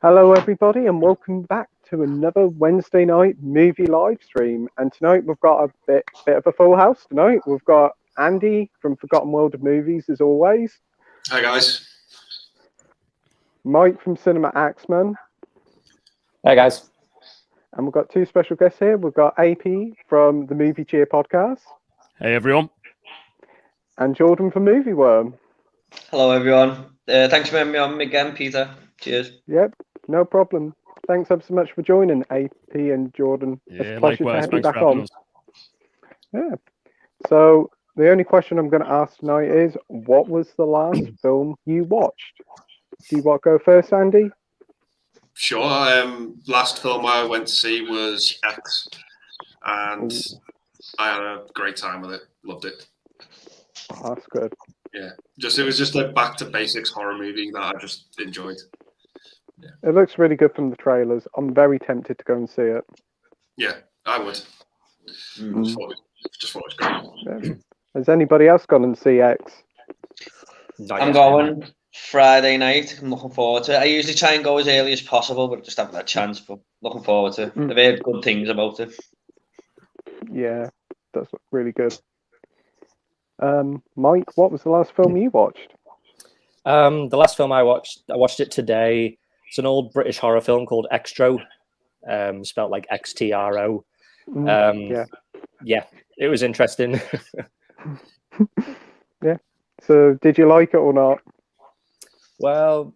Hello, everybody, and welcome back to another Wednesday night movie live stream. And tonight we've got a bit of a full house. Tonight we've got Andy from Forgotten World of Movies, as always. Hi guys. Mike from Cinema Axeman. Hey guys. And we've got two special guests here. We've got AP from the Movie Cheer podcast. Hey everyone. And Jordan from Movie Worm. Hello everyone. Thanks for having me on again, Peter. Cheers. Yep, no problem. Thanks ever so much for joining, AP and Jordan. Yeah, To likewise. have you Thanks back for having on. us. Yeah. So the only question I'm going to ask tonight is, what was the last film you watched? Do you want to go first, Andy? Sure. Last film I went to see was X, and I had a great time with it. Loved it. Oh, that's good. Yeah, it was just a back to basics horror movie that I just enjoyed. Yeah. It looks really good from the trailers. I'm very tempted to go and see it. Yeah, I would. Just thought it was great. Yeah. Has anybody else gone and see X? I'm going Friday night. I'm looking forward to it. I usually try and go as early as possible, but just haven't had a chance. But looking forward to it. I've heard good things about it. Yeah, does look really good. Mike, what was the last film you watched? The last film I watched it today. It's an old British horror film called Extro, spelled like XTRO. Yeah, it was interesting. Yeah. So, did you like it or not? Well,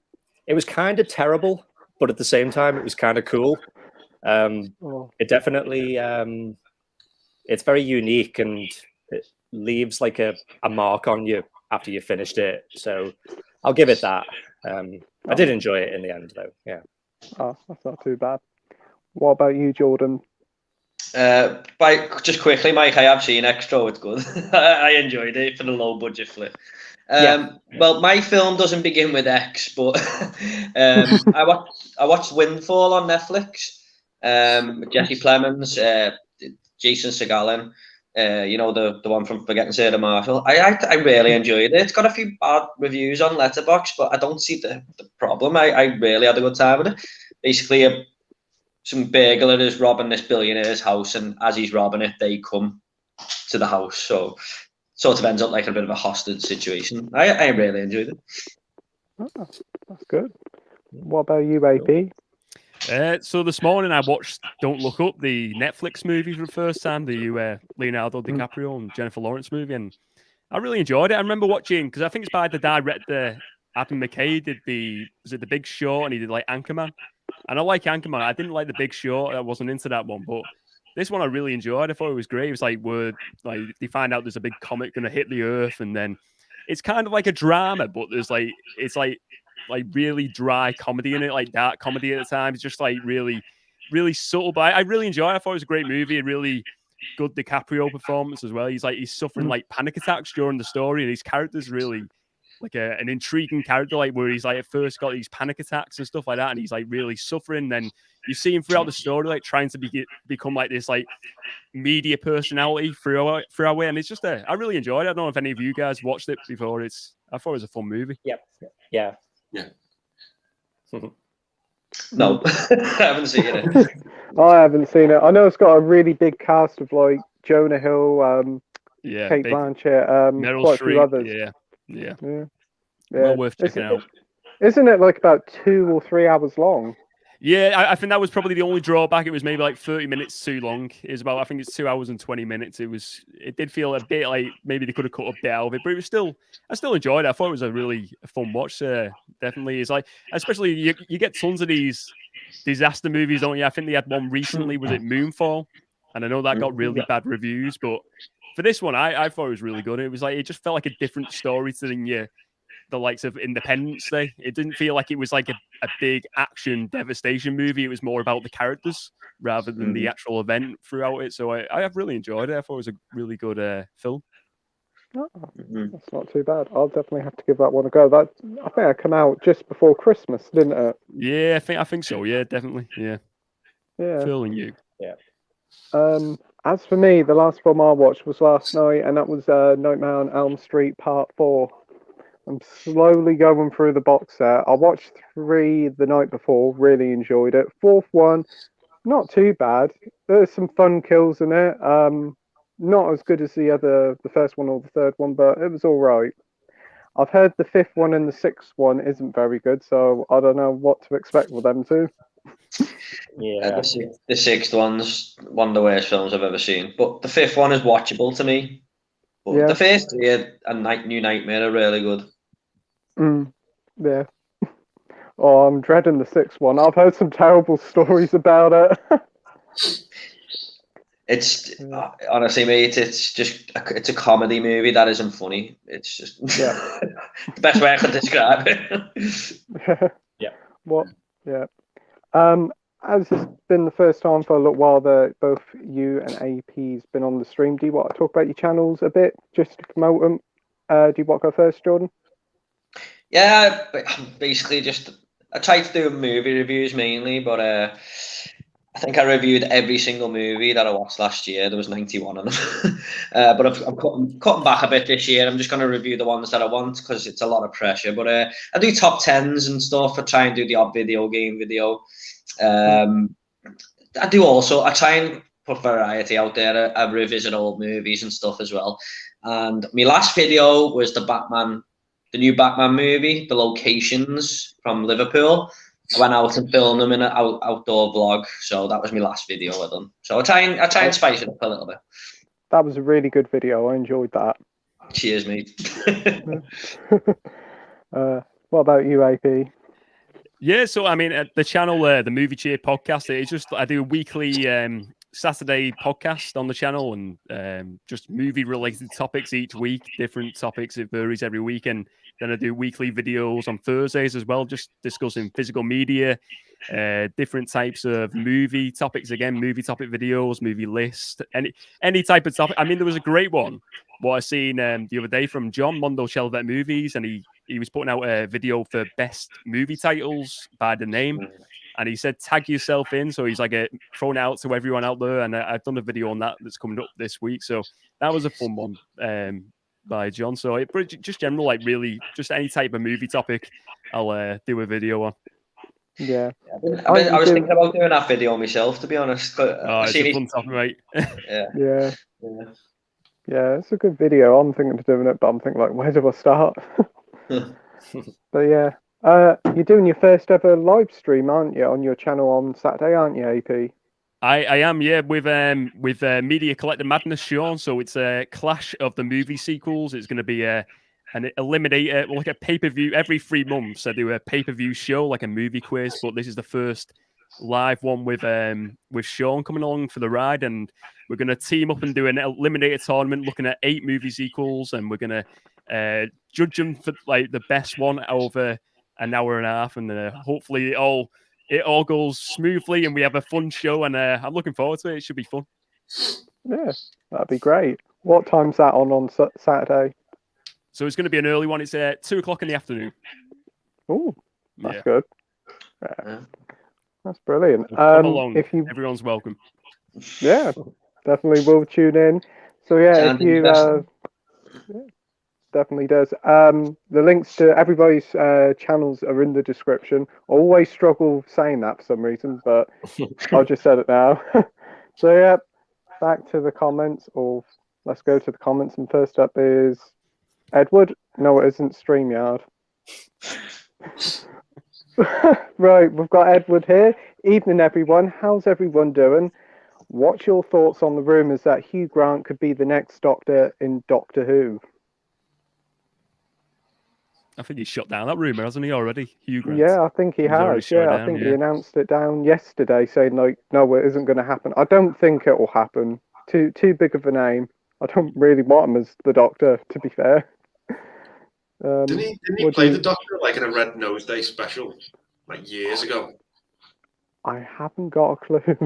it was kind of terrible, but at the same time, it was kind of cool. It definitely, it's very unique and it leaves like a mark on you after you finished it. So, I'll give it that. I did enjoy it in the end, though. Yeah. Oh, that's not too bad. What about you, Jordan? Just quickly, Mike, I have seen Extra. It's good. I enjoyed it for the low budget flick. Well, my film doesn't begin with X, but I watched Windfall on Netflix. With Jesse Plemons, Jason Segalen. The one from Forgetting Sarah Marshall. I really enjoyed it. It's got a few bad reviews on Letterboxd, but I don't see the problem. I really had a good time with it. Basically, some burglar is robbing this billionaire's house, and as he's robbing it, they come to the house. So sort of ends up like a bit of a hostage situation. I really enjoyed it. Oh, that's good. What about you, AP? So this morning I watched Don't Look Up, the Netflix movie for the first time, the Leonardo DiCaprio and Jennifer Lawrence movie, and I really enjoyed it. I remember watching, because I think it's by the director Adam McKay, did The Big Short, and he did like Anchorman. And I like Anchorman. I didn't like The Big Short. I wasn't into that one, but this one I really enjoyed. I thought it was great. It was like they find out there's a big comet going to hit the Earth, and then it's kind of like a drama, but there's it's really dry comedy in it, like dark comedy at the time. It's just like really, really subtle. But I really enjoyed it. I thought it was a great movie. A really good DiCaprio performance as well. He's suffering like panic attacks during the story, and his character's really like an intriguing character, like where he's like at first got these panic attacks and stuff like that, and he's like really suffering. Then you see him throughout the story, like trying to become like this like media personality throughout it, and it's just I really enjoyed it. I don't know if any of you guys watched it before. I thought it was a fun movie. Yeah. No, I haven't seen it. I haven't seen it. I know it's got a really big cast of like Jonah Hill, Kate Blanchett, Meryl quite a few Streep, others. Yeah. Well worth checking out. Isn't it like about 2 or 3 hours long? Yeah, I think that was probably the only drawback. It was maybe like 30 minutes too long. I think it's 2 hours and 20 minutes. It did feel a bit like maybe they could have cut a bit out of it, but I still enjoyed it. I thought it was a really fun watch. Definitely, it's like, especially you get tons of these disaster movies, don't you? I think they had one recently. Was it Moonfall? And I know that got really bad reviews, but for this one, I thought it was really good. It was like, it just felt like a different story to the likes of Independence Day. It didn't feel like it was like a big action devastation movie. It was more about the characters rather than the actual event throughout it. So I have really enjoyed it. I thought it was a really good film. Oh, that's not too bad. I'll definitely have to give that one a go. I think it came out just before Christmas, didn't it? Yeah, I think so. Yeah, definitely. Yeah. Phil and you. Yeah. As for me, the last film I watched was last night, and that was Nightmare on Elm Street Part 4. I'm slowly going through the box set. I watched 3 the night before, really enjoyed it. 4th one, not too bad. There's some fun kills in it. Not as good as the first one or the 3rd one, but it was all right. I've heard the 5th one and the 6th one isn't very good, so I don't know what to expect with them two. Yeah. The 6th one's one of the worst films I've ever seen, but the 5th one is watchable to me. But Yeah. the first 3 and New Nightmare are really good. Yeah. Oh, I'm dreading the 6th one. I've heard some terrible stories about it. It's honestly, mate. It's a comedy movie that isn't funny. It's just the best way I could describe it. Yeah. What? Yeah. As it's been the first time for a little while that both you and AP's been on the stream, do you want to talk about your channels a bit, just to promote them? Do you want to go first, Jordan? Yeah, basically I try to do movie reviews mainly, but I think I reviewed every single movie that I watched last year. There was 91 of them. But I'm cutting back a bit this year. I'm just going to review the ones that I want because it's a lot of pressure. But I do top 10s and stuff. I try and do the odd video game video. I try and put variety out there. I revisit old movies and stuff as well. And my last video was the new Batman movie, the locations from Liverpool. I went out and filmed them in an outdoor vlog, so that was my last video with them. So I try and spice it up a little bit. That was a really good video. I enjoyed that. Cheers, mate. What about you, AP? Yeah, so I mean, the channel, the Movie Cheer podcast, it's just I do a weekly Saturday podcast on the channel and just movie-related topics each week, different topics. It varies every week, and then I do weekly videos on Thursdays as well, just discussing physical media, different types of movie topics. Again, movie topic videos, movie list, any type of topic. I mean, there was a great one what I seen the other day from John Mondo Shelvet Movies, and he was putting out a video for best movie titles by the name. And he said, tag yourself in. So he's like throwing it out to everyone out there. And I've done a video on that that's coming up this week. So that was a fun one by John. So just general, like really, just any type of movie topic, I'll do a video on. Yeah. I was thinking about doing that video myself, to be honest. It's a fun topic, mate. Yeah. Yeah, it's a good video. I'm thinking of doing it, but I'm thinking, like, where do I start? But yeah. You're doing your first ever live stream, aren't you, on your channel on Saturday, aren't you, AP? I am, yeah, with Media Collector Madness, Sean. So it's a clash of the movie sequels. It's going to be an eliminator, like a pay-per-view. Every 3 months, I do a pay-per-view show, like a movie quiz. But this is the first live one with Sean coming along for the ride, and we're going to team up and do an eliminator tournament, looking at 8 movie sequels, and we're going to judge them for like the best one over an hour and a half, and hopefully it all goes smoothly and we have a fun show, and I'm looking forward to it. It should be fun. Yeah, that'd be great. What time's that on Saturday? So it's going to be an early one. It's 2:00 in the afternoon. Oh, that's Yeah. good. That's brilliant. Come along. Everyone's welcome. Yeah, definitely will tune in. So yeah, if you definitely does. The links to everybody's channels are in the description. I always struggle saying that for some reason, but I just said it now. So yeah, back to the comments, or let's go to the comments. And first up is Edward. No, it isn't StreamYard. Right, we've got Edward here. Evening, everyone. How's everyone doing? What's your thoughts on the rumours that Hugh Grant could be the next Doctor in Doctor Who? I think he's shut down that rumour, hasn't he, already? Hugh Grant. Yeah, I think he has. Yeah, I think he announced it down yesterday, saying like, no, it isn't going to happen. I don't think it will happen. Too big of a name. I don't really want him as the Doctor, to be fair. Didn't he play the Doctor like in a Red Nose Day special, like years ago? I haven't got a clue.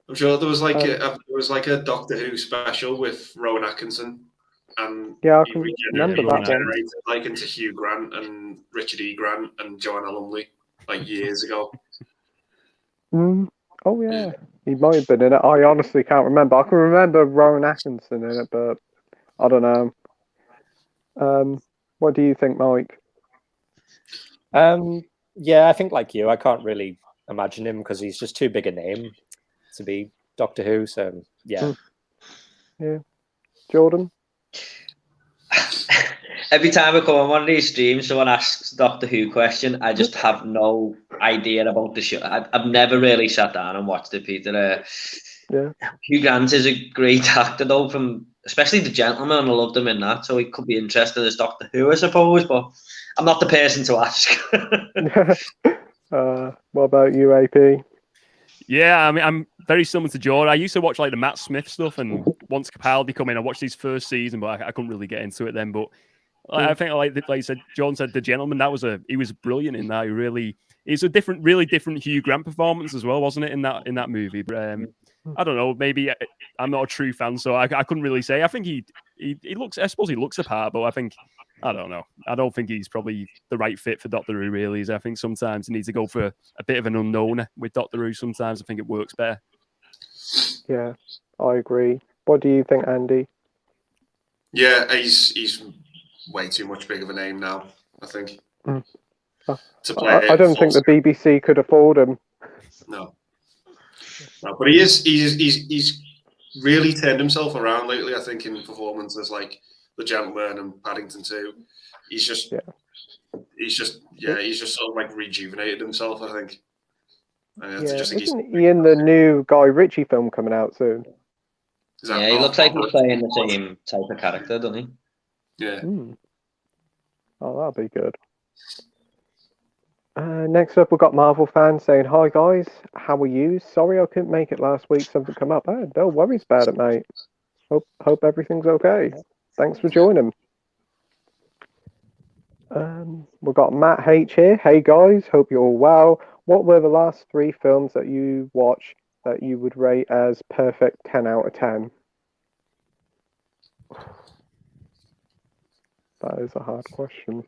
I'm sure there was like a Doctor Who special with Rowan Atkinson, and yeah, I can remember that regenerated like into Hugh Grant and Richard E. Grant and Joanna Lumley like years ago. Oh yeah, he might have been in it. I honestly can't remember. I can remember Rowan Atkinson in it, but I don't know. What do you think, Mike? Yeah, I think like you, I can't really imagine him because he's just too big a name to be Doctor Who. So yeah. Yeah. Jordan? Every time I come on one of these streams, someone asks Doctor Who question. I just have no idea about the show. I've never really sat down and watched it, Peter. Yeah. Hugh Grant is a great actor, though, especially The Gentleman. I loved him in that, so he could be interested as Doctor Who, I suppose. But I'm not the person to ask. What about you, AP? Yeah, I mean, I'm very similar to Jordan. I used to watch like the Matt Smith stuff, and once Capaldi come in, I watched his first season, but I couldn't really get into it then. But I think, like you said, John said, The Gentleman, he was brilliant in that. It's a really different Hugh Grant performance as well, wasn't it, in that movie? But I don't know, maybe I'm not a true fan, so I couldn't really say. I think he looks, I suppose he looks the part, but I don't know. I don't think he's probably the right fit for Doctor Who, really. I think sometimes he needs to go for a bit of an unknown with Doctor Who. Sometimes I think it works better. Yeah, I agree. What do you think, Andy? Yeah, he's way too much big of a name now, I think. To play I don't think the BBC could afford him. No, but he's really turned himself around lately, I think, in performances like The Gentleman and Paddington 2. He's just sort of like rejuvenated himself, I think. Isn't he in the new Guy Ritchie film coming out soon? Yeah, he looks like he's playing the same type of character, doesn't he? Yeah. Oh, that'll be good. Next up, we've got Marvel fans saying, "Hi guys, how are you? Sorry I couldn't make it last week. Something come up. Oh, no worries about it, mate. Hope everything's okay. Thanks for joining." We've got Matt H here. "Hey guys, hope you're all well. What were the last 3 films that you watched that you would rate as perfect 10 out of 10? That is a hard question.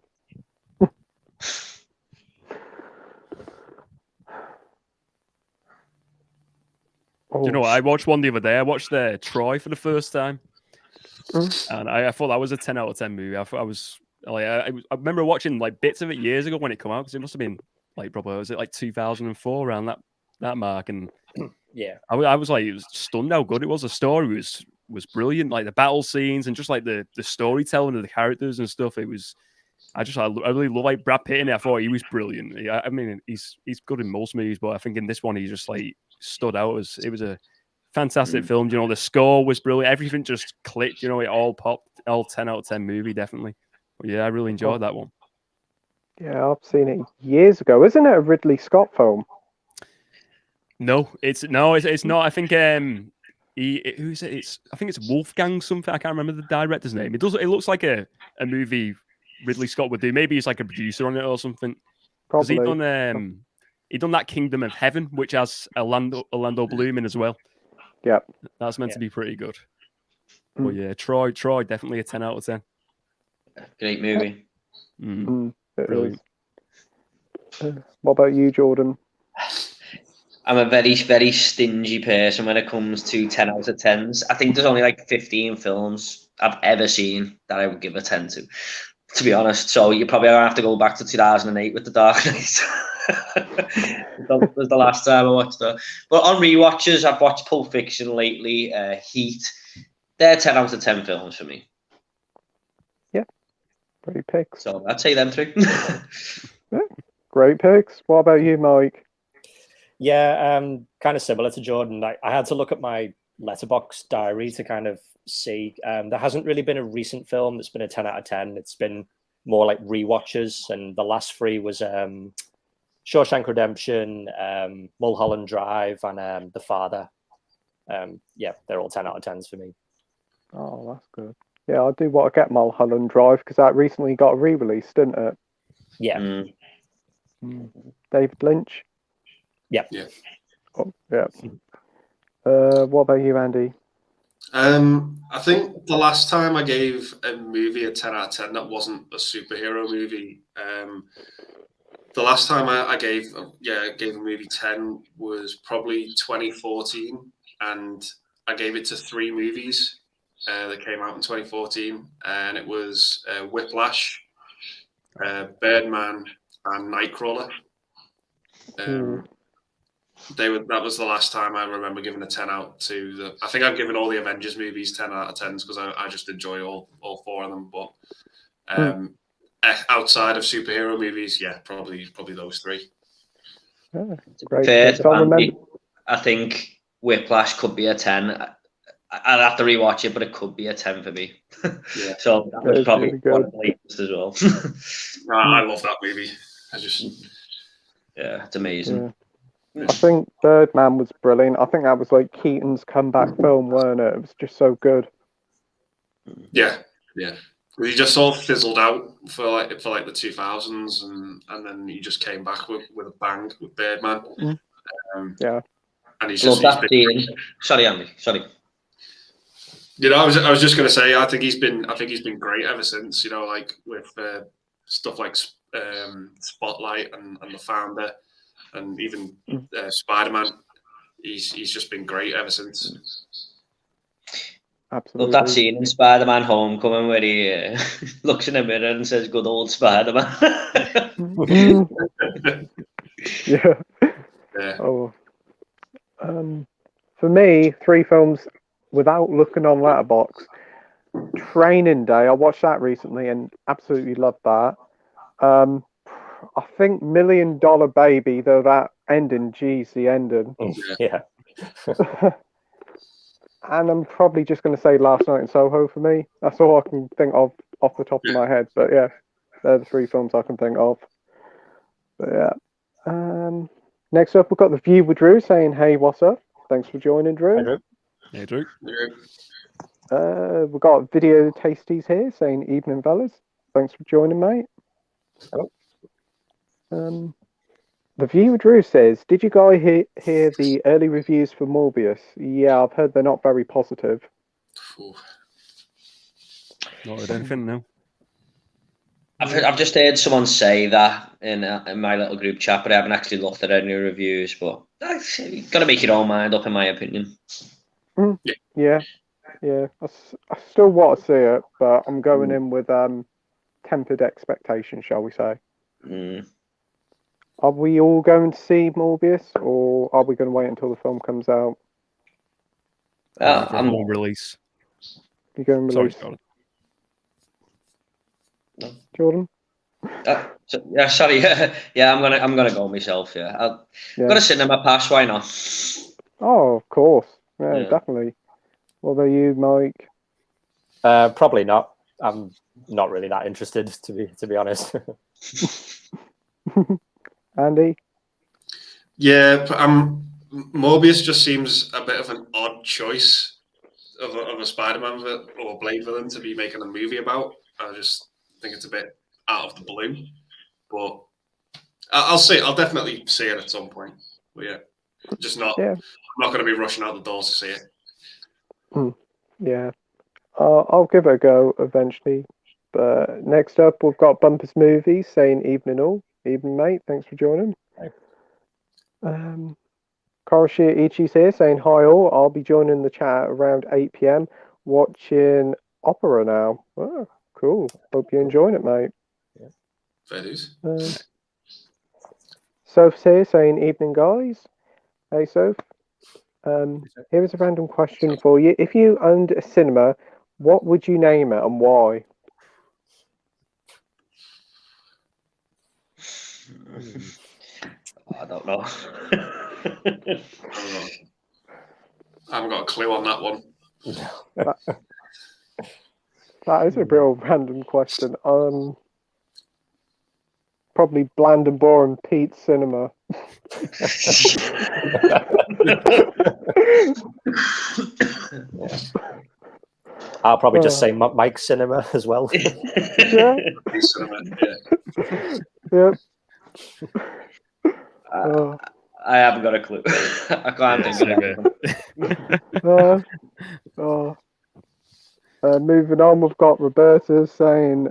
Do you know what? I watched one the other day. I watched Troy for the first time, and I thought that was a 10 out of 10 movie. I thought I remember watching like bits of it years ago when it came out, because it must have been like probably, was it like 2004 around that mark? And yeah, I was like, it was stunned how good it was. The story was brilliant, like the battle scenes and just like the storytelling of the characters and stuff. It was, I really love like Brad Pitt in it. I thought he was brilliant. I mean, he's good in most movies, but I think in this one he just like stood out as it was a fantastic film. You know, the score was brilliant. Everything just clicked. You know, it all popped. All 10 out of 10 movie, definitely. But yeah, I really enjoyed that one. Yeah, I've seen it years ago. Isn't it a Ridley Scott film? No, it's not. I think who's it? I think it's Wolfgang something. I can't remember the director's name. It looks like a movie Ridley Scott would do. Maybe he's like a producer on it or something. Because he done that Kingdom of Heaven, which has Orlando Bloom in as well. Yeah, that's meant to be pretty good. But yeah, Troy, definitely a 10 out of 10. Great movie. Brilliant. What about you, Jordan? I'm a very, very stingy person when it comes to 10 out of 10s. I think there's only like 15 films I've ever seen that I would give a 10 to be honest. So you're probably going to have to go back to 2008 with The Dark Knight. That was the last time I watched that. But on rewatches, I've watched Pulp Fiction lately, Heat. They're 10 out of 10 films for me. Yeah, great picks. So I'd say them 3. Yeah, great picks. What about you, Mike? Yeah, kind of similar to Jordan. I had to look at my Letterboxd diary to kind of see. There hasn't really been a recent film that's been a 10 out of 10. It's been more like rewatches, and the last 3 was Shawshank Redemption, Mulholland Drive, and The Father. Yeah, they're all 10 out of 10s for me. Oh, that's good. Yeah, I do want to get Mulholland Drive because that recently got re-released, didn't it? Yeah. David Lynch. Yeah. Yeah. Oh, yeah. What about you, Andy? I think the last time I gave a movie a 10 out of 10 that wasn't a superhero movie, the last time I gave a movie 10 was probably 2014, and I gave it to 3 movies that came out in 2014, and it was Whiplash, Birdman, and Nightcrawler. That was the last time I remember giving a 10 out to I think I've given all the Avengers movies 10 out of 10s because I just enjoy all four of them. But outside of superhero movies, yeah, probably those three. Yeah, great. Fair to Andy, I think Whiplash could be a 10. I'd have to rewatch it, but it could be a 10 for me. Yeah. So that was probably really one of the latest as well. I love that movie. Yeah, it's amazing. Yeah. I think Birdman was brilliant. I think that was like Keaton's comeback film, weren't it? It was just so good. Yeah. He just sort of fizzled out for like the 2000s, and then he just came back with a bang with Birdman. Yeah. And he's just Sorry, Andy. Sorry. You know, I was just going to say, I think he's been great ever since. You know, like with stuff like Spotlight and The Founder, and even Spider-Man. He's just been great ever since. Absolutely. Love that scene in Spider-Man Homecoming where he looks in the mirror and says, "Good old Spider-Man." Yeah. Oh. For me, 3 films without looking on Letterboxd. Training Day, I watched that recently and absolutely loved that. I think $1 Million Baby, though that ending, geez, the ending. Yeah. And I'm probably just going to say Last Night in Soho for me. That's all I can think of off the top of my head. But yeah, they're the 3 films I can think of. But yeah. Next up, we've got The View with Drew saying, "Hey, what's up? Thanks for joining, Drew." Hey, Drew. We've got Video Tasties here saying, "Evening, fellas. Thanks for joining, mate." Hello. The View Drew says, "Did you guys hear the early reviews for Morbius?" Yeah, I've heard they're not very positive. Not heard anything, no. I've just heard someone say that in my little group chat, but I haven't actually looked at any reviews. But you've got to make your own mind up, in my opinion. Yeah. I still want to see it, but I'm going in with tempered expectation, shall we say. Are we all going to see Morbius, or are we going to wait until the film comes out? I'm going to release. You're going to release? Sorry, Jordan? Yeah, sorry. Yeah, I'm gonna go myself. Yeah, I've got a cinema pass. Why not? Oh, of course. Yeah, definitely. What about you, Mike? Probably not. I'm not really that interested, to be honest. Andy? Yeah, Morbius just seems a bit of an odd choice of a Spider-Man or Blade villain to be making a movie about. I just think it's a bit out of the blue. But I'll see. I'll definitely see it at some point. But yeah, just not. Yeah. I'm not going to be rushing out the doors to see it. Yeah, I'll give it a go eventually. But next up, we've got Bumpers Movies saying, "Evening all, evening mate. Thanks for joining." Karoshi Ichi's here saying, "Hi all. I'll be joining the chat around 8 p.m. watching opera now." Oh, cool. Hope you're enjoying it, mate. Fair dues. Soph's here saying, "Evening, guys." Hey, Soph. Here is a random question for you. If you owned a cinema, what would you name it and why? I don't know. I haven't got a clue on that one. That is a real random question. Probably Bland and Boring Pete's Cinema. I'll probably just say Mike's Cinema as well. Yeah. Yep. I haven't got a clue. I can't think of it. Moving on, we've got Roberta saying,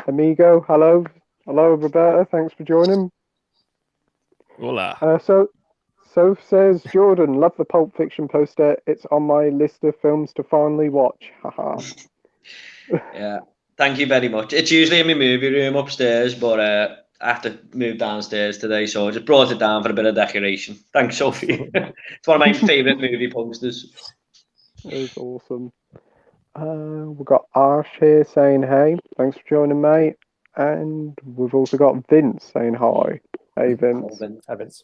"Amigo, hello, Roberta. Thanks for joining." Hola. Soph says, "Jordan, love the Pulp Fiction poster. It's on my list of films to finally watch." Haha. Yeah, Thank you very much. It's usually in my movie room upstairs, but I have to move downstairs today, so I just brought it down for a bit of decoration. Thanks, Sophie. It's one of my favourite movie posters. It is awesome. We've got Ash here saying hey, thanks for joining, mate. And we've also got Vince saying hi. Hey, Vince. Evans.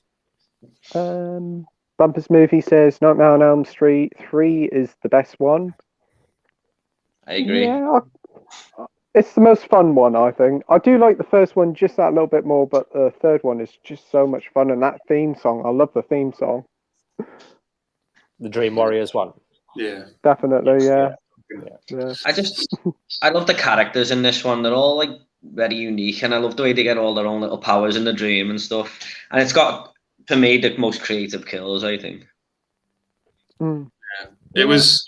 Bumpers Movie says Nightmare on Elm Street 3 is the best one. I agree. Yeah, it's the most fun one, I think. I do like the first one just that little bit more, but the third one is just so much fun. And that theme song, I love the theme song. The Dream Warriors one. Yeah. Definitely, yeah. I love the characters in this one. They're all like very unique, and I love the way they get all their own little powers in the dream and stuff. And it's got, for me, the most creative kills, I think. Mm. Yeah. It was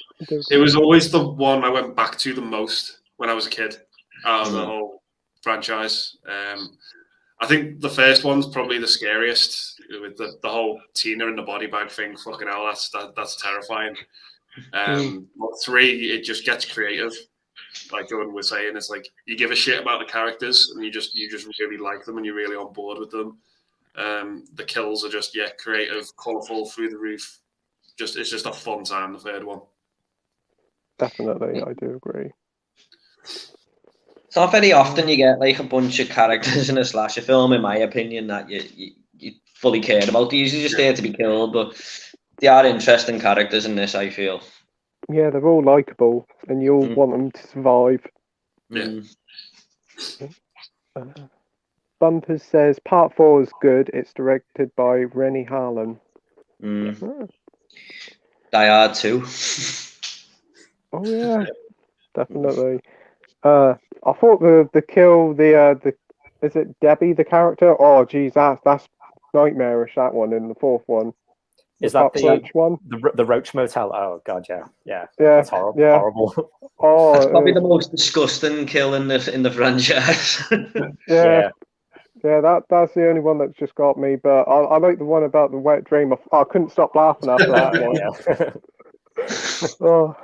always the one I went back to the most when I was a kid out of the whole franchise. I think the first one's probably the scariest with the whole Tina in the body bag thing. Fucking hell, that's terrifying. But 3, it just gets creative. Like Jordan was saying, it's like you give a shit about the characters and you just really like them and you're really on board with them. The kills are just creative, colourful, through the roof. It's just a fun time. The third one. Definitely, I do agree. It's not very often you get like a bunch of characters in a slasher film, in my opinion, that you fully care about. They're usually just there to be killed, but they are interesting characters in this, I feel. Yeah, they're all likable, and you all want them to survive. Yeah. Bumpers says Part 4 is good. It's directed by Rennie Harlan. Die Hard 2. Oh yeah, definitely. I thought the kill, the is it Debbie, the character? Oh geez, that's nightmarish, that one in the fourth one. Is that the Roach one? The Roach Motel? Oh god, yeah. That's horrible. Yeah. Horrible. Oh, that's probably the most disgusting kill in the franchise. Yeah, that's the only one that's just got me. But I like the one about the wet dream. I couldn't stop laughing after that one. Oh,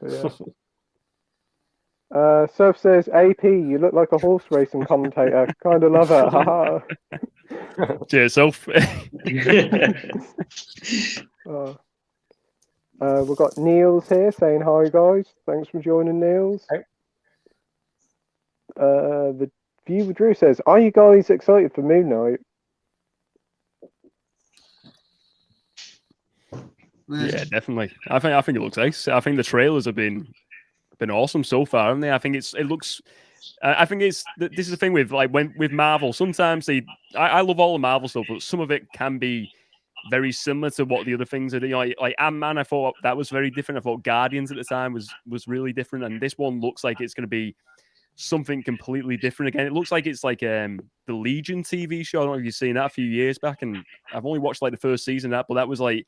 yeah. Surf says, AP, you look like a horse racing commentator. Kind of love it. Cheers, Soph. We've got Niels here saying hi, guys. Thanks for joining, Niels. Hey. The viewer Drew says, are you guys excited for Moon Knight? Yeah, definitely. I think it looks nice. I think the trailers have been awesome so far, haven't they? I think it looks. I think this is the thing with with Marvel. Sometimes I love all the Marvel stuff, but some of it can be very similar to what the other things are doing. Like Ant-Man, I thought that was very different. I thought Guardians at the time was really different, and this one looks like it's going to be something completely different again. It looks like it's like the Legion TV show. I don't know if you've seen that a few years back, and I've only watched like the first season of that, but that was like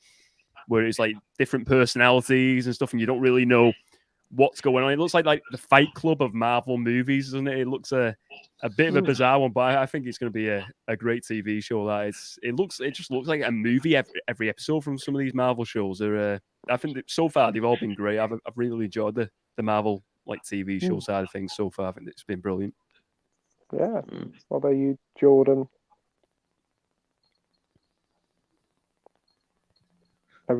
where it's like different personalities and stuff, and you don't really know what's going on. It looks like the Fight Club of Marvel movies, doesn't it? It looks a bit of a bizarre one, but I think it's going to be a great TV show. It just looks like a movie every episode from some of these Marvel shows. I think that so far they've all been great. I've really enjoyed the Marvel TV show side of things so far. I think it's been brilliant. Yeah. What about you, Jordan? I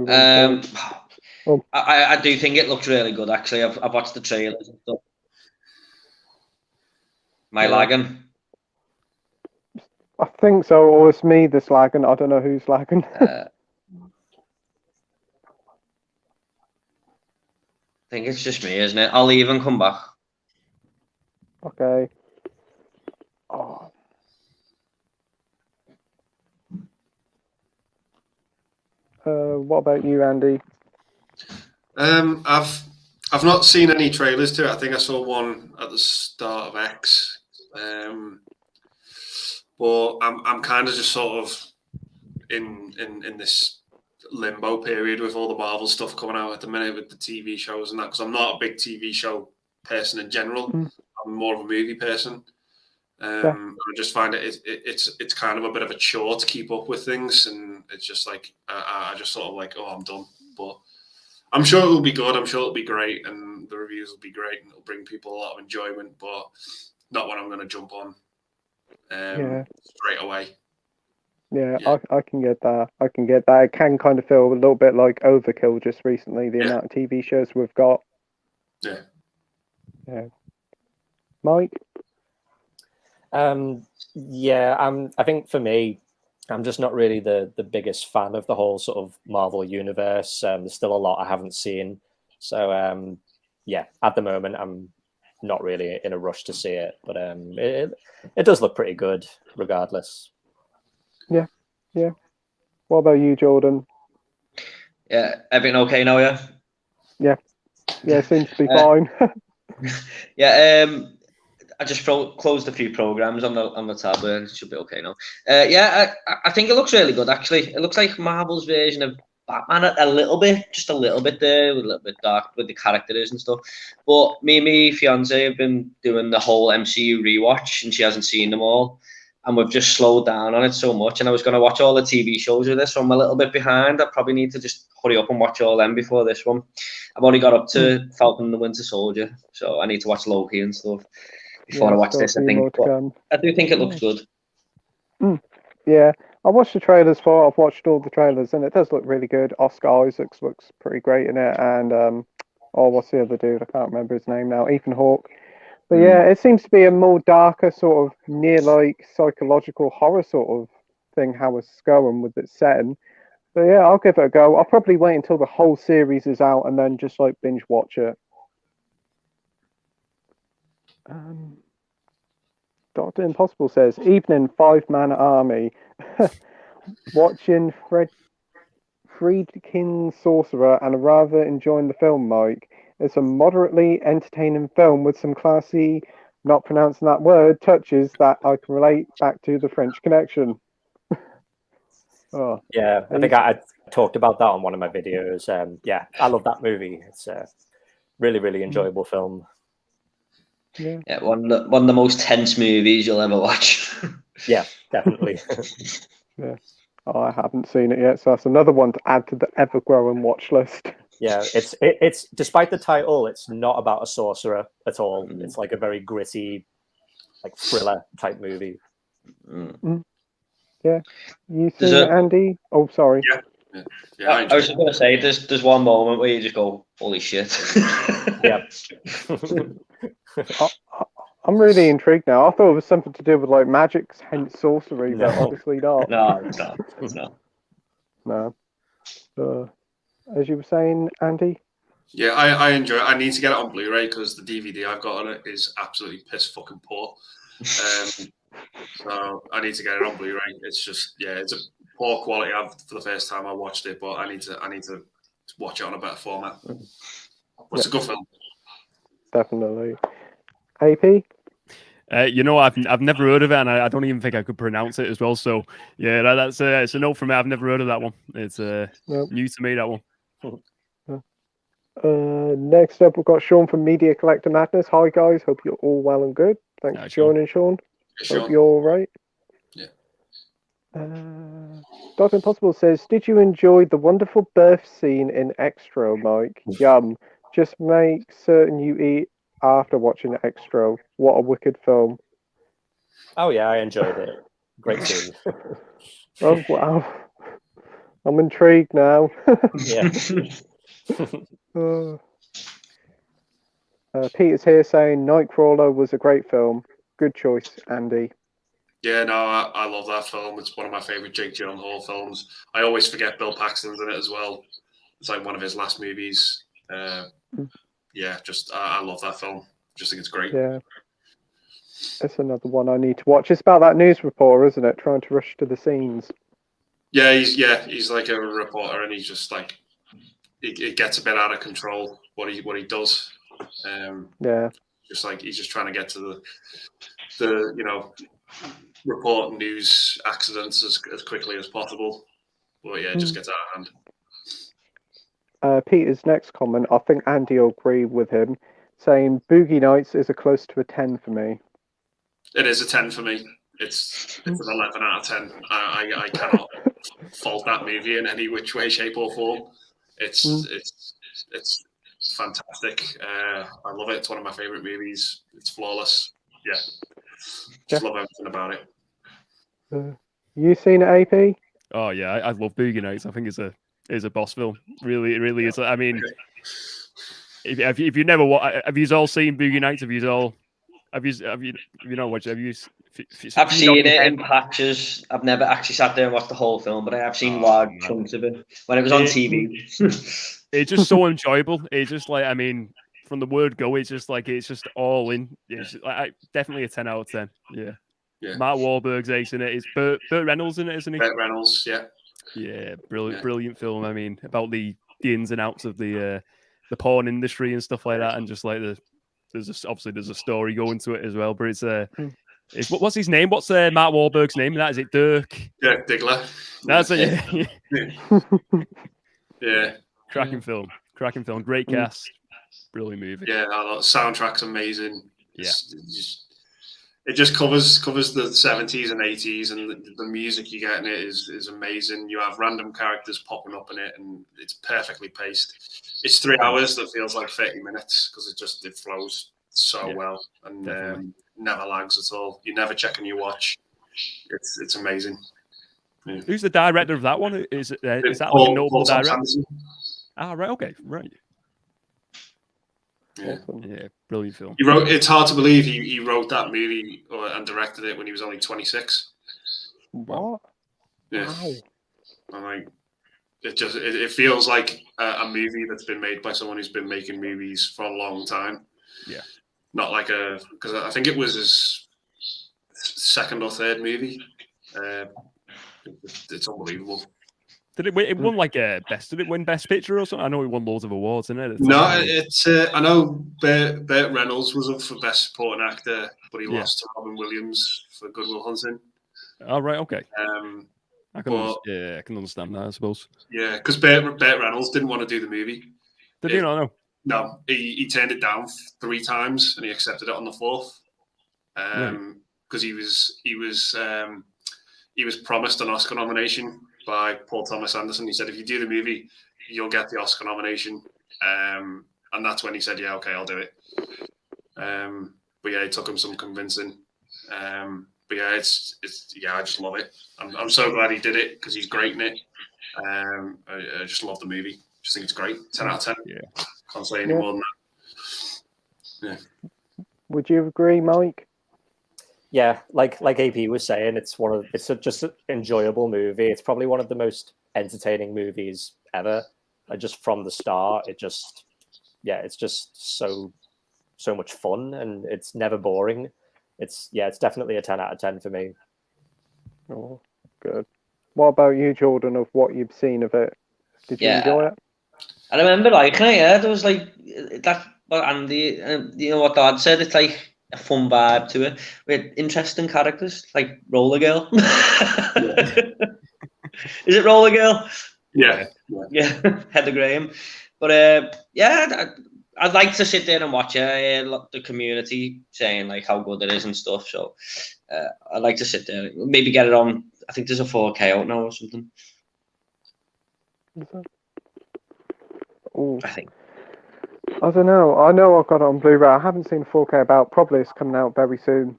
do think it looks really good. Actually, I've watched the trailers and stuff. Am I lagging? I think so, or it's me that's lagging. I don't know who's lagging. I think it's just me, isn't it? I'll leave and come back. Okay. Oh. What about you, Andy? I've not seen any trailers to it. I think I saw one at the start of X, but I'm kind of just sort of in this limbo period with all the Marvel stuff coming out at the minute with the TV shows and that, because I'm not a big TV show person in general. I'm more of a movie person. I just find it's kind of a bit of a chore to keep up with things, and it's just like I just sort of like, oh, I'm done. But I'm sure it will be good. I'm sure it'll be great, and the reviews reviews will be great and it'll bring people a lot of enjoyment, but not one I'm going to jump on straight away. Yeah, I can get that. I can get that. It can kind of feel a little bit like overkill just recently, the amount of TV shows we've got. Yeah. Yeah. Mike? I think for me, I'm just not really the biggest fan of the whole sort of Marvel universe. There's still a lot I haven't seen. So, at the moment, I'm not really in a rush to see it. But it does look pretty good regardless. Yeah. What about you, Jordan? Yeah, everything okay now, yeah? Yeah, seems to be fine. I just closed a few programs on the tablet and it should be okay now. I think it looks really good actually. It looks like Marvel's version of Batman a little bit, just a little bit there, a little bit dark with the characters and stuff. But me and my fiance have been doing the whole MCU rewatch and she hasn't seen them all. And we've just slowed down on it so much. And I was going to watch all the TV shows with this, so I'm a little bit behind. I probably need to just hurry up and watch all them before this one. I've only got up to Falcon and the Winter Soldier, so I need to watch Loki and stuff before I watch this. I do think it looks good. Yeah, I watched the trailers for it. I've watched all the trailers, and it does look really good. Oscar Isaacs looks pretty great in it, and what's the other dude? I can't remember his name now. Ethan Hawke. But yeah, it seems to be a more darker sort of near like psychological horror sort of thing. How it's going with its setting. But yeah, I'll give it a go. I'll probably wait until the whole series is out and then just like binge watch it. Dr. Impossible says, evening 5-man army. Watching Friedkin Sorcerer and rather enjoying the film, Mike. It's a moderately entertaining film with some classy, not pronouncing that word, touches that I can relate back to the French Connection. Yeah, I think I talked about that on one of my videos. I love that movie. It's a really, really enjoyable film. Yeah, one of the most tense movies you'll ever watch. Yeah, definitely. Yeah. Oh, I haven't seen it yet, so that's another one to add to the ever-growing watch list. Yeah, it's despite the title, it's not about a sorcerer at all. It's like a very gritty, like thriller type movie. Yeah, you seen it, Andy? Oh, sorry. Yeah. I was just going to say, there's one moment where you just go, "Holy shit!" Yeah. I'm really intrigued now. I thought it was something to do with like magic, hence sorcery, but obviously not. No, it's not. No. As you were saying, Andy? Yeah, I enjoy it. I need to get it on Blu-ray because the DVD I've got on it is absolutely piss fucking poor. So I need to get it on Blu-ray. It's just it's a poor quality for the first time I watched it, but I need to watch it on a better format. But it's a good film. Definitely. AP? I've never heard of it, and I don't even think I could pronounce it as well. So yeah, that's it's a note from me. I've never heard of that one. It's new to me, that one. Next up, we've got Sean from Media Collector Madness. Hi guys, hope you're all well and good. Thanks for joining, Sean. Hope you're all right. Yeah. Dr. Impossible says, did you enjoy the wonderful birth scene in Extra, Mike? Yum. Just make certain you eat after watching Extra. What a wicked film. Oh yeah, I enjoyed it. Great scene. Oh wow. I'm intrigued now. Yeah. Peter's here saying Nightcrawler was a great film. Good choice, Andy. Yeah, no, I love that film. It's one of my favourite Jake Gyllenhaal films. I always forget Bill Paxton's in it as well. It's like one of his last movies. I love that film. Just think it's great. Yeah. It's another one I need to watch. It's about that news reporter, isn't it? Trying to rush to the scenes. Yeah, he's like a reporter, and he's just like it gets a bit out of control what he does. Just like he's just trying to get to the report news accidents as quickly as possible. But yeah, it just gets out of hand. Peter's next comment, I think Andy will agree with him, saying Boogie Nights is a close to a 10 for me. It is a 10 for me. It's an 11 out of 10. I cannot fault that movie in any which way, shape, or form. It's fantastic. I love it. It's one of my favorite movies. It's flawless. Yeah, just love everything about it. You seen it, AP? Oh yeah, I love Boogie Nights. I think it's a boss film. Really, it really is. I mean, if you never have you all seen Boogie Nights? Have you not watched it? I've seen it in patches. I've never actually sat there and watched the whole film, but I have seen large chunks of it when it was on TV. It's just so enjoyable. It's just like, I mean, from the word go, it's just all in. It's just, definitely a 10 out of 10. Yeah. Mark Wahlberg's ace in it. It's Burt Reynolds in it, isn't he? Burt Reynolds, yeah. Yeah, brilliant film. I mean, about the ins and outs of the porn industry and stuff like that, and just like there's a story going to it as well. But it's what's his name? What's Mark Wahlberg's name? That is it, Dirk. Dirk Diggler. That's it. Yeah. Cracking film. Great cast. Brilliant movie. Yeah, the soundtrack's amazing. Yeah. It just covers the 70s and 80s, and the music you get in it is amazing. You have random characters popping up in it, and it's perfectly paced. It's 3 hours that feels like 30 minutes because it flows so well, and never lags at all. You never check on your watch. It's amazing. Yeah. Who's the director of that one? Is that Paul, like a notable Paul director? Anderson. Right, okay, right. Yeah. Yeah, brilliant film. It's hard to believe he wrote that movie and directed it when he was only 26. What? Yeah. Wow. I'm like, it feels like a movie that's been made by someone who's been making movies for a long time. Yeah. Not like because I think it was his second or third movie. It's unbelievable. Did it won like best? Did it win Best Picture or something? I know it won loads of awards, didn't it? No, it's. I know Burt Reynolds was up for Best Supporting Actor, but he lost to Robin Williams for Good Will Hunting. Oh right, okay. I can understand that, I suppose. Yeah, because Burt Reynolds didn't want to do the movie. Did he not know? No, he turned it down 3 times and he accepted it on the 4th. Because he was promised an Oscar nomination by Paul Thomas Anderson. He said, if you do the movie, you'll get the Oscar nomination. And that's when he said, yeah, okay, I'll do it. But yeah, it took him some convincing. But yeah, it's I just love it. I'm so glad he did it because he's great in it. I just love the movie. Just think it's great. 10 out of 10. Yeah. Can't say any more than that. Yeah. Would you agree, Mike? Yeah, like AP was saying, it's just an enjoyable movie. It's probably one of the most entertaining movies ever. Just from the start, it's just so much fun, and it's never boring. It's definitely a 10 out of 10 for me. Oh, good. What about you, Jordan? Of what you've seen of it, did you enjoy it? I remember liking it. Yeah, there was like that. But Andy, you know what Dad said? It's like a fun vibe to it with interesting characters like Roller Girl. Is it Roller Girl? Yeah. Heather Graham. But I'd like to sit there and watch it. The community saying like how good it is and stuff. So I'd like to sit there, maybe get it on. I think there's a 4K out now or something. Ooh. I think. I don't know. I know I've got it on Blu-ray. I haven't seen 4K about. Probably it's coming out very soon.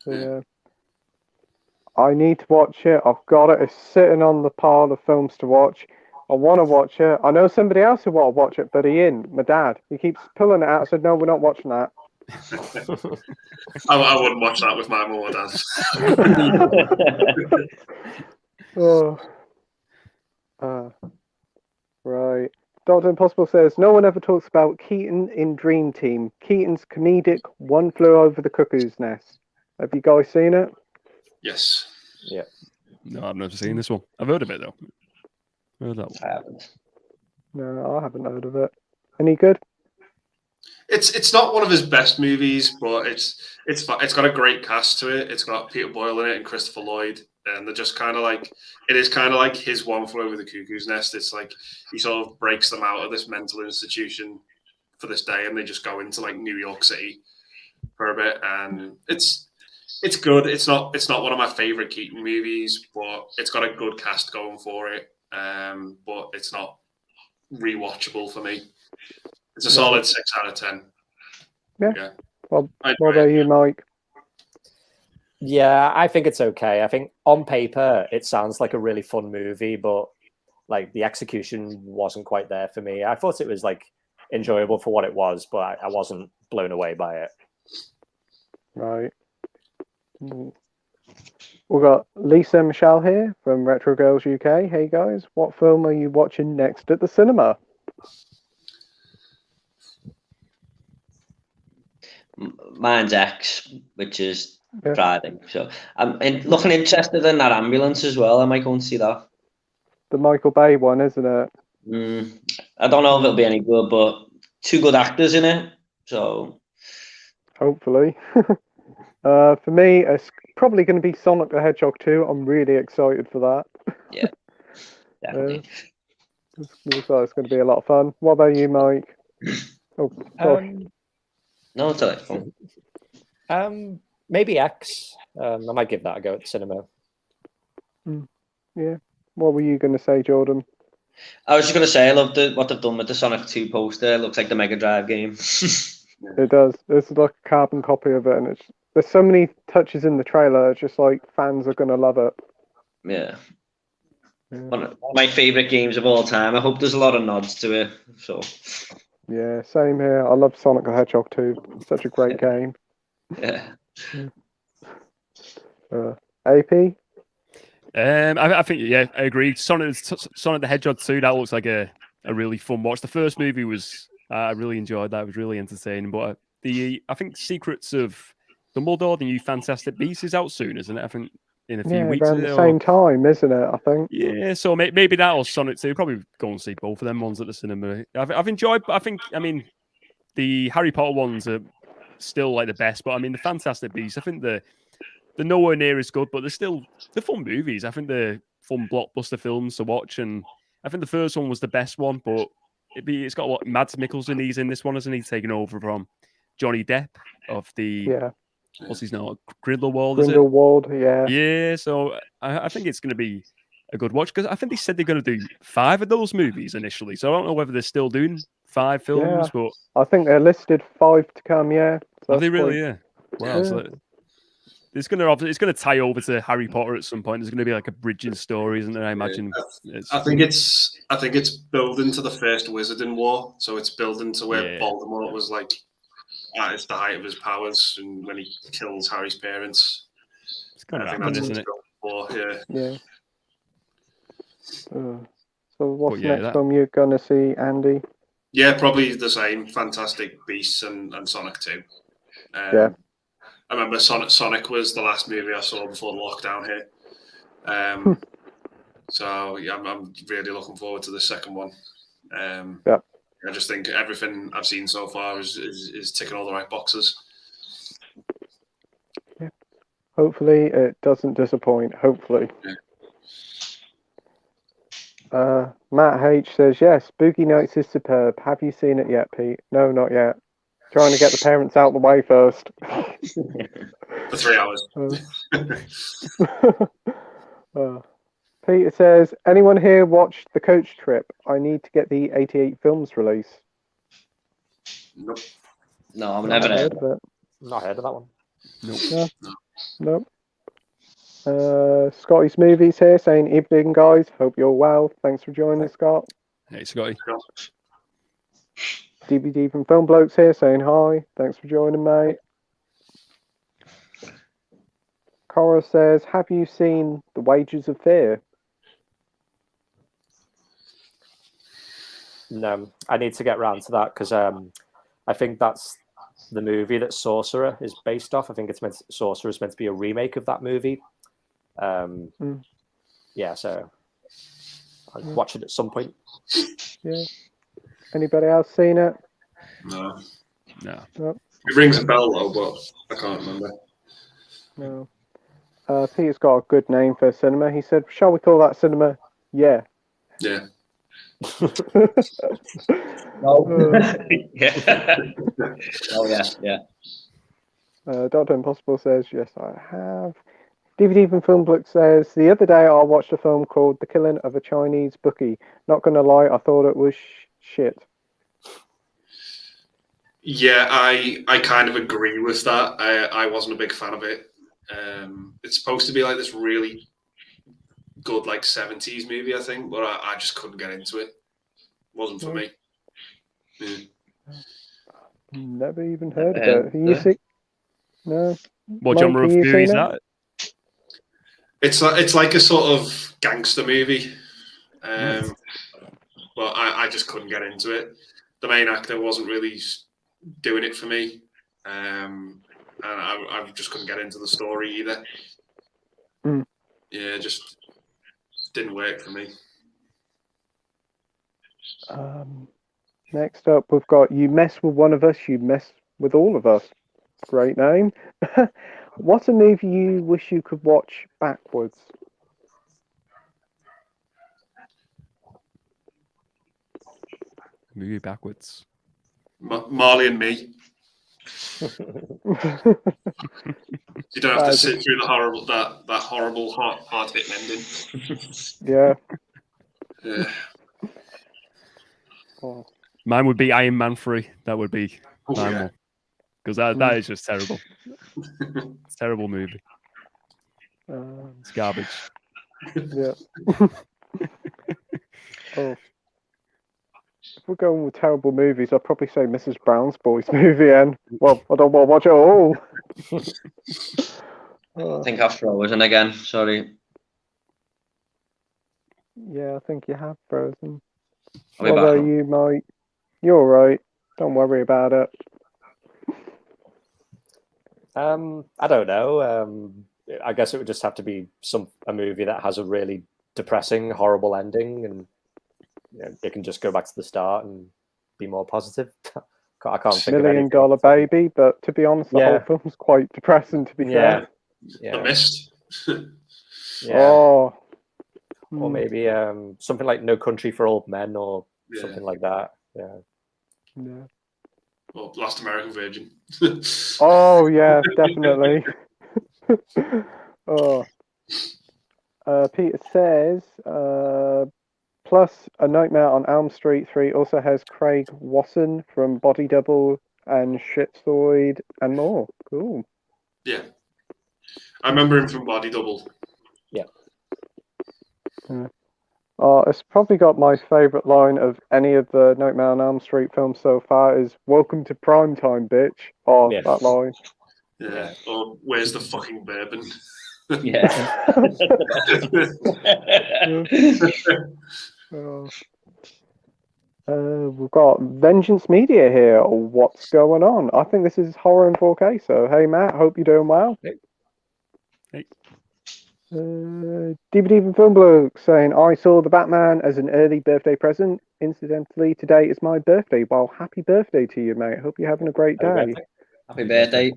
So, yeah. I need to watch it. I've got it. It's sitting on the pile of films to watch. I want to watch it. I know somebody else who want to watch it, but my dad. He keeps pulling it out. I said, no, we're not watching that. I wouldn't watch that with my mum or dad. Right. Dr. Impossible says, no one ever talks about Keaton in Dream Team. Keaton's comedic One Flew Over the Cuckoo's Nest. Have you guys seen it? Yes. Yeah. No, I've never seen this one. I've heard of it, though. Heard that one. I haven't. No, I haven't heard of it. Any good? It's not one of his best movies, but it's got a great cast to it. It's got Peter Boyle in it and Christopher Lloyd. And they're just kind of like, it is kind of like his One Flew Over the Cuckoo's Nest. It's like he sort of breaks them out of this mental institution for this day, and they just go into like New York City for a bit. And it's good. It's not one of my favorite Keaton movies, but it's got a good cast going for it. But it's not rewatchable for me. It's a solid 6 out of 10. Yeah. Well, what about you, Mike? Yeah, I think it's okay. I think on paper it sounds like a really fun movie, but like the execution wasn't quite there for me. I thought it was like enjoyable for what it was, but I wasn't blown away by it. Right. We've got Lisa and Michelle here from Retro Girls UK. Hey guys, what film are you watching next at the cinema? Mine's X, which is Friday. So I'm looking interested in that Ambulance as well. I might go and see that. The Michael Bay one, isn't it? I don't know if it'll be any good, but 2 good actors in it. So hopefully. For me, it's probably going to be Sonic the Hedgehog 2. I'm really excited for that. Yeah, definitely. Looks like it's going to be a lot of fun. What about you, Mike? Oh, sorry. No, it's all right. Maybe X. I might give that a go at the cinema. Yeah. What were you going to say, Jordan? I was just going to say I love what they've done with the Sonic 2 poster. It looks like the Mega Drive game. It does. It's like a carbon copy of it, and there's so many touches in the trailer. It's just like fans are going to love it. Yeah. One of my favourite games of all time. I hope there's a lot of nods to it. So. Yeah, same here. I love Sonic the Hedgehog 2. It's such a great game. Yeah. AP? I think, yeah, I agree. Sonic the Hedgehog 2, that looks like a really fun watch. The first movie was, I really enjoyed that. It was really entertaining. But I think Secrets of Dumbledore, the new Fantastic Beasts, is out soon, isn't it? I think in a few weeks. Around the same time, isn't it? I think. Yeah, so maybe that or Sonic 2. Probably go and see both of them ones at the cinema. I've enjoyed, but I mean, the Harry Potter ones are still like the best. But I mean, the Fantastic Beasts, I think they're nowhere near as good, but they're fun movies. I think they're fun blockbuster films to watch, and I think the first one was the best one. But it's got what Mads Mikkelsen. He's in this one, isn't he? Taking over from Johnny Depp of the what's his name? Grindelwald. Grindelwald, yeah. Yeah, so I think it's going to be a good watch because I think they said they're going to do 5 of those movies initially. So I don't know whether they're still doing 5 films, but I think they're listed 5 to come. Yeah. So are they really? Yeah. Wow. So it's going to tie over to Harry Potter at some point. There's going to be like a bridging story, isn't there? I imagine. I think it's building to the first Wizarding War. So it's building to where Voldemort was like at the height of his powers, and when he kills Harry's parents. It's kind of happening, isn't it? Yeah. So what's the next film you're gonna see, Andy? Yeah, probably the same. Fantastic Beasts and Sonic 2. Yeah. I remember Sonic was the last movie I saw before the lockdown here. So yeah, I'm really looking forward to the second one. I just think everything I've seen so far is ticking all the right boxes. Yeah. Hopefully it doesn't disappoint. Hopefully. Yeah. Matt H says, yes, Boogie Nights is superb. Have you seen it yet, Pete? No, not yet. Trying to get the parents out of the way first. For 3 hours. Peter says, anyone here watched The Coach Trip? I need to get the 88 Films release. Nope. No, I've never heard of it. Not heard of that one. Nope. Scotty's Movies here saying, evening guys, hope you're well. Thanks for joining us, Scott. Hey, Scotty. DVD from Film Blokes here saying hi. Thanks for joining, mate. Cora says, have you seen The Wages of Fear? No, I need to get round to that because I think that's the movie that Sorcerer is based off. I think Sorcerer is meant to be a remake of that movie. Yeah, so I'll watch it at some point. Yeah. Anybody else seen it? No. Nope. It rings a bell though, but I can't remember. No. Peter's got a good name for cinema. He said, shall we call that cinema? Yeah. Yeah. Yeah. Oh yeah. Dr. Impossible says, yes, I have. DVD from Filmblook says, the other day I watched a film called The Killing of a Chinese Bookie. Not going to lie, I thought it was shit. Yeah, I kind of agree with that. I wasn't a big fan of it. It's supposed to be like this really good, like 70s movie, I think, but I just couldn't get into it. Wasn't for me. Yeah. Never even heard of it. You see? No. What Mike, genre of have you movie is seen that? It's like a sort of gangster movie. But I just couldn't get into it. The main actor wasn't really doing it for me. And I just couldn't get into the story either. Yeah, just didn't work for me. Next up, we've got You Mess With One of Us, You Mess With All of Us. Great name. What's a movie you wish you could watch backwards? Movie backwards. Marley and Me. You don't have to sit through that horrible hard-hitting ending. Yeah. Yeah. Oh. Mine would be Iron Man 3. That would be mine Yeah. one. Because that is just terrible. It's a terrible movie. It's garbage. Yeah. Oh. If we're going with terrible movies, I'd probably say Mrs. Brown's Boys movie, and well, I don't want to watch it all. I think I've frozen again. Sorry. Yeah, I think you have frozen. I'll be What about back. you, Mike? You're right. Don't worry about it. I don't know. I guess it would just have to be a movie that has a really depressing, horrible ending, and it can just go back to the start and be more positive. I can't think of anything. $1 Million Baby, but to be honest, the whole film's quite depressing. To be fair. The Mist. Oh. Or maybe something like No Country for Old Men, or something like that. Yeah. Or Last American Virgin. Oh yeah, definitely. Oh. Peter says, plus A Nightmare on Elm Street 3 also has Craig Wasson from Body Double and Schizoid and more. Cool. Yeah. I remember him from Body Double. Yeah. It's probably got my favourite line of any of the Nightmare on Elm Street films so far is "Welcome to Primetime, bitch." Oh, that line. Yeah. Or where's the fucking bourbon? Yeah. We've got Vengeance Media here. What's going on? I think this is horror in 4K. So hey, Matt, hope you're doing well. Hey. DVD from Filmblook saying, I saw the Batman as an early birthday present. Incidentally, today is my birthday. Well, happy birthday to you, mate. Hope you're having a great day. Happy birthday.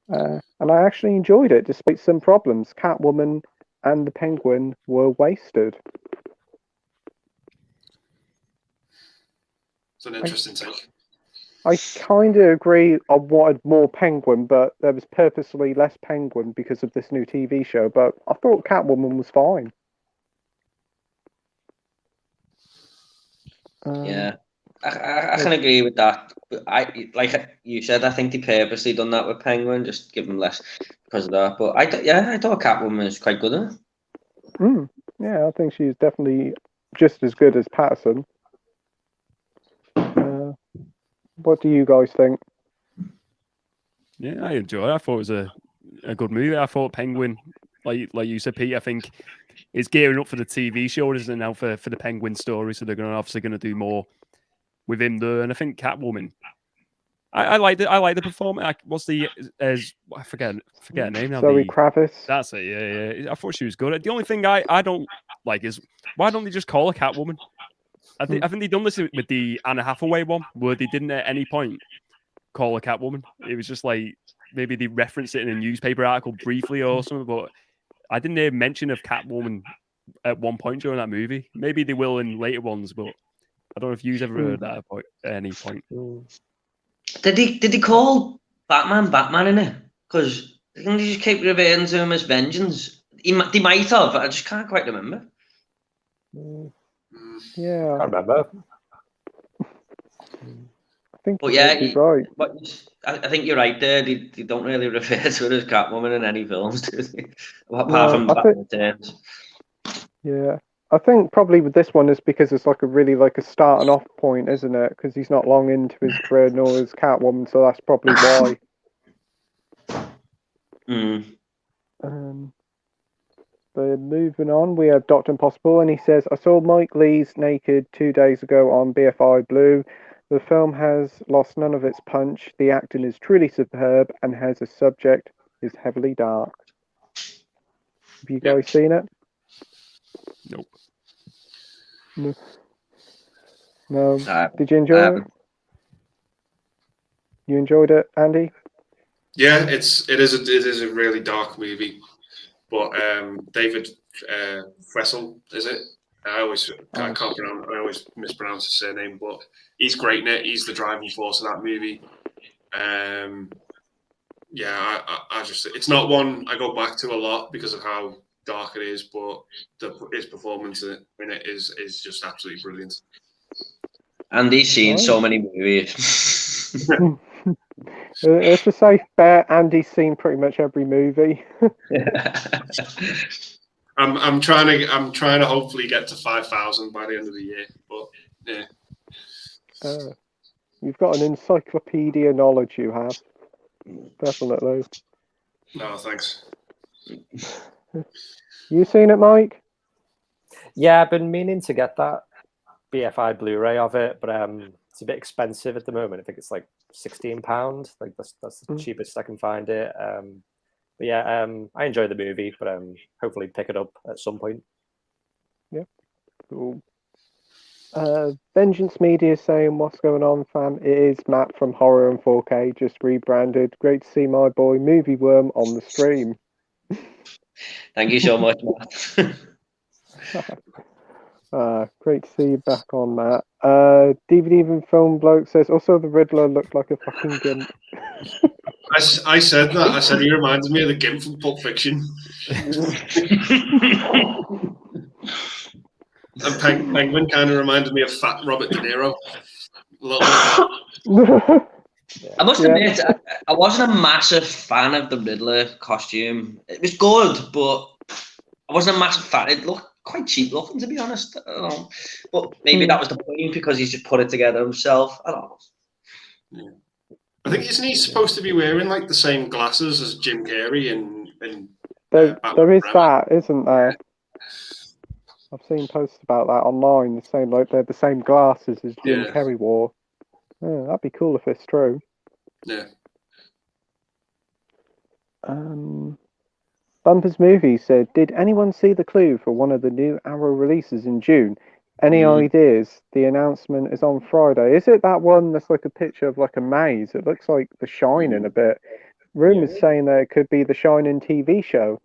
And I actually enjoyed it, despite some problems. Catwoman and the Penguin were wasted. It's an interesting take. I kind of agree. I wanted more Penguin, but there was purposely less Penguin because of this new TV show. But I thought Catwoman was fine. Yeah, I can agree with that. But like you said, I think they purposely done that with Penguin, just give him less because of that. But I thought Catwoman was quite good, isn't it? Yeah, I think she's definitely just as good as Patterson. What do you guys think? Yeah, I enjoyed it. I thought it was a good movie. I thought Penguin, like you said, Pete, I think it's gearing up for the TV show, isn't it, now for the Penguin story? So they're obviously going to do more with him there. And I think Catwoman, I like it. I like the performance. What's the I forget her name now. Zoe Kravitz. That's it. Yeah. I thought she was good. The only thing I don't like is why don't they just call her Catwoman? I think they've done this with the Anna Hathaway one, where they didn't at any point call her Catwoman. It was just like maybe they referenced it in a newspaper article briefly or something, but I didn't hear mention of Catwoman at one point during that movie. Maybe they will in later ones, but I don't know if you've ever heard that at any point. Did he call Batman in it? Because Didn't they just keep referring to him as Vengeance? They might have, but I just can't quite remember. Yeah, I can't remember. I think But you might be right. but I think you're right there. They don't really refer to it as Catwoman in any films, do they? Apart from Batman Returns. Yeah, I think probably with this one is because it's like a starting off point, isn't it? Because he's not long into his career nor his Catwoman, so that's probably why. But moving on, we have Dr. Impossible, and he says, I saw Mike Lee's Naked 2 days ago on BFI Blue. The film has lost none of its punch. The acting is truly superb and has a subject is heavily dark. Have you guys seen it? Nope. No. Did you enjoy it? You enjoyed it, Andy? Yeah, it is a really dark movie, but David Fressel, is it? I always mispronounce his surname, but he's great in it. He's the driving force of that movie. Yeah, I just, it's not one I go back to a lot because of how dark it is, but his performance in it is just absolutely brilliant. Andy's seen so many movies. It's a safe bet. Andy's seen pretty much every movie. I'm trying to hopefully get to 5,000 by the end of the year, but yeah. You've got an encyclopedia knowledge, you have. Definitely. No, thanks. You seen it, Mike? Yeah, I've been meaning to get that BFI Blu-ray of it, but it's a bit expensive at the moment. I think it's like £16. Like that's the cheapest I can find it. But yeah, I enjoy the movie, but hopefully pick it up at some point. Yeah, cool. Vengeance Media is saying, what's going on, fam? It is Matt from Horror and 4K, just rebranded. Great to see my boy Movie Worm on the stream. Thank you so much, Matt. Great to see you back on, Matt. DVD Even Film Bloke says, also the Riddler looked like a fucking gimp. I said that. I said he reminded me of the gimp from Pulp Fiction. And Penguin kind of reminded me of fat Robert De Niro. A little bit. I must admit, I wasn't a massive fan of the Riddler costume. It was good, but I wasn't a massive fan. It looked quite cheap looking, to be honest. I don't know. But maybe that was the point because he's just put it together himself. I don't know. Yeah. I think isn't he supposed to be wearing like the same glasses as Jim Carrey and there is that, isn't there? I've seen posts about that online. The same, like they're the same glasses as Jim Carrey wore. Oh, that'd be cool if it's true. Yeah. Bumpers Movie said, did anyone see the clue for one of the new Arrow releases in June? Any ideas? The announcement is on Friday. Is it that one that's like a picture of like a maze? It looks like The Shining a bit. Rumours saying that it could be the Shining TV show.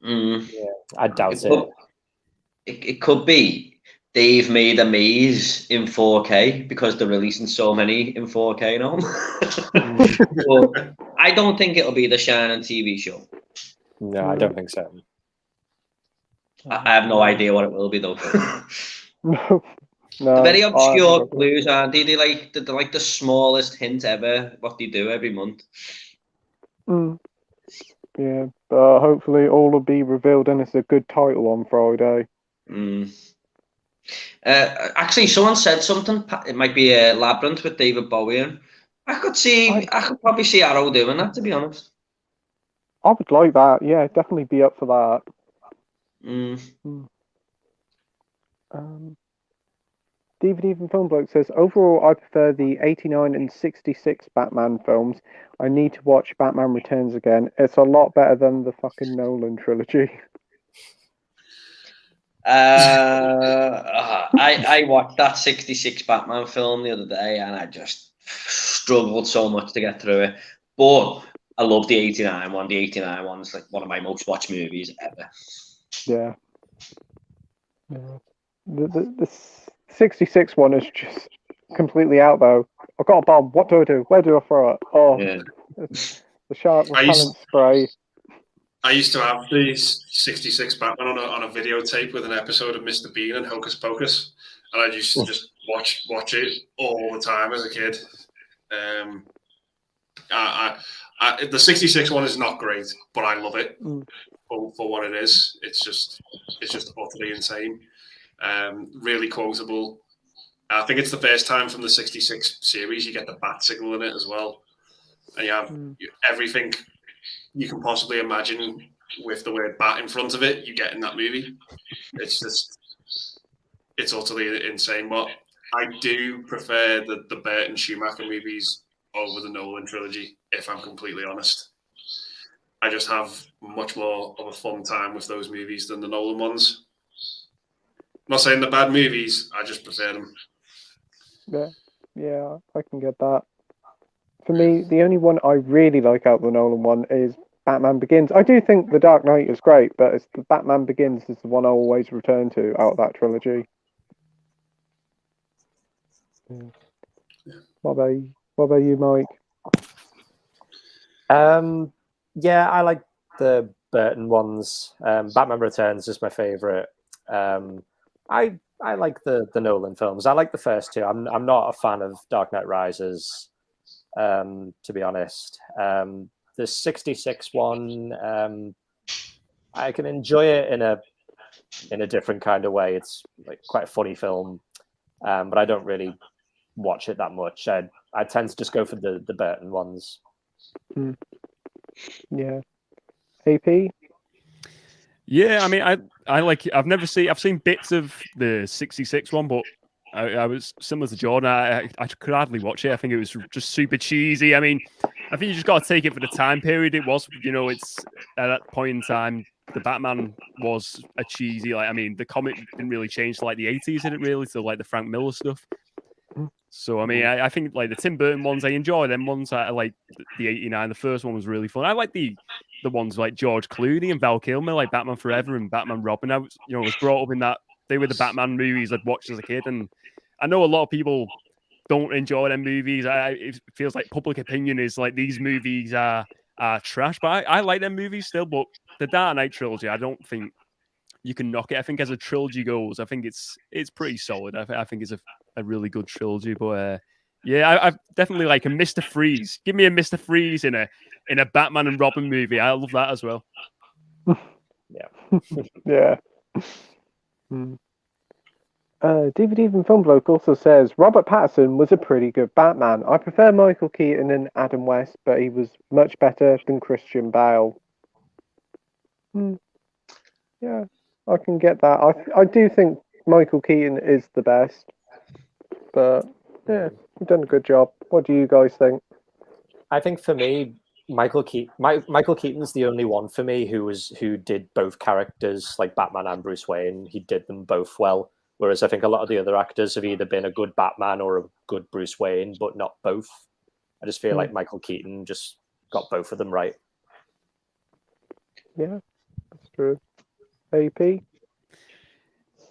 Yeah, I doubt it. It could be they've made a maze in 4K because they're releasing so many in 4K now. But I don't think it'll be the Shining TV show. No, I don't think so. I have no idea what it will be though. No, the very obscure clues, aren't they? They're like the smallest hint ever. What they do every month. Yeah, but hopefully all will be revealed and it's a good title on Friday. Actually, someone said something. It might be a Labyrinth with David Bowie in. I could probably see Arrow doing that, to be honest. I would like that. Yeah, definitely be up for that. DVD from Film Bloke says, overall, I prefer the 89 and 66 Batman films. I need to watch Batman Returns again. It's a lot better than the fucking Nolan trilogy. I watched that 66 Batman film the other day and I just struggled so much to get through it. But I love the 89 one. The 89 one's like one of my most watched movies ever. Yeah. The 66 one is just completely out though. I've got a bomb. What do I do? Where do I throw it? Oh, the shark repellent spray. I used to have these 66 Batman on a videotape with an episode of Mr. Bean and Hocus Pocus, and I used to just watch it all the time as a kid. The 66 one is not great, but I love it for what it is. It's just utterly insane. Really quotable. I think it's the first time from the 66 series you get the bat signal in it as well, and you have everything you can possibly imagine with the word bat in front of it. You get in that movie. It's utterly insane. But I do prefer the Burton Schumacher movies over the Nolan trilogy, if I'm completely honest. I just have much more of a fun time with those movies than the Nolan ones. I'm not saying they're bad movies, I just prefer them. Yeah, I can get that. For me, the only one I really like out of the Nolan one is Batman Begins. I do think The Dark Knight is great, but it's the Batman Begins is the one I always return to out of that trilogy. What about you, Mike? Yeah, I like the Burton ones. Batman Returns is my favorite. I like the Nolan films. I like the first two. I'm not a fan of Dark Knight Rises, to be honest. The 66 one, I can enjoy it in a different kind of way. It's like quite a funny film, but I don't really watch it that much. I tend to just go for the Burton ones. Yeah. AP? Yeah, I mean, I've seen bits of the 66 one, but I was similar to Jordan. I could hardly watch it. I think it was just super cheesy. I mean, I think you just got to take it for the time period it was. It's at that point in time, the Batman was a cheesy. The comic didn't really change to the 80s, did it really? To the Frank Miller stuff. So I mean, I think the Tim Burton ones, I enjoy them ones. I like the 89. The first one was really fun. I like the ones like George Clooney and Val Kilmer, like Batman Forever and Batman Robin. I was brought up in that. They were the Batman movies I'd watched as a kid, and I know a lot of people don't enjoy them movies. It feels like public opinion is these movies are trash, but I like them movies still. But the Dark Knight trilogy, I don't think you can knock it. I think as a trilogy goes, I think it's pretty solid. I think it's a really good trilogy. But yeah, I definitely like a Mr. Freeze. Give me a Mr. Freeze in a Batman and Robin movie. I love that as well. Yeah. Yeah. DVD Even Film Bloke also says Robert Pattinson was a pretty good Batman. I prefer Michael Keaton and Adam West, but he was much better than Christian Bale. Yeah, I can get that. I do think Michael Keaton is the best, but yeah, you've done a good job. What do you guys think? I think for me, Michael Keaton's the only one for me who did both characters, like Batman and Bruce Wayne. He did them both well. Whereas I think a lot of the other actors have either been a good Batman or a good Bruce Wayne, but not both. I just feel like Michael Keaton just got both of them right. Yeah, that's true. AP?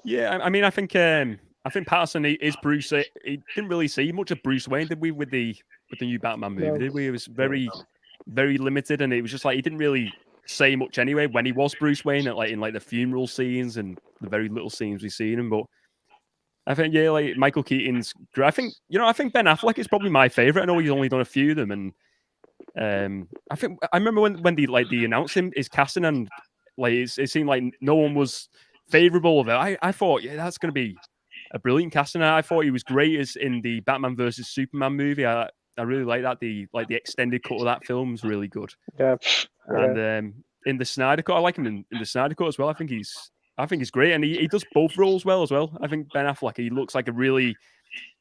Yeah, I mean, I think Patterson is Bruce. He didn't really see much of Bruce Wayne, did we, with the new Batman movie? No. Did we? It was very, very limited, and it was just he didn't really say much anyway when he was Bruce Wayne, in the funeral scenes and the very little scenes we've seen him. But I think Michael Keaton's. I think Ben Affleck is probably my favorite. I know he's only done a few of them, and I remember when they announced his casting, and it seemed like no one was favorable of it. I thought, that's going to be a brilliant casting. I thought he was great as in the Batman versus Superman movie. I really like that. The extended cut of that film is really good. Yeah. And in the Snyder Cut, I like him in the Snyder Cut as well. I think he's great, and he does both roles well as well. I think Ben Affleck, he looks like a really,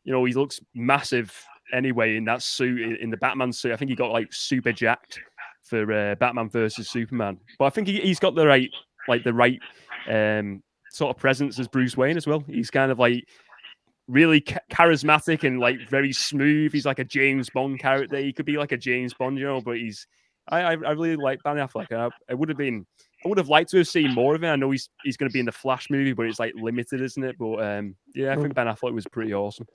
he looks massive anyway in that suit, in the Batman suit. I think he got super jacked for Batman versus Superman. But I think he's got the right sort of presence as Bruce Wayne as well. He's kind of really charismatic and very smooth. He's like a James Bond character. He could be like a James Bond, but I really like Ben Affleck. I would have liked to have seen more of it. I know he's going to be in the Flash movie, but it's limited, isn't it? But yeah, I think Ben Affleck was pretty awesome.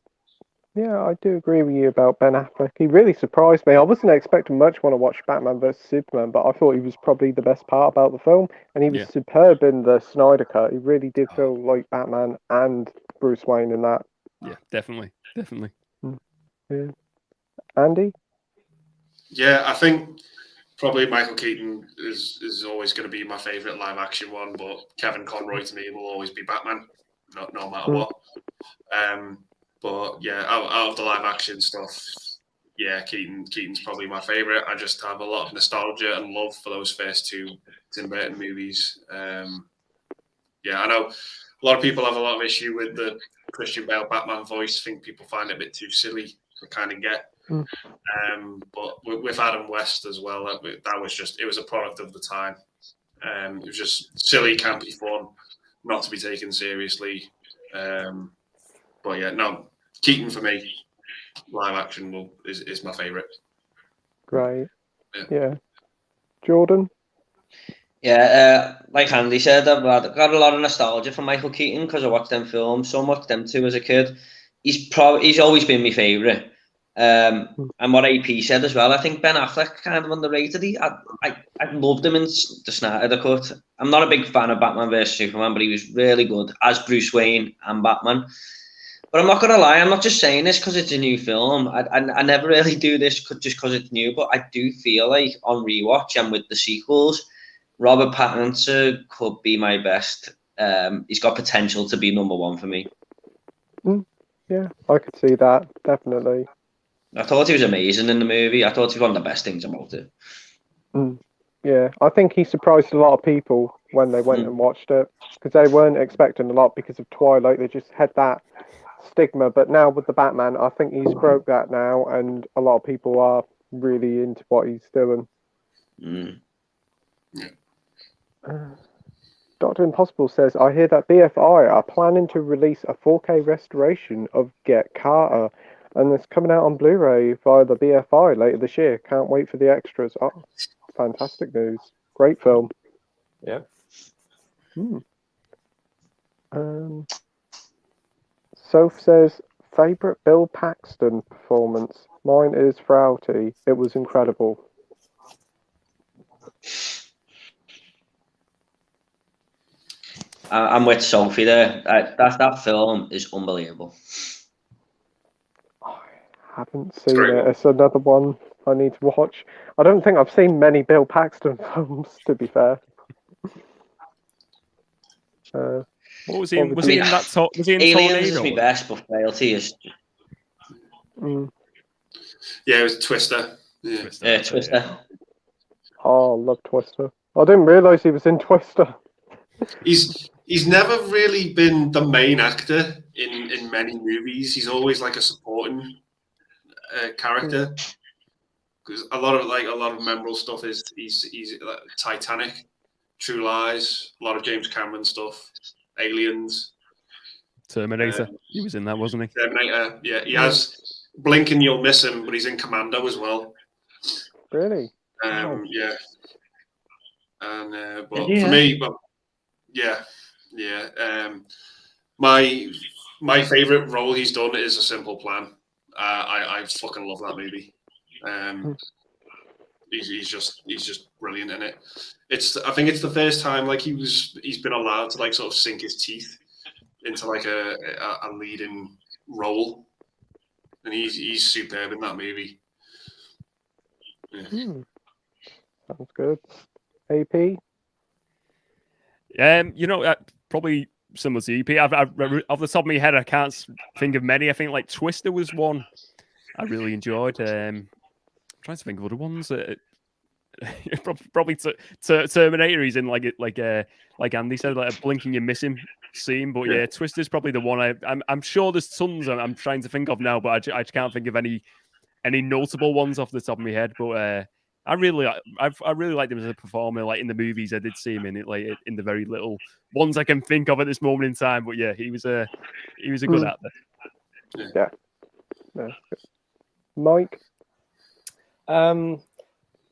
Yeah, I do agree with you about Ben Affleck. He really surprised me. I wasn't expecting much when I watched Batman vs Superman, but I thought he was probably the best part about the film, and he was Yeah. superb in the Snyder Cut. He really did feel like Batman and Bruce Wayne in that. Yeah, definitely. Yeah. Andy? Yeah, I think probably Michael Keaton is always going to be my favourite live action one, but Kevin Conroy to me will always be Batman, no matter what. But yeah, out of the live action stuff, yeah, Keaton's probably my favourite. I just have a lot of nostalgia and love for those first two Tim Burton movies. Yeah, I know a lot of people have a lot of issue with the Christian Bale Batman voice. I think people find it a bit too silly to kind of get. But with Adam West as well, that was just, it was a product of the time. It was just silly, campy fun, not to be taken seriously. But yeah, no, Keaton for me, live action is my favourite. Great. Yeah. Jordan? Yeah, like Andy said, I've got a lot of nostalgia for Michael Keaton because I watched them films so much, them two as a kid. He's always been my favourite. And what AP said as well, I think Ben Affleck kind of underrated. I loved him in the Snyder Cut. I'm not a big fan of Batman vs Superman, but he was really good as Bruce Wayne and Batman. But I'm not gonna lie, I'm not just saying this because it's a new film. I never really do this just because it's new, but I do feel like on rewatch and with the sequels, Robert Pattinson could be my best. He's got potential to be number one for me. Yeah, I could see that, definitely. I thought he was amazing in the movie. I thought he was one of the best things about it. Yeah, I think he surprised a lot of people when they went and watched it because they weren't expecting a lot because of Twilight. They just had that stigma. But now with the Batman, I think he's broke that now, and a lot of people are really into what he's doing. Dr. Impossible says, I hear that BFI are planning to release a 4K restoration of Get Carter, and it's coming out on Blu-ray via the BFI later this year. Can't wait for the extras. Oh, fantastic news. Great film. Yeah. Soph says, favourite Bill Paxton performance? Mine is Frauty. It was incredible. I'm with Sophie there. That film is unbelievable. I haven't seen it. It's another one I need to watch. I don't think I've seen many Bill Paxton films, to be fair. What was he in? Was he in that? Was he in Aliens Tornado? is my best, but Frailty is. Yeah, it was Twister. Yeah, Twister. Oh, I love Twister. I didn't realise he was in Twister. He's never really been the main actor in many movies. He's always like a supporting character. Because a lot of memorable stuff is he's Titanic, True Lies, a lot of James Cameron stuff, Aliens, Terminator. He was in that, wasn't he? Terminator. Yeah, he has Blink and You'll Miss Him, but he's in Commando as well. Really? Yeah. And but for me, my favorite role he's done is A Simple Plan. I fucking love that movie. He's just brilliant in it. I think it's the first time like he's been allowed to like sort of sink his teeth into like a leading role, and he's superb in that movie. Yeah. Sounds good. AP? Probably similar to EP. Off the top of my head, I can't think of many. I think like Twister was one I really enjoyed. I'm trying to think of other ones. Probably Terminator. He's in like Andy said, like a blinking you miss him scene. But yeah, Twister's probably the one. I'm sure there's tons I'm trying to think of now, but I can't think of any notable ones off the top of my head. But I really liked him as a performer. Like in the movies, I did see him in it, like in the very little ones I can think of at this moment in time. But yeah, he was a good actor. Yeah. Mike?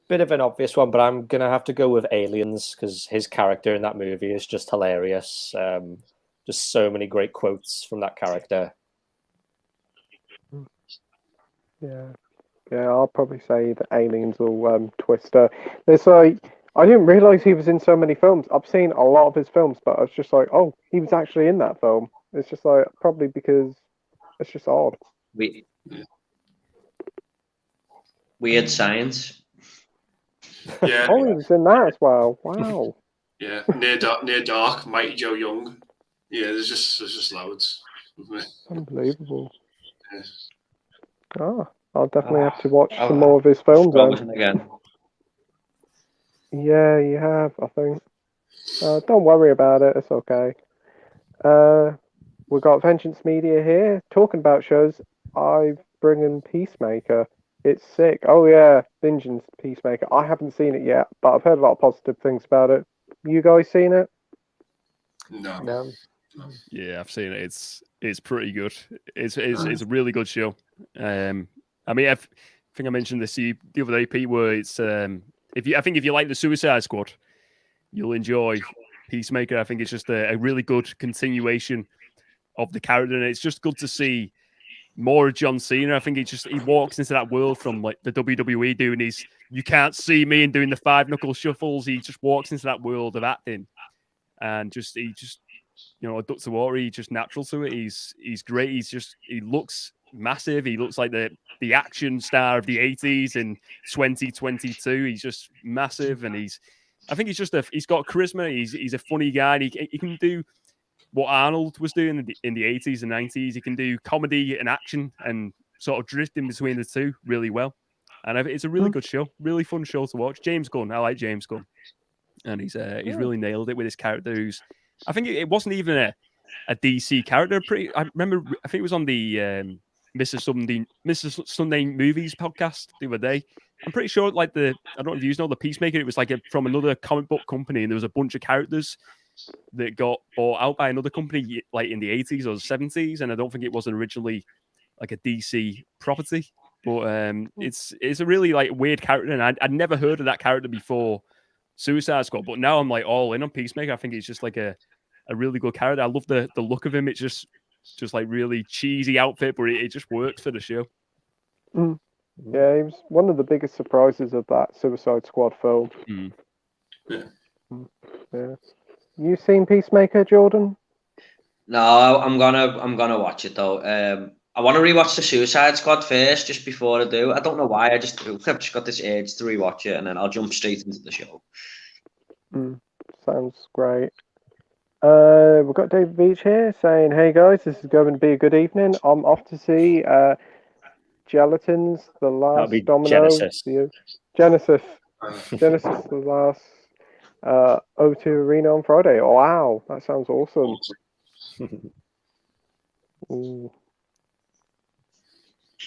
Bit of an obvious one, but I'm gonna have to go with Aliens because his character in that movie is just hilarious. Just so many great quotes from that character. Yeah, I'll probably say that Aliens will Twister. It's like I didn't realize he was in so many films. I've seen a lot of his films, but I was just like, oh, he was actually in that film. It's just like probably because it's just odd. Weird Science. Yeah. Oh, he was in that as well. Wow. Yeah. Near Dark, Mighty Joe Young. Yeah, there's just loads. Unbelievable. Yeah. Oh, I'll definitely have to watch some more of his films then. Again. Yeah, you have, I think. Don't worry about it. It's okay. We've got Vengeance Media here talking about shows. I bring in Peacemaker. It's sick. Oh yeah, Vengeance Peacemaker. I haven't seen it yet, but I've heard a lot of positive things about it. You guys seen it? No. Yeah, I've seen it. It's pretty good. It's a really good show. I mean, I think I mentioned this the other day, Pete, where it's if you like the Suicide Squad, you'll enjoy Peacemaker. I think it's just a really good continuation of the character, and it's just good to see more of John Cena. I think he walks into that world from like the WWE doing his "you can't see me" and doing the 5 knuckle shuffles. He just walks into that world of acting, and he ducks the water. He's just natural to it. He's great. He looks massive. He looks like the action star of the 80s in 2022. He's just massive, and I think he's got charisma. He's a funny guy. And he can do what Arnold was doing in the 80s and 90s. He can do comedy and action and sort of drift in between the two really well. And it's a really good show, really fun show to watch. James Gunn, I like James Gunn, and he's really nailed it with his character. I think it wasn't even a DC character. I remember, I think it was on the Mr. Sunday Movies podcast the other day. I'm pretty sure, I don't know if you know the Peacemaker. It was like from another comic book company, and there was a bunch of characters that got bought out by another company, like in the 80s or 70s, and I don't think it was originally like a DC property. But it's a really weird character, and I'd never heard of that character before Suicide Squad. But now I'm all in on Peacemaker. I think he's just like a really good character. I love the look of him. It's just like really cheesy outfit, but it just works for the show. Yeah, he was one of the biggest surprises of that Suicide Squad film. Yeah. You seen Peacemaker, Jordan? No, I'm gonna watch it though. I want to rewatch the Suicide Squad first, just before I do. I don't know why. I've just got this urge to rewatch it, and then I'll jump straight into the show. Sounds great. We've got David Beach here saying, "Hey guys, this is going to be a good evening. I'm off to see Gelatin's The Last Domino." Genesis. Genesis, The Last O2 Arena on Friday. Oh, wow, that sounds awesome.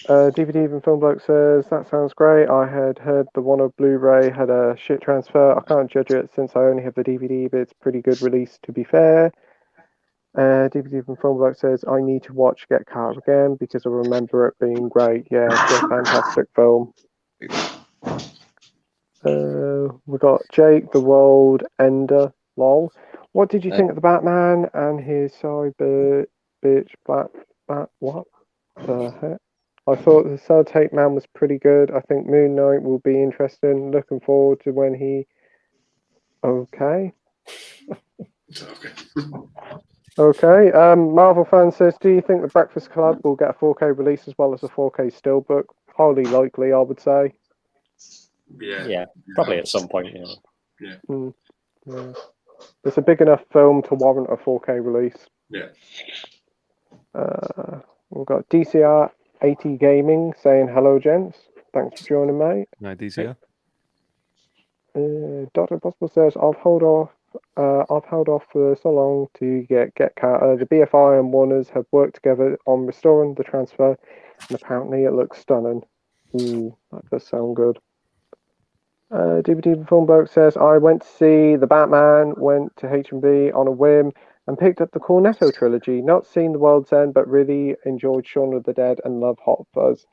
DVD Even Film Bloke says, that sounds great. I had heard the one of Blu-ray had a shit transfer. I can't judge it since I only have the DVD, but it's pretty good release to be fair. DVD Even Film Bloke says, I need to watch Get Carter again because I remember it being great. Yeah, it's a fantastic film. We got Jake the World Ender. Lol. What did you think of the Batman and his cyber bitch what the heck? I thought the Sellotape Man was pretty good. I think Moon Knight will be interesting. Looking forward to when he. Okay. Okay. Marvel fan says, do you think the Breakfast Club will get a 4K release as well as a 4K steelbook? Highly likely, I would say. Yeah, probably at some point. Yeah. It's a big enough film to warrant a 4K release. Yeah. We've got DCR 80 Gaming saying hello, gents. Thanks for joining, mate. No, DCR. Dr. Impossible says I've held off for so long to get Carter. The BFI and Warners have worked together on restoring the transfer, and apparently it looks stunning. Ooh, that does sound good. DVD Film Bloke says I went to see the Batman, went to H&B on a whim, and picked up the Cornetto trilogy. Not seen The World's End, but really enjoyed Shaun of the Dead and love Hot Fuzz.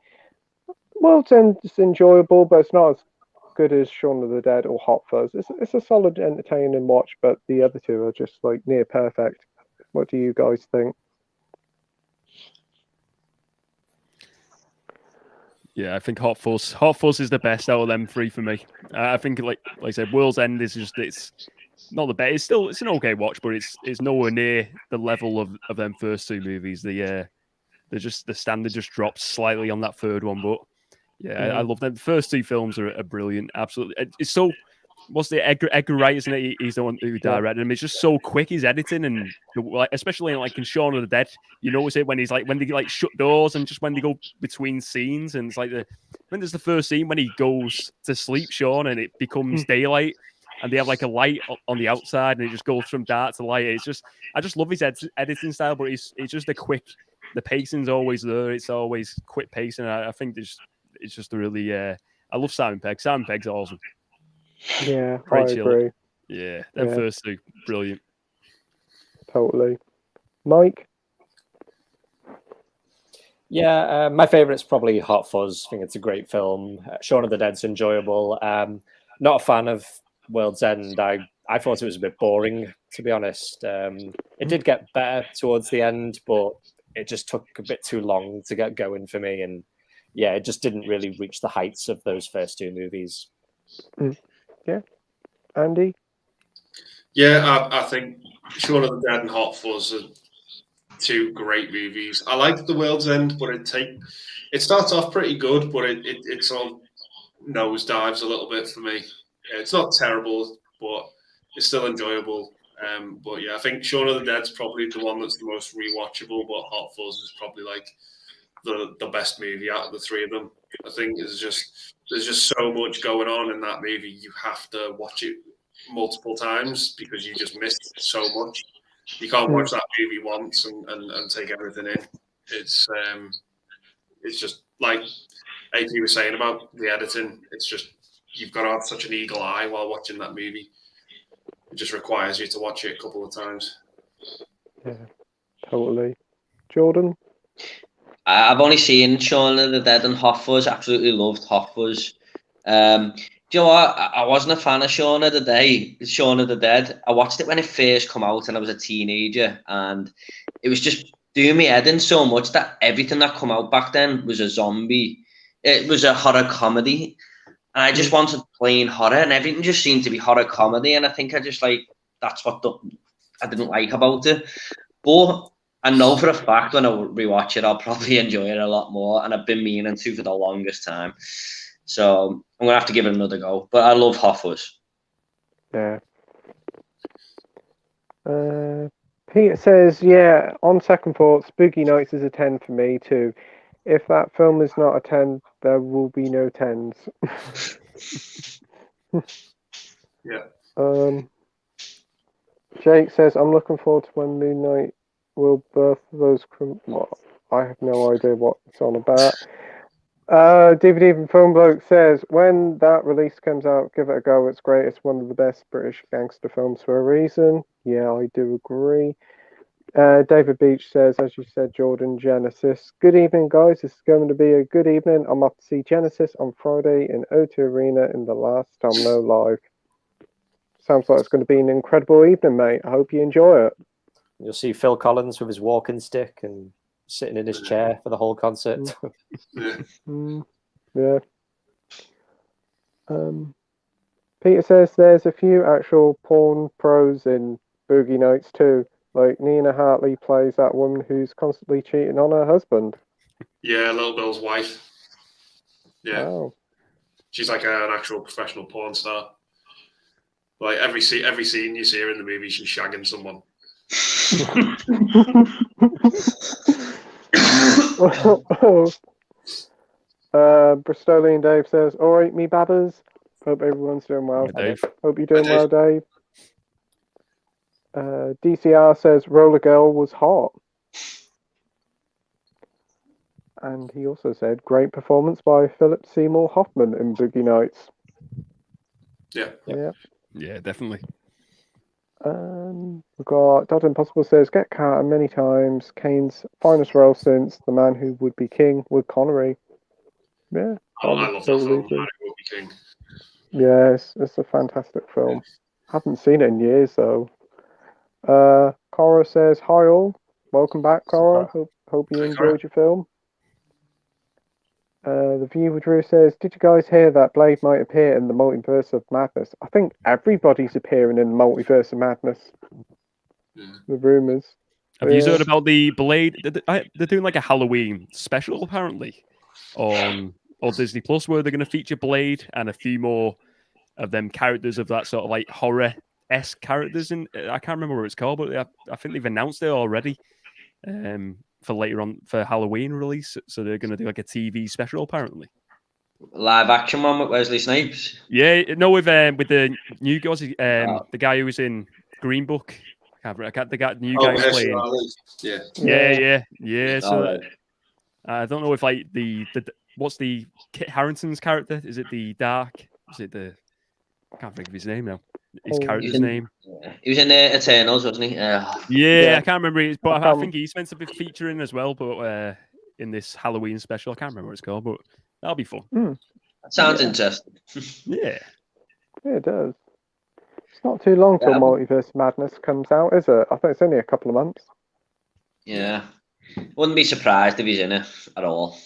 World's End is enjoyable, but it's not as good as Shaun of the Dead or Hot Fuzz. It's a solid, entertaining watch, but the other two are just near perfect. What do you guys think? Yeah, I think Hot Fuzz. Hot Fuzz is the best out of them three for me. I think, like I said, World's End is just it's not the best. It's an okay watch, but it's nowhere near the level of them first two movies. The standard just drops slightly on that third one, but yeah, I love them. The first two films are brilliant. Absolutely, it's so. What's the Edgar Wright, isn't it? He's the one who directed him. It's just so quick, his editing, and like, especially in Shaun of the Dead, you notice it when they like shut doors and just when they go between scenes, and it's like when there's the first scene when he goes to sleep, Sean, and it becomes daylight, and they have like a light on the outside, and it just goes from dark to light. I just love his editing style, but it's just the pacing's always there. It's always quick pacing. I think it's just a really I love Simon Pegg. Simon Pegg's awesome. Yeah, Great I chill. agree. Yeah, them first two, brilliant. Totally. Mike? Yeah, my favourite's probably Hot Fuzz. I think it's a great film. Shaun of the Dead's enjoyable. Not a fan of World's End. I thought it was a bit boring, to be honest. It did get better towards the end, but it just took a bit too long to get going for me. And yeah, it just didn't really reach the heights of those first two movies. Yeah. Andy? Yeah, I think Shaun of the Dead and Hot Fuzz are two great movies. I like The World's End, but it starts off pretty good, but it sort of nosedives a little bit for me. It's not terrible, but it's still enjoyable. But yeah, I think Shaun of the Dead's probably the one that's the most rewatchable, but Hot Fuzz is probably like the best movie out of the three of them. I think there's just so much going on in that movie. You have to watch it multiple times because you just missed so much. You can't watch that movie once and take everything in. It's just like AP was saying about the editing. It's just you've got to have such an eagle eye while watching that movie. It just requires you to watch it a couple of times. Yeah, totally. Jordan? I've only seen Shaun of the Dead and Hot Fuzz. Absolutely loved Hot Fuzz. Do you know what? I wasn't a fan of Shaun of the Dead. I watched it when it first came out and I was a teenager, and it was just doing me head in so much that everything that come out back then was a zombie. It was a horror comedy, and I just wanted plain horror, and everything just seemed to be horror comedy, and I think I just that's what I didn't like about it. But I know for a fact when I rewatch it, I'll probably enjoy it a lot more, and I've been meaning to for the longest time. So I'm gonna have to give it another go. But I love Hot Fuzz. Yeah. Peter says, yeah, on second thought, Spooky Nights is a 10 for me too. If that film is not a 10, there will be no 10s. Yeah. Jake says, I'm looking forward to when Moon Knight will birth those... Well, I have no idea what it's on about. DVD from Film Bloke says, when that release comes out, give it a go. It's great. It's one of the best British gangster films for a reason. Yeah, I do agree. David Beach says, as you said, Jordan, Genesis. Good evening, guys. This is going to be a good evening. I'm off to see Genesis on Friday in O2 Arena in the last Domino Live. Sounds like it's going to be an incredible evening, mate. I hope you enjoy it. You'll see Phil Collins with his walking stick and sitting in his chair for the whole concert. Yeah. Peter says there's a few actual porn pros in Boogie Nights too. Like Nina Hartley plays that woman who's constantly cheating on her husband. Yeah, Little Bill's wife. Yeah. Oh. She's like an actual professional porn star. Like every scene you see her in the movie, she's shagging someone. Bristolian Dave says, all right, me babbers. Hope everyone's doing well. Hi, Dave. Hope you're doing well, Dave. DCR says Roller Girl was hot. And he also said, great performance by Philip Seymour Hoffman in Boogie Nights. Yeah, definitely. We've got Dr. Impossible says, get Carter many times. Kane's finest role since The Man Who Would Be King with Connery. Yeah. I love that film, The Man Who Would Be King. Yes, it's a fantastic film. Haven't seen it in years though. Cora says, hi all. Welcome back, Cora. Hope you enjoyed your film. The Viewer Drew says, "Did you guys hear that Blade might appear in the Multiverse of Madness?" I think everybody's appearing in the Multiverse of Madness. Yeah. The rumors. Have you heard about the Blade? They're doing like a Halloween special apparently on Disney Plus, where they're going to feature Blade and a few more of them characters of that sort of like horror-esque characters. And I can't remember what it's called, but I think they've announced it already. For later on for Halloween release, so they're going to do like a TV special apparently. Live action one with Wesley Snipes. Yeah, no, with the new guys, the guy who was in Green Book. I can't the new guy who's playing. Yeah. So I don't know if like the what's the Kit Harington's character? Is it the Dark? Is it the? I can't think of his name now. His character's name. He was in the Eternals, wasn't he? Yeah, I can't remember it, but I think he's meant to be featuring as well. But in this Halloween special, I can't remember what it's called, but that'll be fun. That sounds interesting. Yeah, it does. It's not too long till Multiverse Madness comes out, is it? I think it's only a couple of months. Yeah, wouldn't be surprised if he's in it at all.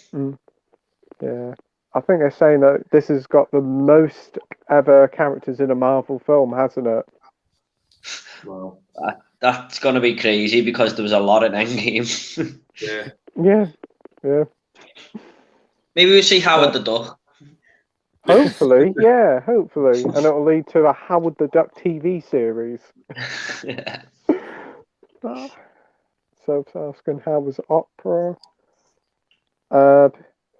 Yeah. I think they're saying that this has got the most ever characters in a Marvel film, hasn't it? Well, that's going to be crazy because there was a lot in Endgame. Yeah. Maybe we'll see Howard the Duck. Hopefully, hopefully. And it'll lead to a Howard the Duck TV series. Yeah. So asking how was opera?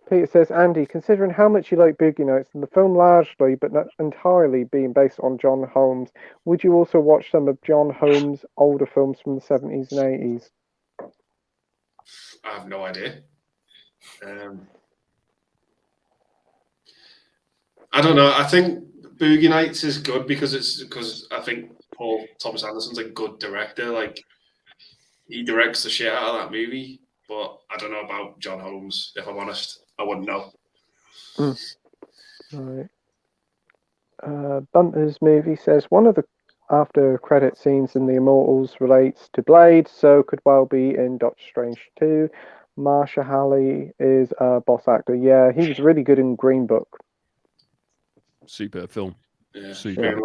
Peter says, "Andy, considering how much you like Boogie Nights and the film largely, but not entirely, being based on John Holmes, would you also watch some of John Holmes' older films from the 70s and 80s? I have no idea. I don't know. I think Boogie Nights is good because I think Paul Thomas Anderson's a good director. Like, he directs the shit out of that movie. But I don't know about John Holmes, if I'm honest. I wouldn't know. Right. Bunter's movie says, "One of the after credit scenes in The Immortals relates to Blade, so could well be in Doctor Strange 2. Marsha Halley is a boss actor." Yeah, he was really good in Green Book. Super film. Yeah, super.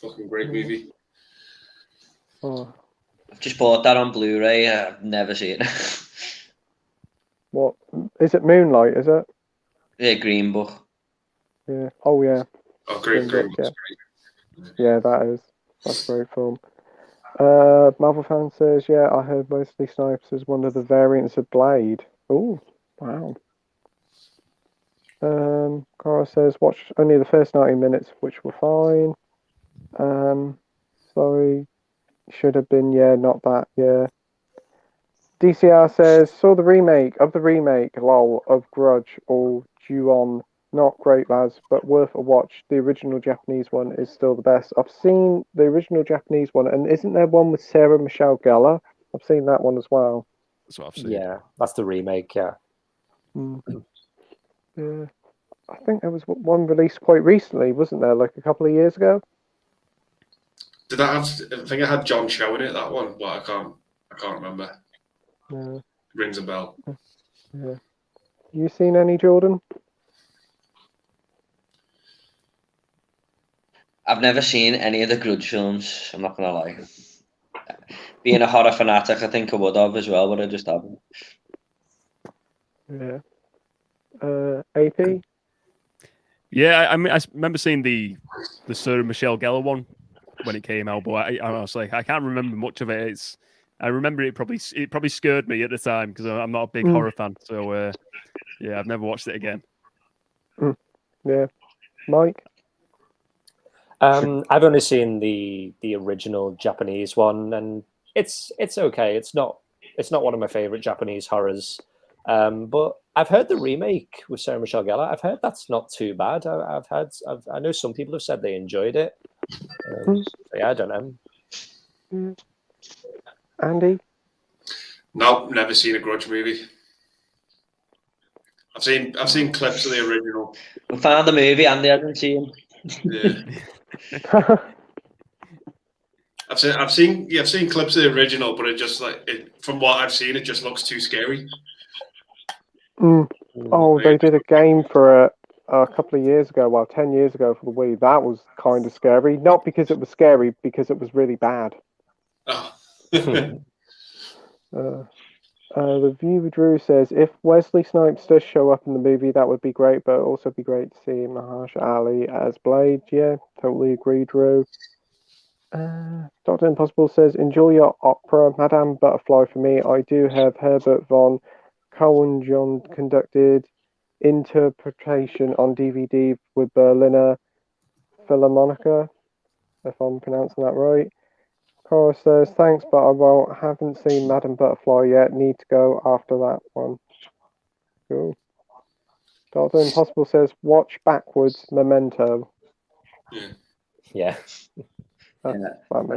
Fucking great movie. I've just bought that on Blu-ray. I've never seen it. What is it? Moonlight, is it? Yeah, Green Book. Yeah. Oh yeah. Oh, Green Book. Yeah. Yeah, that's a great film. Marvel fan says, "Yeah, I heard Wesley Snipes is one of the variants of Blade." Oh, wow. Cara says, "Watch only the first 90 minutes, which were fine." Sorry, should have been, not that, DCR says, "Saw the remake, lol, of Grudge or Ju-on. Not great, lads, but worth a watch. The original Japanese one is still the best." I've seen the original Japanese one, and isn't there one with Sarah Michelle Gellar? I've seen that one as well. That's what I've seen. Yeah, that's the remake, yeah. Yeah. I think there was one released quite recently, wasn't there? Like a couple of years ago. Did that have? I think it had John Cho in it. That one, but I can't remember. Yeah. Rings a bell. Yeah. You seen any, Jordan? I've never seen any of the Grudge films. I'm not gonna lie. Being a horror fanatic, I think I would have as well, but I just haven't. Yeah. AP. Yeah, I mean, I remember seeing the Sarah Michelle Gellar one when it came out, but I was like, I can't remember much of it. I remember it probably scared me at the time because I'm not a big horror fan. So yeah, I've never watched it again. Yeah, Mike. I've only seen the original Japanese one, and it's okay. It's not one of my favorite Japanese horrors. But I've heard the remake with Sarah Michelle Gellar. I've heard that's not too bad. I know some people have said they enjoyed it. So yeah, I don't know. Andy? No, never seen a Grudge movie. I've seen clips of the original. We found the movie Andy hasn't seen. Yeah. I've seen clips of the original, but it just from what I've seen, it just looks too scary. Oh, they did a game for it a couple of years ago, well, 10 years ago for the Wii. That was kind of scary. Not because it was scary, because it was really bad. Oh. The viewer Drew says, if Wesley Snipes does show up in the movie, that would be great, but it'd also be great to see Mahershala Ali as Blade. Yeah, totally agree, Drew. Dr. Impossible says, enjoy your opera, Madame Butterfly for me. I do have Herbert von Karajan conducted interpretation on DVD with Berliner Philharmonica, if I'm pronouncing that right. Cora says, thanks, but haven't seen Madame Butterfly yet. Need to go after that one. Cool. Dr. Impossible says, watch backwards, Memento. Yeah. I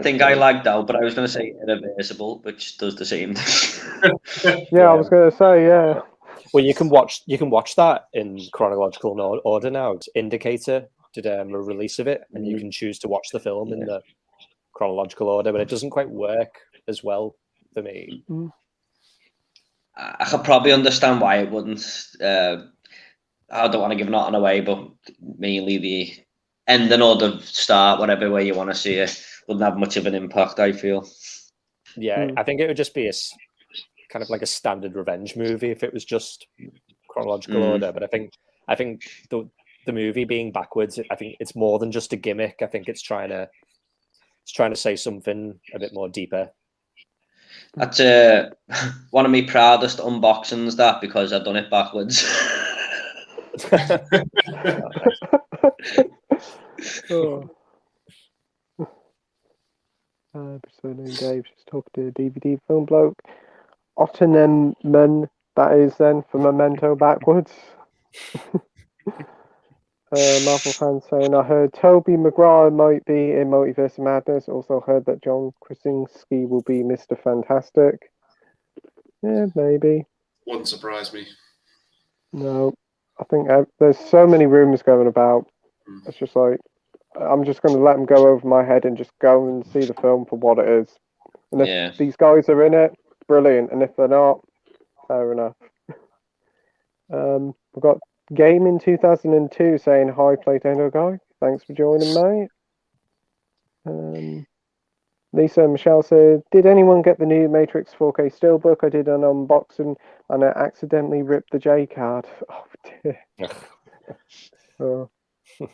think I lagged out, but I was going to say Irreversible, which does the same thing. Yeah, I was going to say, yeah. Well, you can watch that in chronological order now. Indicator did a release of it, and you can choose to watch the film in the chronological order, but it doesn't quite work as well for me. I could probably understand why it wouldn't. I don't want to give nothing away, but mainly the ending or the start, whatever way you want to see it, wouldn't have much of an impact, I feel. Yeah, I think it would just be a kind of like a standard revenge movie if it was just chronological order. But I think the movie being backwards, I think it's more than just a gimmick. I think it's trying to say something a bit more deeper. That's one of my proudest unboxings, that, because I've done it backwards. Persona Dave just talking to a DVD film bloke. Ottenman, that is then for Memento backwards. Marvel fans saying, I heard Tobey Maguire might be in Multiverse of Madness. Also heard that John Krasinski will be Mr. Fantastic. Yeah, maybe. Wouldn't surprise me. No, I think there's so many rumors going about. It's just like, I'm just going to let them go over my head and just go and see the film for what it is. And if these guys are in it, brilliant. And if they're not, fair enough. We've got Game in 2002 saying, hi, Playtendoguy. Thanks for joining, mate. Lisa and Michelle said, did anyone get the new Matrix 4K Steelbook? I did an unboxing and I accidentally ripped the J card. Oh, dear.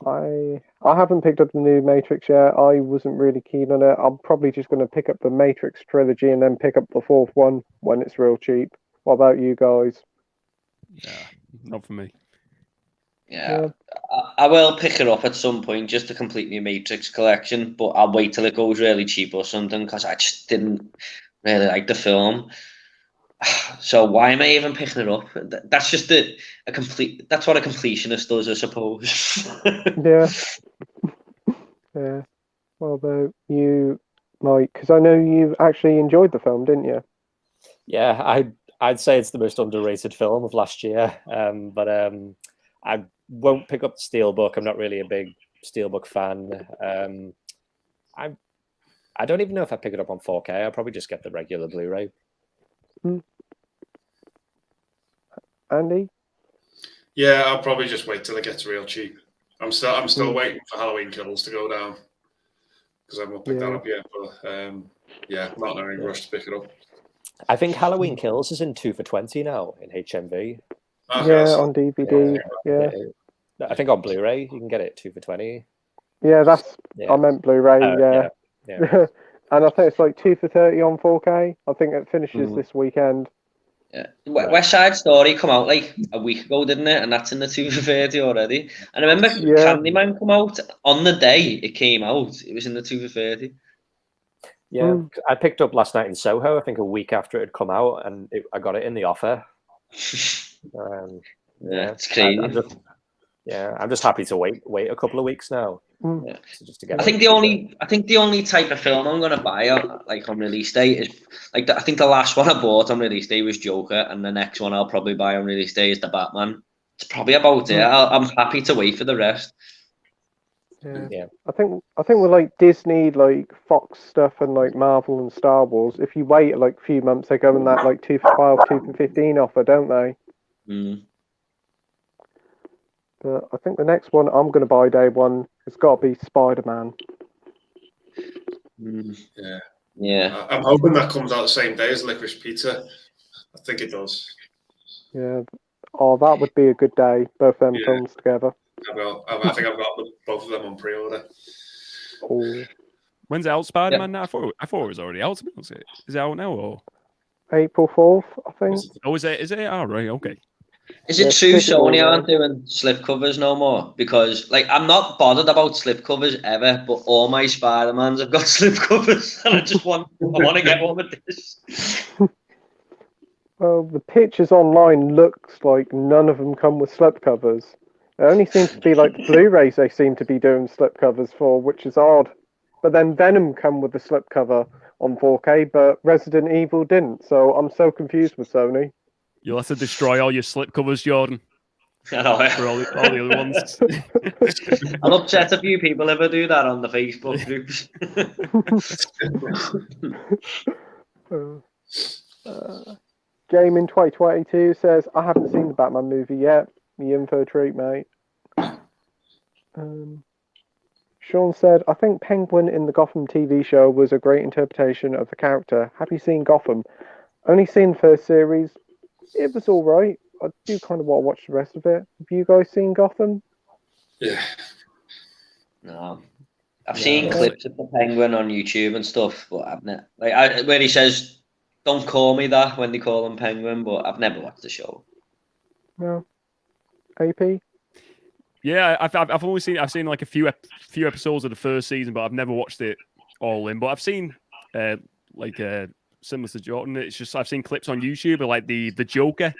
I haven't picked up the new Matrix yet. I wasn't really keen on it. I'm probably just going to pick up the Matrix trilogy and then pick up the fourth one when it's real cheap. What about you guys? Yeah, not for me. Yeah. I will pick it up at some point just to complete my Matrix collection, but I'll wait till it goes really cheap or something because I just didn't really like the film. So why am I even picking it up? That's just that's what a completionist does, I suppose. Yeah. Yeah. What about you, Mike? Because I know you actually enjoyed the film, didn't you? Yeah, I'd say it's the most underrated film of last year. But I won't pick up the Steelbook. I'm not really a big Steelbook fan. I don't even know if I pick it up on 4K. I'll probably just get the regular Blu-ray. Andy? Yeah, I'll probably just wait till it gets real cheap. I'm still waiting for Halloween Kills to go down because I haven't picked that up yet. But not in any rush to pick it up. I think Halloween Kills is in 2 for $20 now in HMV. Okay, on DVD. Yeah. I think on Blu-ray you can get it 2 for $20. Yeah, I meant Blu-ray. Yeah. And I think it's like 2 for $30 on 4K. I think it finishes this weekend. Yeah. West Side Story come out like a week ago, didn't it? And that's in the 2 for 30 already. And I remember Candyman come out on the day it came out. It was in the 2 for 30. Yeah, I picked up Last Night in Soho, I think a week after it had come out, and I got it in the offer. It's crazy. I'm just happy to wait a couple of weeks now. Yeah. Just to get I think the only type of film I'm gonna buy on release day is I think the last one I bought on release day was Joker, and the next one I'll probably buy on release day is the Batman. It's probably about it. I'm happy to wait for the rest. Yeah. I think with like Disney, like Fox stuff, and like Marvel and Star Wars, if you wait like a few months, they go in that like 2 for $12, 2 for $15 offer, don't they? But I think the next one I'm going to buy day one has got to be Spider-Man. Yeah. Yeah. I'm hoping that comes out the same day as Licorice Pizza. I think it does. Yeah. Oh, that would be a good day. Both them films together. I think I've got both of them on pre-order. Oh. When's it out, Spider-Man now? I thought it was already out. Is it out now or April 4th, I think. Oh, is it? Oh, right, okay. Is it true Sony aren't doing slipcovers no more? Because like I'm not bothered about slipcovers ever, but all my Spider-Mans have got slipcovers, and I want to get one with this. Well, the pictures online looks like none of them come with slipcovers. It only seems to be like the Blu-rays they seem to be doing slipcovers for, which is odd. But then Venom come with the slipcover on 4K, but Resident Evil didn't. So I'm so confused with Sony. You'll have to destroy all your slipcovers, Jordan. I know. For all the other ones. I'll upset a few people if I do that on the Facebook groups. Gaming 2022 says, I haven't seen the Batman movie yet. The info treat, mate. Sean said, I think Penguin in the Gotham TV show was a great interpretation of the character. Have you seen Gotham? Only seen the first series. It was all right. I do kind of want to watch the rest of it. Have you guys seen Gotham? Yeah. No. I've seen clips of the Penguin on YouTube and stuff, but I've never where he says, "Don't call me that" when they call him Penguin, but I've never watched the show. No. AP? Yeah, I've only seen like a few episodes of the first season, but I've never watched it all in. But I've seen similar to Jordan. It's just I've seen clips on YouTube of like the Joker,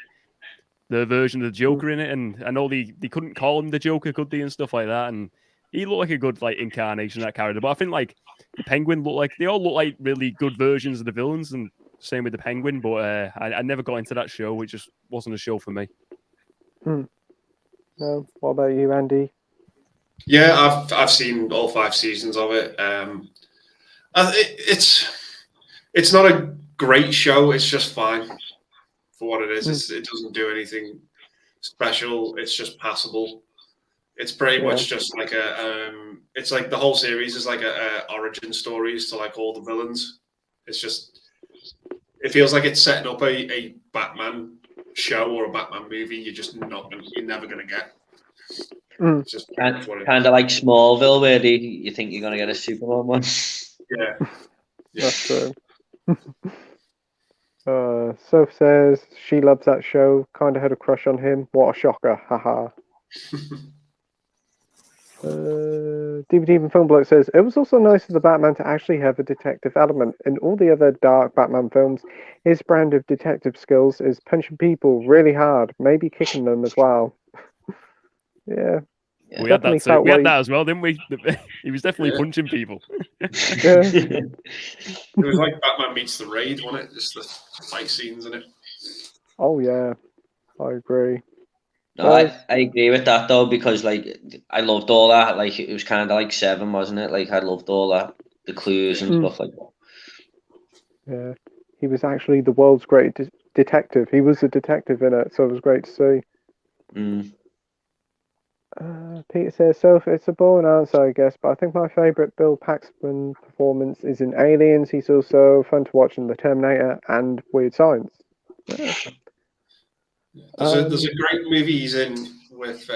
the version of the Joker in it, and I know they couldn't call him the Joker, could they, and stuff like that. And he looked like a good like incarnation of that character. But I think like the Penguin they all look like really good versions of the villains, and same with the Penguin. But I never got into that show. It just wasn't a show for me. No. What about you, Andy? Yeah, I've seen all 5 seasons of it. It's not a great show. It's just fine for what it is. It doesn't do anything special. It's just passable. It's pretty much just like it's like the whole series is like a origin stories to like all the villains. It's just, it feels like it's setting up a Batman show or a Batman movie. You're never gonna get. It's just kind of like Smallville, where you think you're gonna get a Superman one. Yeah. That's true. Soph says she loves that show. Kind of had a crush on him. What a shocker! Haha. DVD and Film Bloke says it was also nice of the Batman to actually have a detective element. In all the other dark Batman films, his brand of detective skills is punching people really hard, maybe kicking them as well. Yeah. We had that as well, didn't we? He was definitely punching people. It was like Batman meets the Raid, wasn't it? Just the fight scenes in it. Oh yeah, I agree. No, I agree with that though, because like I loved all that. Like it was kind of like Seven, wasn't it? Like I loved all that, the clues and stuff like that. Yeah, he was actually the world's greatest detective. He was a detective in it, so it was great to see. Peter says, so it's a boring answer, I guess, but I think my favourite Bill Paxton performance is in Aliens. He's also fun to watch in The Terminator and Weird Science. Yeah. There's a great movie he's in with,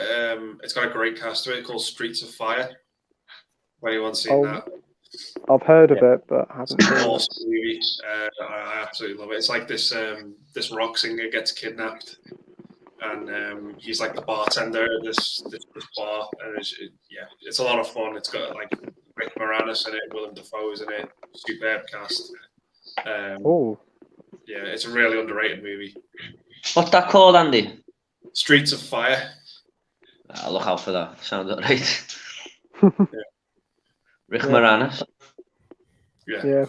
it's got a great cast to it called Streets of Fire. If anyone's seen that. I've heard of it, but I haven't seen it. Awesome movie. I absolutely love it. It's like this rock singer gets kidnapped. And he's like the bartender at this bar, and it's a lot of fun. It's got like Rick Moranis in it, Willem Dafoe's in it, superb cast. Yeah, it's a really underrated movie. What's that called, Andy? Streets of Fire. I'll look out for that. Sounds alright. Rick Yeah. Moranis. Yeah.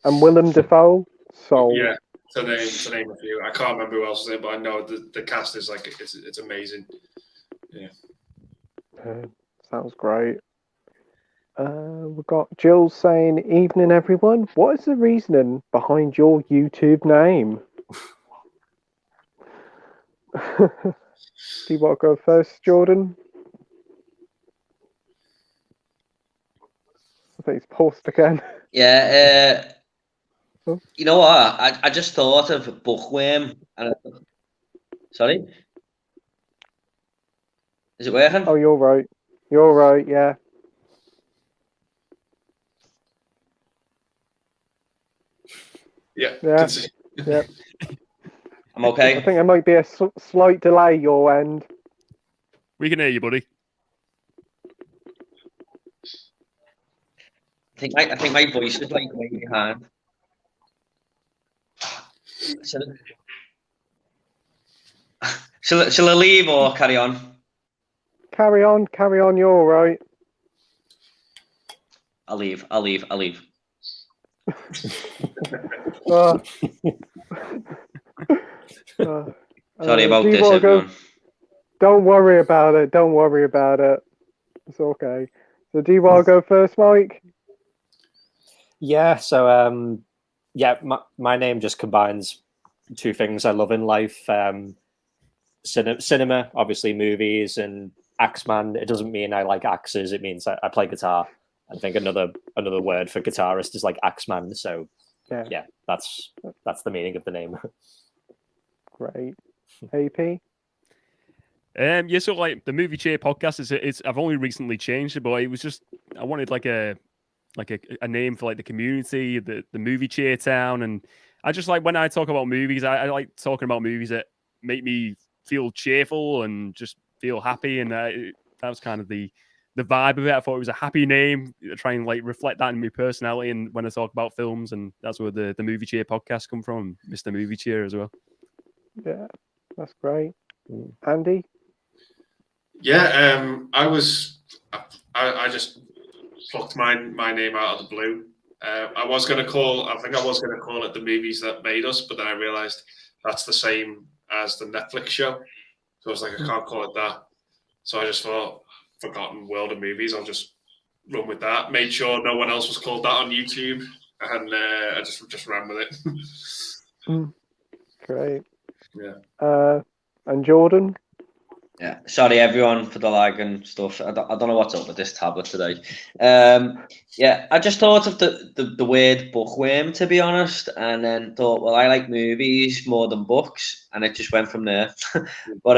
And Willem Dafoe. Soul. Yeah. To name a few. I can't remember who else is in it, but I know the cast is like it's amazing. Yeah. Sounds great. We've got Jill saying, "Evening, everyone. What is the reasoning behind your YouTube name?" Do you want to go first, Jordan? I think he's paused again. Yeah. You know what? I just thought of Bookworm. Sorry? Is it working? Oh, you're right. You're right, yeah. Yeah. Yeah. Yeah. I'm okay. I think there might be a slight delay your end. We can hear you, buddy. I think my voice is like way behind. Shall I leave or carry on? Carry on, you're all right. I'll leave. Sorry about this, everyone. Don't worry about it. It's okay. So do you want to go first, Mike? Yeah, so my name just combines two things I love in life. Cinema, obviously movies, and Axeman. It doesn't mean I like axes, it means I play guitar. I think another word for guitarist is like Axeman. So yeah, that's the meaning of the name. Great. AP? Yeah, so like the Movie Cheer podcast it's I've only recently changed it, but it was just I wanted like a name for like the community, the Movie Cheer town, and I just like when I talk about movies, I like talking about movies that make me feel cheerful and just feel happy, and that was kind of the vibe of it. I thought it was a happy name, try and like reflect that in my personality, and when I talk about films, and that's where the Movie Cheer podcast come from, Mr. Movie Cheer as well. Yeah, that's great. Andy? Yeah, I just plucked my name out of the blue. I think I was going to call it The Movies That Made Us, but then I realized that's the same as the Netflix show. So I was like, I can't call it that. So I just thought, Forgotten World of Movies, I'll just run with that. Made sure no one else was called that on YouTube, and I just ran with it. Great. Yeah. And Jordan? Yeah, sorry everyone for the lag and stuff. I don't know what's up with this tablet today. Yeah, I just thought of the word bookworm, to be honest, and then thought, well, I like movies more than books, and it just went from there. But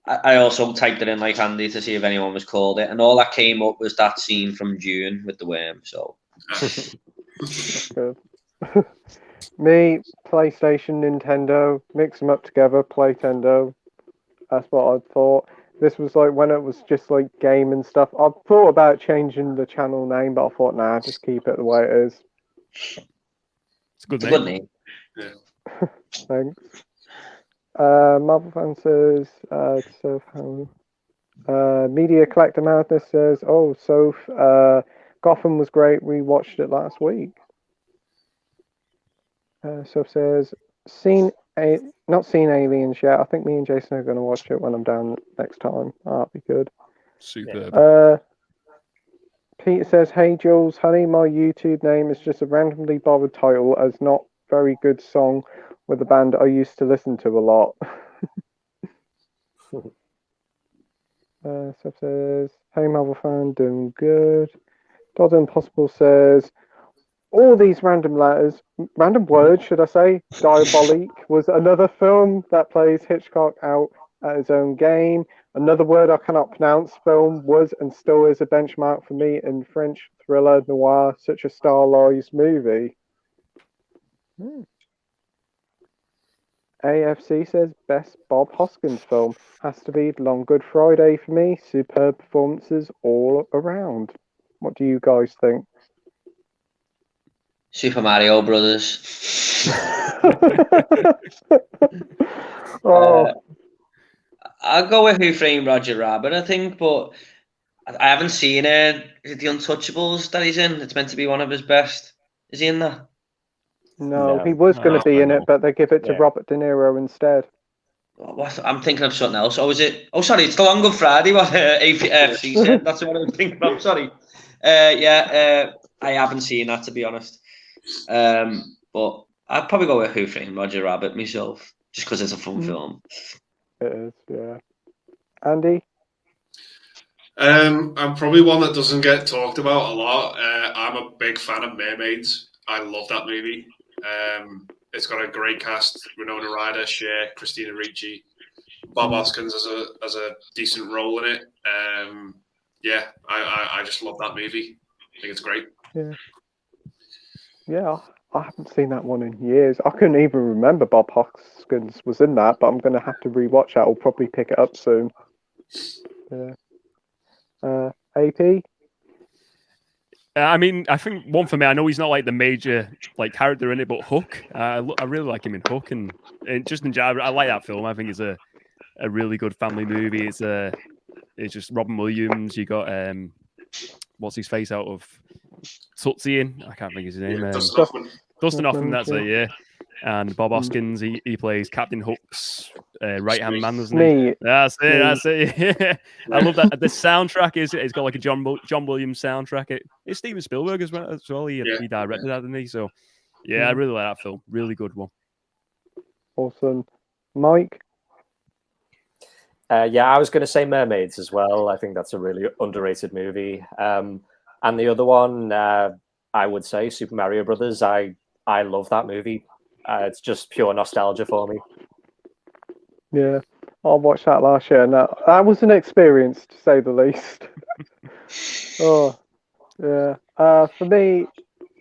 I also typed it in like Andy to see if anyone was called it, and all that came up was that scene from June with the worm. So good. Me, PlayStation, Nintendo, mix them up together, Playtendo. That's what I thought. This was like when it was just like game and stuff. I thought about changing the channel name, but I thought, nah, just keep it the way it is. It's a good name. Yeah. Thanks. Marvel Fan says, Media Collector Madness says, oh, so Gotham was great. We watched it last week. Soph says, not seen Aliens yet. I think me and Jason are going to watch it when I'm down next time. That'd be good. Superb. Peter says, hey Jules, honey, my YouTube name is just a randomly bothered title as not very good song with a band I used to listen to a lot. Soph says, hey Marvel fan, doing good. Dodd Impossible says, all these random words, should I say, Diabolique was another film that plays Hitchcock out at his own game. Another word I cannot pronounce. Film was and still is a benchmark for me in French thriller noir, such a stylized movie. AFC says, best Bob Hoskins film. Has to be Long Good Friday for me. Superb performances all around. What do you guys think? Super Mario Brothers. I'll go with Who Framed Roger Rabbit, I think, but I haven't seen it. Is it The Untouchables that he's in? It's meant to be one of his best. Is he in that? No, he was going to be in it, but they give it to Robert De Niro instead. What? I'm thinking of something else. Oh, is it? Oh, sorry, it's The Long Good Friday, what APFC said. That's what I was thinking of. Sorry. I haven't seen that, to be honest. But I'd probably go with Who Framed Roger Rabbit myself, just because it's a fun film. It is, yeah. Andy? I'm probably one that doesn't get talked about a lot. I'm a big fan of Mermaids. I love that movie. It's got a great cast: Winona Ryder, Cher, Christina Ricci, Bob Hoskins as a decent role in it. Yeah, I just love that movie. I think it's great. Yeah, I haven't seen that one in years. I couldn't even remember Bob Hoskins was in that, but I'm going to have to rewatch that. I'll probably pick it up soon. Yeah. AP? I mean, I think one for me, I know he's not like the major like character in it, but Hook. I really like him in Hook, and just in general, I like that film. I think it's a really good family movie. It's just Robin Williams. You got what's his face out of Tootsie in? I can't think of his name. Dustin Hoffman. That's it. Yeah. And Bob Hoskins, he plays Captain Hook's right hand man, doesn't he? That's it. That's it. Yeah. I love that. The soundtrack it's got like a John Williams soundtrack. It's Steven Spielberg as well. He directed that, didn't he? So yeah, I really like that film. Really good one. Awesome. Mike? Yeah, I was going to say Mermaids as well. I think that's a really underrated movie. And the other one, I would say Super Mario Brothers. I love that movie. It's just pure nostalgia for me. Yeah, I watched that last year, and that was an experience, to say the least. Oh, yeah. For me,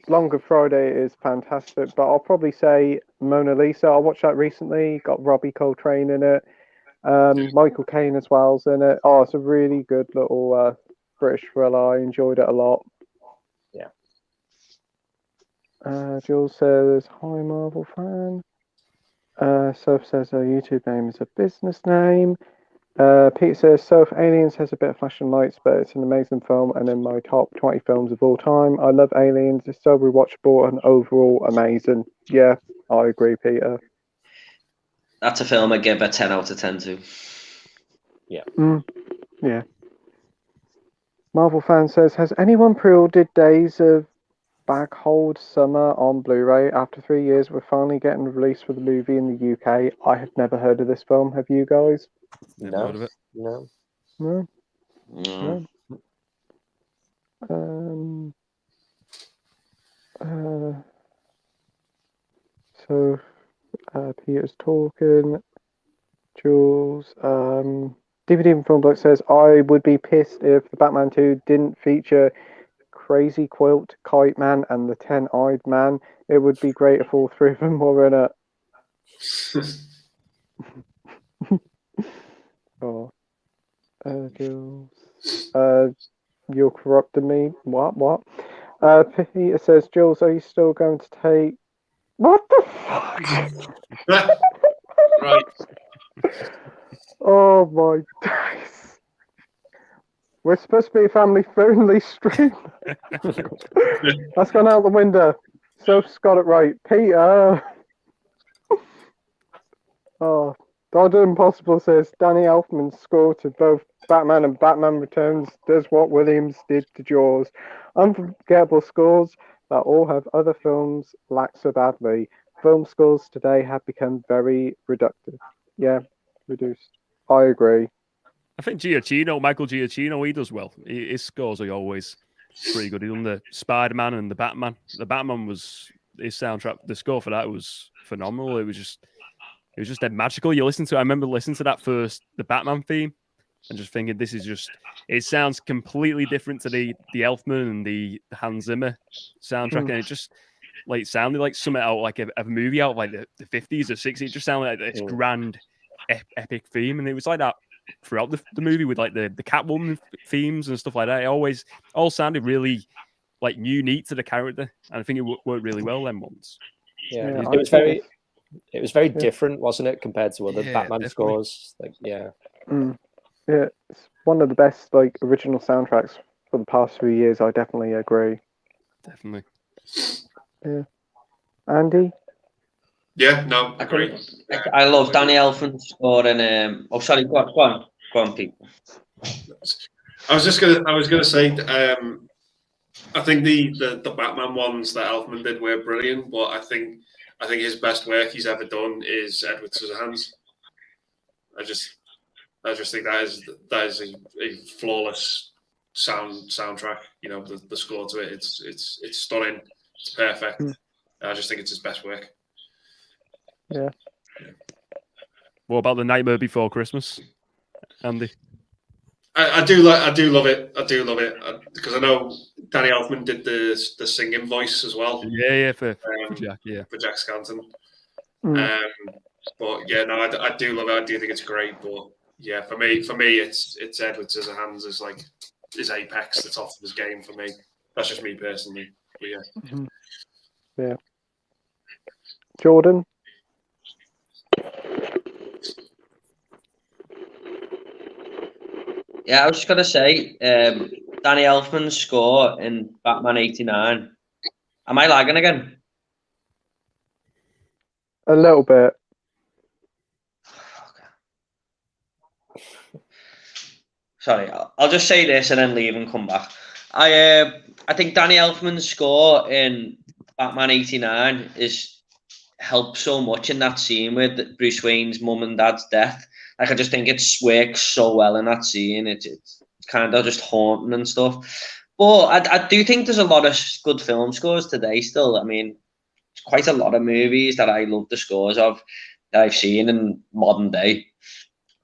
Longer Friday is fantastic, but I'll probably say Mona Lisa. I watched that recently. Got Robbie Coltrane in it. Michael Caine as well's in it. Oh, it's a really good little British thriller. I enjoyed it a lot. Yeah. Jules says, hi, Marvel fan. Soph says her YouTube name is a business name. Pete says, Soph, Aliens has a bit of flashing lights, but it's an amazing film and in my top 20 films of all time. I love Aliens. It's so rewatchable and overall amazing. Yeah, I agree, Peter. That's a film I give a 10 out of 10 to. Yeah. Yeah. Marvel fan says, has anyone pre-ordered Days of Baghold Summer on Blu-ray? After 3 years, we're finally getting released for the movie in the UK. I have never heard of this film. Have you guys? Never heard of it. No. So Peter's talking. Jules. DVD and Film Block says, I would be pissed if the Batman 2 didn't feature Crazy Quilt, Kite Man, and the 10-Eyed Man. It would be great if all three of them were in it. Oh. Jules. You're corrupting me. What? Peter says, Jules, are you still going to take... What the fuck? Right. Oh my days. We're supposed to be a family-friendly stream. That's gone out the window. Soph's got it right. Peter. Oh, God Impossible says Danny Elfman's score to both Batman and Batman Returns does what Williams did to Jaws. Unforgettable scores that all have other films lack so badly. Film scores today have become very reductive. Yeah, reduced. I agree. I think Michael Giacchino, he does well. His scores are always pretty good. He done the Spider-Man and the Batman. The Batman was his soundtrack. The score for that was phenomenal. It was just dead magical. I remember listening to the Batman theme and just thinking, it sounds completely different to the Elfman and the Hans Zimmer soundtrack. And it just like sounded like something out like a movie out of like the 50s or 60s. It just sounded like this grand epic theme. And it was like that throughout the movie with like the Catwoman themes and stuff like that. It all sounded really like unique to the character. And I think it worked really well then once. Yeah, it was very different, wasn't it, compared to other Batman scores? Like, yeah. Yeah, it's one of the best like original soundtracks for the past few years. I definitely agree. Definitely. Yeah. Andy? Yeah, no, agree. I love Danny Elfman's score and sorry, go on, people. I was gonna say, I think the Batman ones that Elfman did were brilliant, but I think his best work he's ever done is Edward Scissorhands. I just think that is a flawless soundtrack. You know, the score to it, it's stunning. It's perfect. I just think it's his best work. Yeah. What about The Nightmare Before Christmas, Andy? I do love it. I do love it because I know Danny Elfman did the singing voice as well. Yeah, for Jack. Yeah, for Jack Scanton. But yeah, no, I do love it. I do think it's great. But yeah, for me, it's Edward Scissorhands is like his apex, the top of his game for me. That's just me personally. But yeah. Yeah. Jordan. Yeah, I was just gonna say, Danny Elfman's score in Batman '89. Am I lagging again? A little bit. Sorry, I'll just say this and then leave and come back. I think Danny Elfman's score in Batman '89 helps so much in that scene with Bruce Wayne's mum and dad's death. Like, I just think it works so well in that scene. It's kind of just haunting and stuff. But I do think there's a lot of good film scores today still. I mean, it's quite a lot of movies that I love the scores of that I've seen in modern day.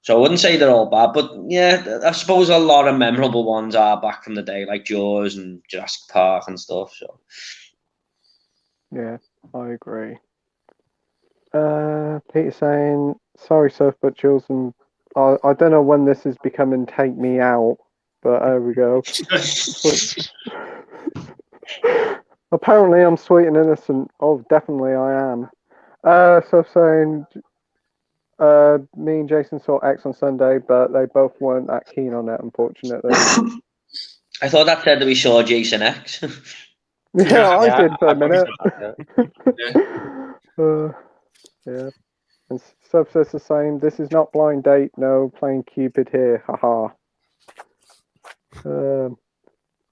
So I wouldn't say they're all bad, but yeah, I suppose a lot of memorable ones are back from the day, like Jaws and Jurassic Park and stuff. So yeah, I agree. Peter saying, sorry, Surf, but Jules, and I don't know when this is becoming Take Me Out, but there we go. Apparently, I'm sweet and innocent. Oh, definitely I am. So saying, me and Jason saw X on Sunday, but they both weren't that keen on it, unfortunately. I thought that said that we saw Jason X. Yeah, I did for a minute. Yeah. And Sub says the same. This is not blind date. No, playing Cupid here. Haha.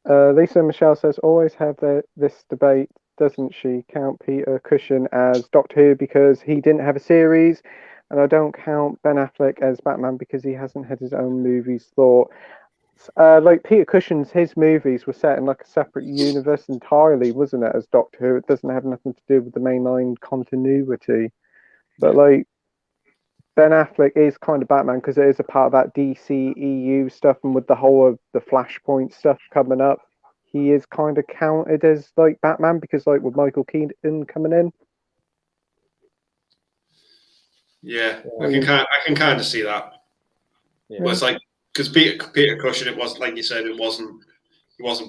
Lisa Michelle says, always have this debate, doesn't she? Count Peter Cushing as Doctor Who because he didn't have a series, and I don't count Ben Affleck as Batman because he hasn't had his own movies thought. Like Peter Cushing's, his movies were set in like a separate universe entirely, wasn't it, as Doctor Who? It doesn't have nothing to do with the mainline continuity. But like Ben Affleck is kind of Batman because it is a part of that DC EU stuff, and with the whole of the Flashpoint stuff coming up, he is kind of counted as like Batman because like with Michael Keaton coming in. Yeah, I can kind of see that. Yeah. But it's like because Peter Cushing, it wasn't like you said, it wasn't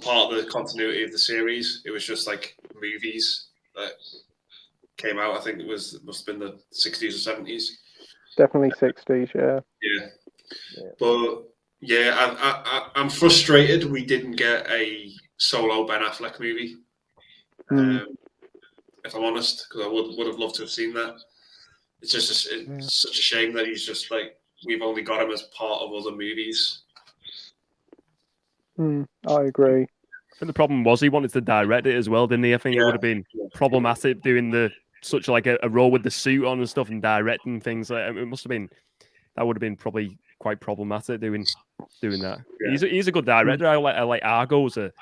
part of the continuity of the series. It was just like movies that came out. I think it must have been the 60s or 70s. Definitely 60s, yeah. Yeah. But yeah, I'm frustrated we didn't get a solo Ben Affleck movie. If I'm honest, because I would have loved to have seen that. It's just such a shame that he's just like we've only got him as part of other movies. I agree. I think the problem was he wanted to direct it as well, didn't he? I think it would have been problematic doing such like a role with the suit on and stuff and directing things. It must have been that would have been probably quite problematic doing that. Yeah. He's a good director. I like Argo as a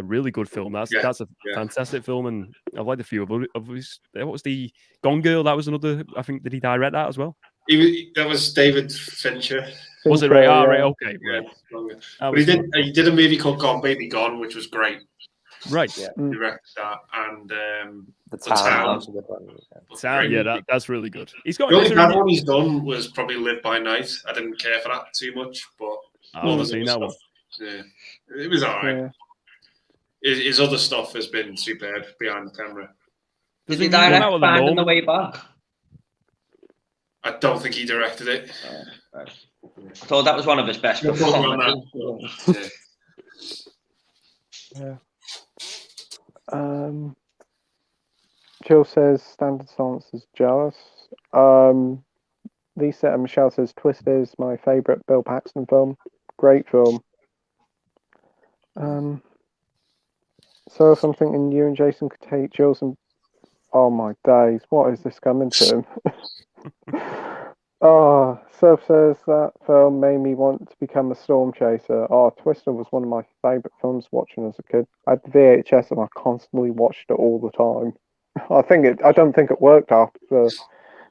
really good film. That's a fantastic film, and I've liked a few of his. What was the Gone Girl? That was another. I think did he direct that as well? That was David Fincher. Was it right? Right. Okay. Right. But he did a movie called Gone Baby Gone, which was great. Right. Yeah. He directed that, and the Town. That's really good. He's got the only bad one he's done was probably Live by Night. I didn't care for that too much, but I've seen that one. Yeah, it was alright. Yeah. His other stuff has been superb behind the camera. Did he direct Finding the Way Back? I don't think he directed it. Right. I thought that was one of his best performances. Yeah. Jill says Standard Silence is jealous. Lisa and Michelle says Twister is my favourite Bill Paxton film. Great film. So if I'm thinking you and Jason could take Jill's and oh my days, what is this coming to? Oh, Surf says that film made me want to become a storm chaser. Oh, Twister was one of my favourite films watching as a kid. I had the VHS and I constantly watched it all the time. I don't think it worked after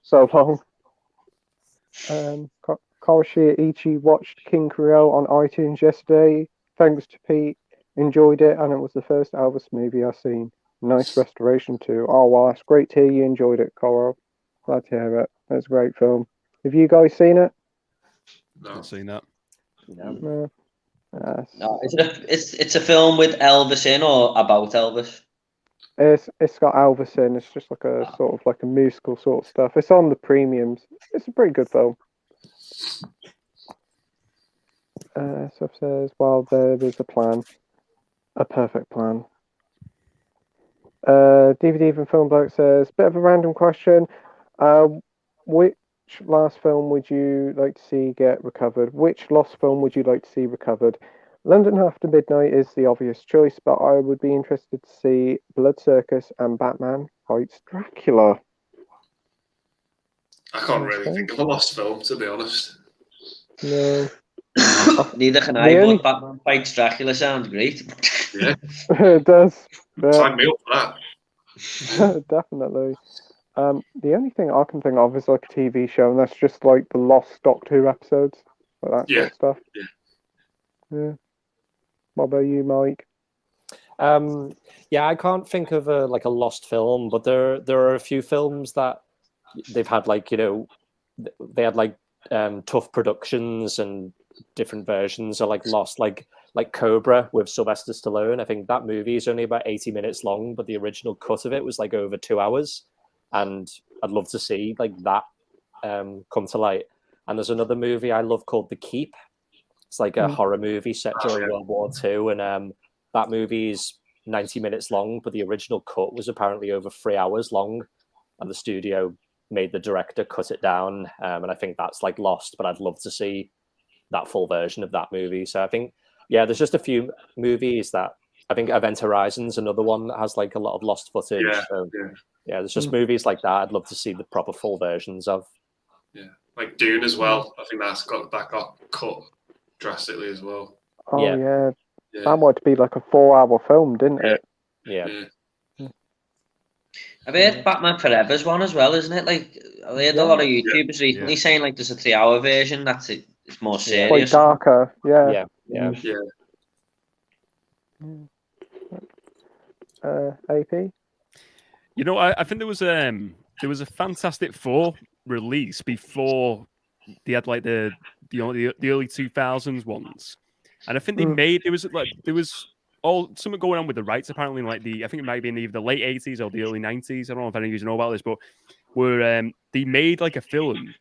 so long. Karashi Ichi watched King Creole on iTunes yesterday. Thanks to Pete, enjoyed it, and it was the first Elvis movie I've seen. Nice restoration too. Oh, well, it's great to hear you enjoyed it, Coral. Glad to hear it. It's a great film. Have you guys seen it? No. Not seen that. No. No, it's a film with Elvis in or about Elvis? It's got Elvis in. It's just like a sort of like a musical sort of stuff. It's on the premiums. It's a pretty good film. So it says, well, there's a plan, a perfect plan. DVD from Film Bloke says, bit of a random question. Which last film would you like to see get recovered? Which lost film would you like to see recovered? London After Midnight is the obvious choice, but I would be interested to see Blood Circus and Batman Fights Dracula. I can't really think of a lost film, to be honest. No. Neither can I, but Batman Fights Dracula sounds great. Yeah. It does. Sign me up for that. Definitely. The only thing I can think of is like a TV show, and that's just like the lost Doctor Who episodes, like that sort of stuff. Yeah. What about you, Mike? Yeah, I can't think of a lost film, but there are a few films that they've had they had tough productions and different versions are lost, like Cobra with Sylvester Stallone. I think that movie is only about 80 minutes long, but the original cut of it was over 2 hours, and I'd love to see that come to light. And there's another movie I love called The Keep. It's like a horror movie set during World War II, and that movie's 90 minutes long, but the original cut was apparently over 3 hours long, and the studio made the director cut it down, and I think that's lost, but I'd love to see that full version of that movie. So I think, yeah, there's just a few movies that I think Event Horizon's another one that has a lot of lost footage. Yeah, there's just movies like that I'd love to see the proper full versions of. Yeah, like Dune as well. I think that got cut drastically as well. Oh yeah. That might be like a 4-hour film, didn't it? Yeah. I've heard Batman Forever's one as well, isn't it? I heard a lot of YouTubers recently saying there's a 3-hour version that's it's more serious. Quite darker, Yeah. AP? I think there was a Fantastic Four release before they had the early 2000s ones, and I think they made there was something going on with the rights apparently I think it might be in either the late 80s or the early 90s. I don't know if any of you know about this, but where they made a film.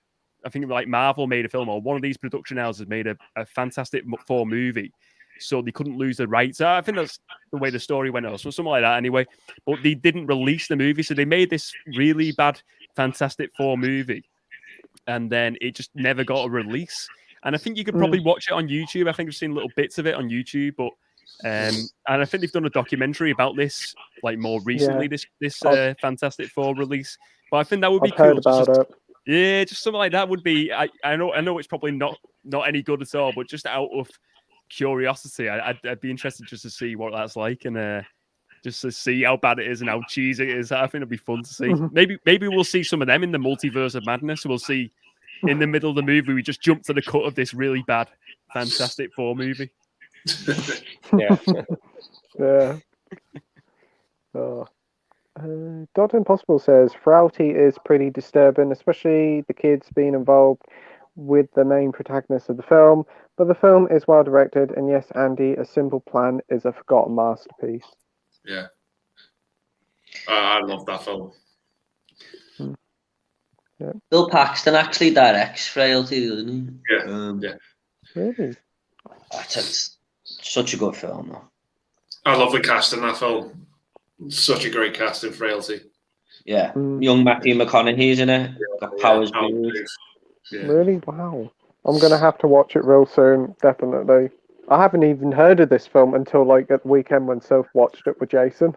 I think Marvel made a film, or one of these production houses made a Fantastic Four movie, so they couldn't lose the rights. I think that's the way the story went, or something like that anyway. But they didn't release the movie, so they made this really bad Fantastic Four movie, and then it just never got a release. And I think you could probably watch it on YouTube. I think I've seen little bits of it on YouTube, but and I think they've done a documentary about this more recently. This Fantastic Four release, but I think that would be cool. Heard about it. Yeah, just something like that would be. I know it's probably not any good at all, but just out of curiosity, I'd be interested just to see what that's like, and just to see how bad it is and how cheesy it is. I think it'd be fun to see. Maybe we'll see some of them in the Multiverse of Madness. We'll see in the middle of the movie we just jump to the cut of this really bad Fantastic Four movie. Yeah. Oh. Dr. Impossible says Frailty is pretty disturbing, especially the kids being involved with the main protagonist of the film. But the film is well directed, and yes, Andy, A Simple Plan is a forgotten masterpiece. Yeah, I love that film. Yeah. Bill Paxton actually directs Frailty, doesn't he? Yeah. Really? That's such a good film, though. I love the cast in that film. Such a great cast in Frailty. Yeah, young Matthew McConaughey's in it. Got Powers Booth. Yeah. Really? Wow. I'm going to have to watch it real soon, definitely. I haven't even heard of this film until at the weekend when Soph watched it with Jason.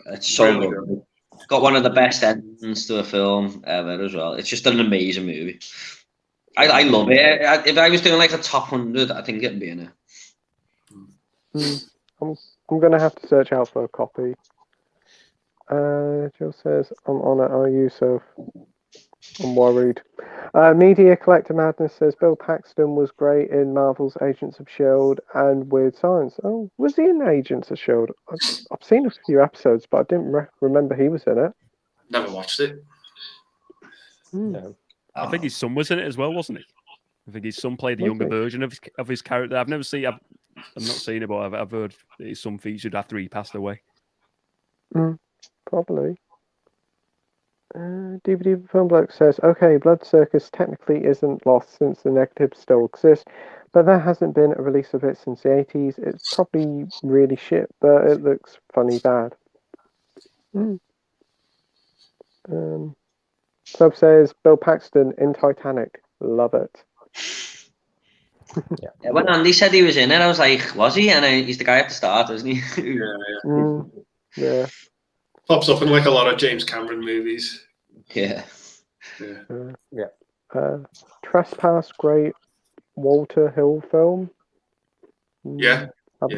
It's so good. Got one of the best endings to a film ever as well. It's just an amazing movie. I love it. If I was doing like the top 100, I think it'd be in it. I'm gonna have to search out for a copy. Jill says, I'm on it, are you? So I'm worried. Media Collector Madness says Bill Paxton was great in Marvel's Agents of S.H.I.E.L.D. and Weird Science. Oh, was he in Agents of S.H.I.E.L.D.? I've seen a few episodes, but I didn't remember he was in it. Never watched it. No. I think his son was in it as well, wasn't he? I think his son played the younger version of his character. I've not seen it, but I've heard that his son featured after he passed away. Probably. DVD Film Bloke says, okay, Blood Circus technically isn't lost since the negatives still exist, but there hasn't been a release of it since the 80s. It's probably really shit, but it looks funny bad. Sub says, Bill Paxton in Titanic. Love it. Yeah, when Andy said he was in it, I was like, was he? And he's the guy at the start, wasn't he? Yeah. Pops up in like a lot of James Cameron movies. Yeah. Trespass, great Walter Hill film. Yeah. No,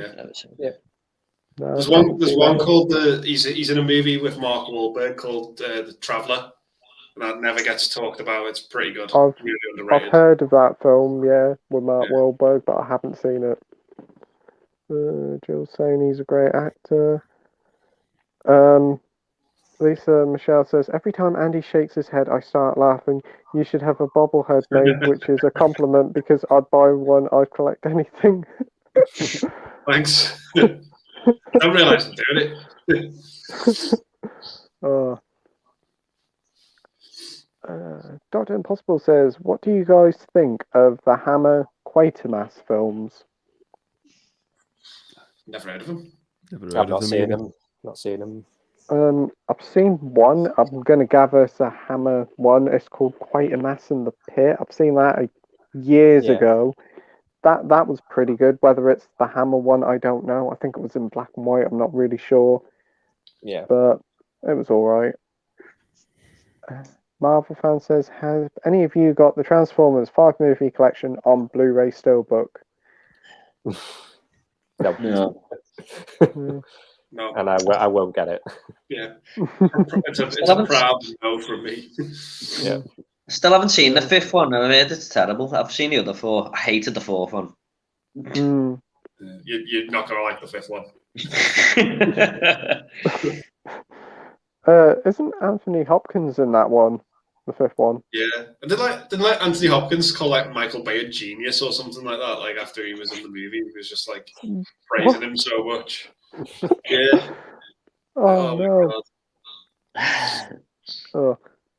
There's one called he's in a movie with Mark Wahlberg called The Traveller, and that never gets talked about. It's pretty good. Really underrated. I've heard of that film, with Mark Wahlberg, but I haven't seen it. Jill's saying he's a great actor. Lisa Michelle says, every time Andy shakes his head, I start laughing. You should have a bobblehead made, which is a compliment because I'd buy one, I'd collect anything. Thanks. I don't realise I'm doing it. Dr. Impossible says, what do you guys think of the Hammer Quatermass films? Never heard of them. I've not seen them. Not seen them. I've seen one. I'm going to gather it's a Hammer one. It's called Quatermass in the Pit. I've seen that years ago. That was pretty good. Whether it's the Hammer one, I don't know. I think it was in black and white. I'm not really sure. Yeah. But it was all right. Marvel fan says, have any of you got the Transformers 5-movie collection on Blu-ray Steelbook? No. No. And I won't get it. Yeah. It's a proud no from me. Yeah. Still haven't seen the fifth one. I heard it's terrible. I've seen the other four. I hated the fourth one. You're not going to like the fifth one. Isn't Anthony Hopkins in that one? The fifth one? Yeah. And didn't Anthony Hopkins call like Michael Bay a genius or something like that? Like after he was in the movie, he was just like praising him so much. Yeah. Oh no.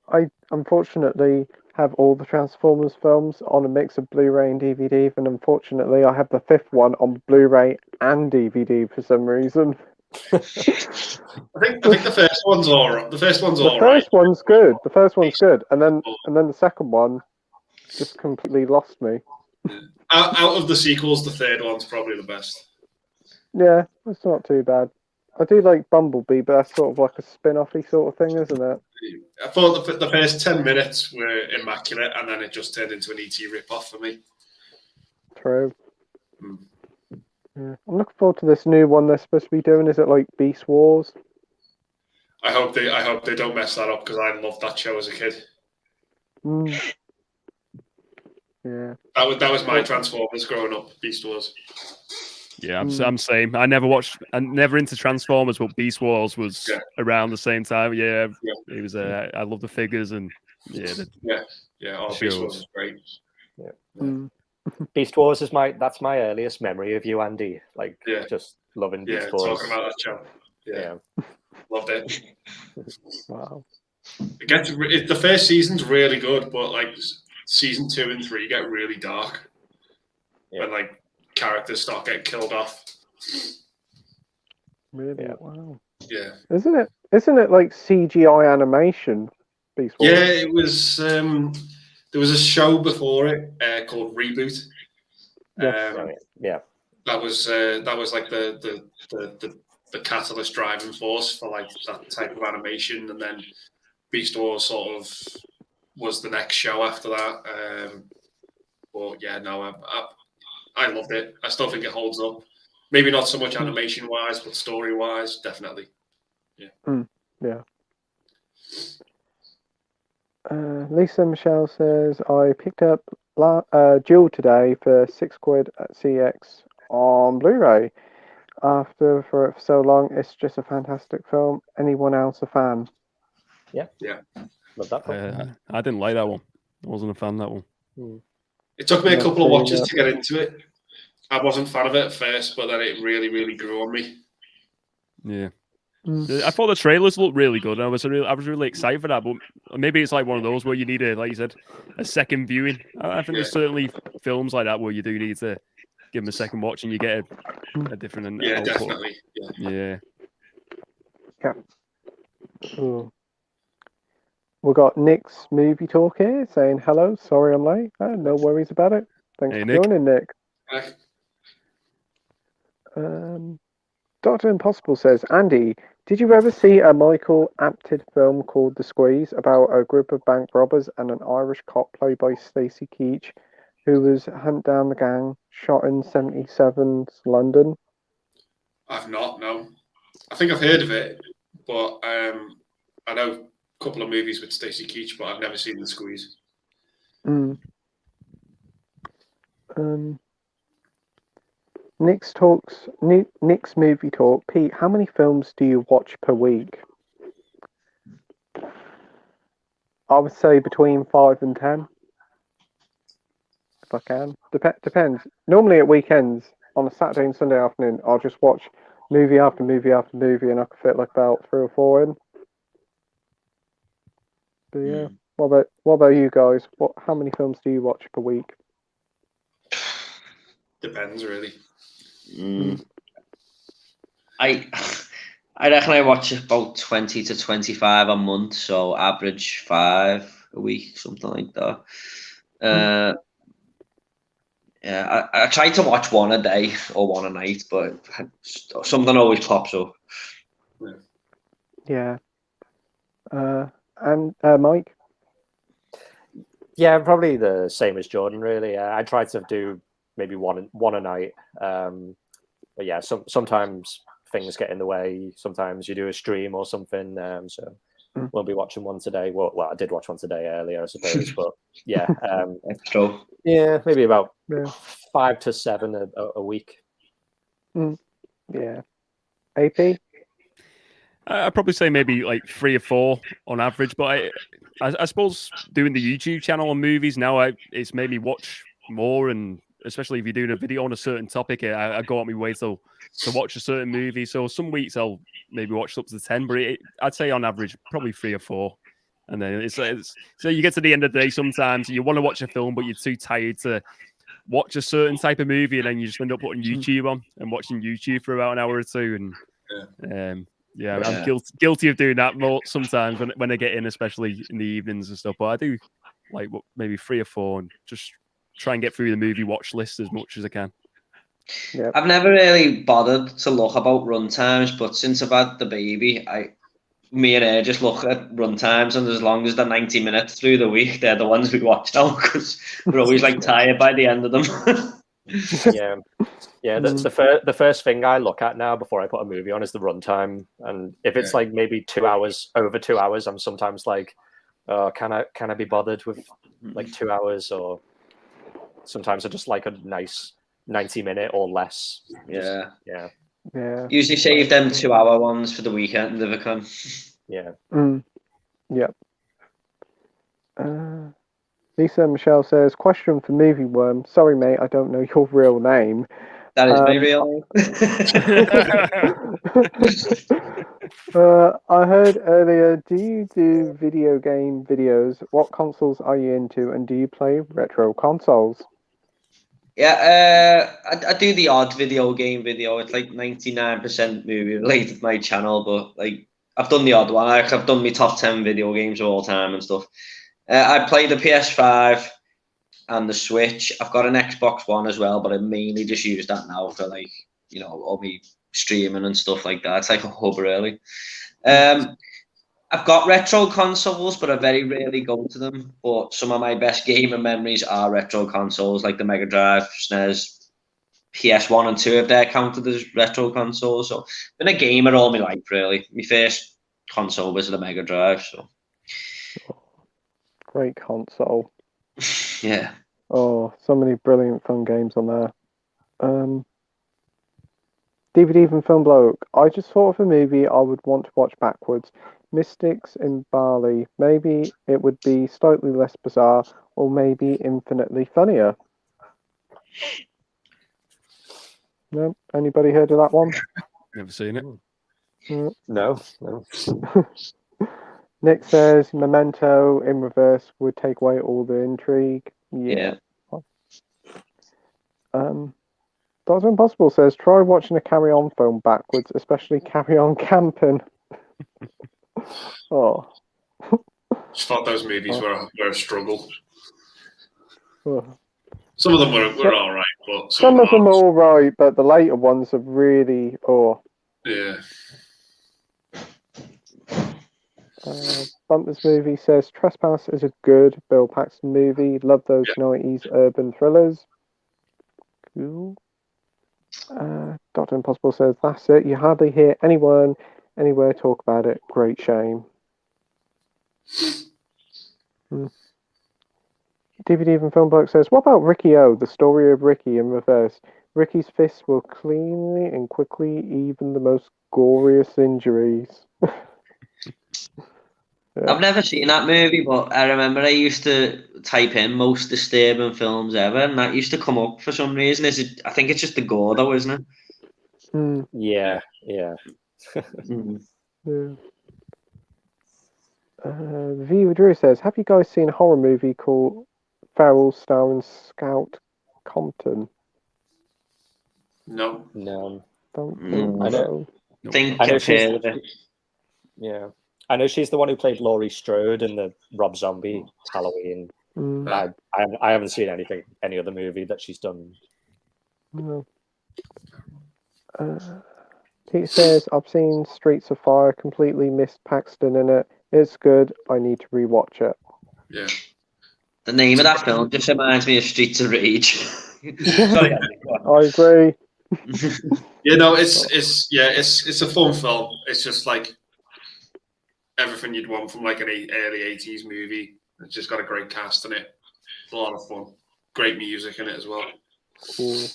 I unfortunately have all the Transformers films on a mix of Blu-ray and DVD, and unfortunately I have the fifth one on Blu-ray and DVD for some reason. I think the first one's all right. The first one's all right. The first one's good. And then the second one just completely lost me. Out of the sequels, the third one's probably the best. Yeah, it's not too bad. I do like Bumblebee, but that's sort of like a spin-off-y sort of thing, isn't it? I thought the first 10 minutes were immaculate, and then it just turned into an ET rip-off for me. True. Yeah. I'm looking forward to this new one they're supposed to be doing. Is it like Beast Wars? I hope they don't mess that up because I loved that show as a kid. Yeah. That was my Transformers growing up. Beast Wars. Yeah, I'm same. I'm never into Transformers, but Beast Wars was Around the same time. Yeah. It was. I love the figures and Beast Wars was great. Yeah. Beast Wars is that's my earliest memory of you, Andy. Like just loving Beast Wars. Talking about that show. Yeah. Loved it. Wow. The first season's really good, but like season 2 and 3 get really dark. Yeah. When like characters start getting killed off. Really? Yeah. Wow. Yeah. Isn't it like CGI animation? Beast Wars? Yeah, it was. There was a show before it called Reboot. Yeah. That was like the the catalyst driving force for like that type of animation, and then Beast Wars sort of was the next show after that. But yeah, no, I loved it. I still think it holds up. Maybe not so much animation wise, but story wise, definitely. Yeah. Yeah. Lisa Michelle says, I picked up Duel today for £6 at CX on Blu-ray. For so long, it's just a fantastic film. Anyone else a fan? Yeah. Love that film. I didn't like that one. I wasn't a fan of that one. It took me a couple of watches to get into it. I wasn't a fan of it at first, but then it really, really grew on me. Yeah. I thought the trailers looked really good. I was really excited for that, but maybe it's like one of those where you need like you said, a second viewing. I think there's certainly films like that where you do need to give them a second watch and you get a different output. Definitely. Yeah. Cool. We got Nick's movie talk here saying hello. Sorry I'm late. No worries about it. Thanks for joining, Nick. Dr. Impossible says, Andy, did you ever see a Michael Apted film called The Squeeze about a group of bank robbers and an Irish cop played by Stacey Keach who was hunt down the gang shot in 77's London? I've not, no. I think I've heard of it, but I know a couple of movies with Stacey Keach, but I've never seen The Squeeze. Nick's movie talk. Pete, how many films do you watch per week? I would say between 5 and 10. If I can. Depends. Normally at weekends, on a Saturday and Sunday afternoon, I'll just watch movie after movie after movie, and I can fit like about 3 or 4 in. But yeah. What about you guys? How many films do you watch per week? Depends, really. I reckon I watch about 20 to 25 a month, so average 5 a week, something like that. I try to watch one a day or one a night, but something always pops up. Yeah. And Mike? Yeah, probably the same as Jordan, really. I try to do maybe one a night. But yeah, sometimes things get in the way. Sometimes you do a stream or something. So we'll be watching one today. Well, I did watch one today earlier, I suppose. But yeah, yeah, maybe about 5 to 7 a week. Yeah. AP? I'd probably say maybe like 3 or 4 on average. But I suppose doing the YouTube channel on movies now, it's made me watch more, and especially if you're doing a video on a certain topic, I go out my way to watch a certain movie. So some weeks I'll maybe watch up to 10, but I'd say on average probably 3 or 4. And then it's so you get to the end of the day, sometimes you want to watch a film, but you're too tired to watch a certain type of movie, and then you just end up putting YouTube on and watching YouTube for about an hour or two. And I'm guilty of doing that more sometimes when I get in, especially in the evenings and stuff. But I do like maybe 3 or 4 and just try and get through the movie watch list as much as I can. Yep. I've never really bothered to look about run times, but since I've had the baby, me and her just look at run times, and as long as they're 90 minutes through the week, they're the ones we watch now, because we're always like tired by the end of them. Yeah. That's the first thing I look at now before I put a movie on is the runtime, and if it's like maybe 2 hours, over 2 hours, I'm sometimes like, oh, can I be bothered with like 2 hours? Or sometimes I just like a nice 90-minute or less. Yeah. Usually save them 2-hour ones for the weekend if I can. Yeah. Yep. Lisa Michelle says, question for Movie Worm. Sorry, mate, I don't know your real name. That is my real name. I heard earlier, do you do video game videos? What consoles are you into, and do you play retro consoles? Yeah, I do the odd video game video. It's like 99% movie related to my channel, but like I've done the odd one. I've done my top 10 video games of all time and stuff. I play the PS5 and the Switch. I've got an Xbox One as well, but I mainly just use that now for like, all my streaming and stuff like that. It's like a hub, really. I've got retro consoles, but I very rarely go to them. But some of my best gaming memories are retro consoles, like the Mega Drive, SNES, PS1 and 2, if they're counted as retro consoles. So I've been a gamer all my life, really. My first console was the Mega Drive. So Great console. yeah. Oh, so many brilliant fun games on there. DVD from Film Bloke. I just thought of a movie I would want to watch backwards. Mystics in Bali. Maybe it would be slightly less bizarre, or maybe infinitely funnier. No? Anybody heard of that one? Never seen it. No. Nick says Memento in reverse would take away all the intrigue. Yeah. Dr. Impossible says try watching a Carry On film backwards, especially Carry On Camping. Oh. Just thought those movies were a struggle. Oh. Some of them were all right, but some of them are all right, but the later ones are really yeah. Bumpers Movie says Trespass is a good Bill Paxton movie. Love those 90s urban thrillers. Cool. Dr. Impossible says that's it. You hardly hear anyone anywhere talk about it. Great shame. DVD from Film Bloke says, what about Ricky O, the story of Ricky in reverse? Ricky's fists will cleanly and quickly even the most glorious injuries. I've never seen that movie, but I remember I used to type in most disturbing films ever, and that used to come up for some reason. I think it's just the gore, though, isn't it? Yeah. V. Drew says, have you guys seen a horror movie called Feral starring Scout Compton? No. Don't think so. I know she's I know she's the one who played Laurie Strode in the Rob Zombie Halloween. I haven't seen any other movie that she's done. No. Pete says, I've seen Streets of Fire, completely missed Paxton in it. It's good. I need to rewatch it. Yeah. The name of that film just reminds me of Streets of Rage. Sorry, I agree. It's a fun film. It's just like everything you'd want from like an early 80s movie. It's just got a great cast in it. A lot of fun. Great music in it as well. Cool.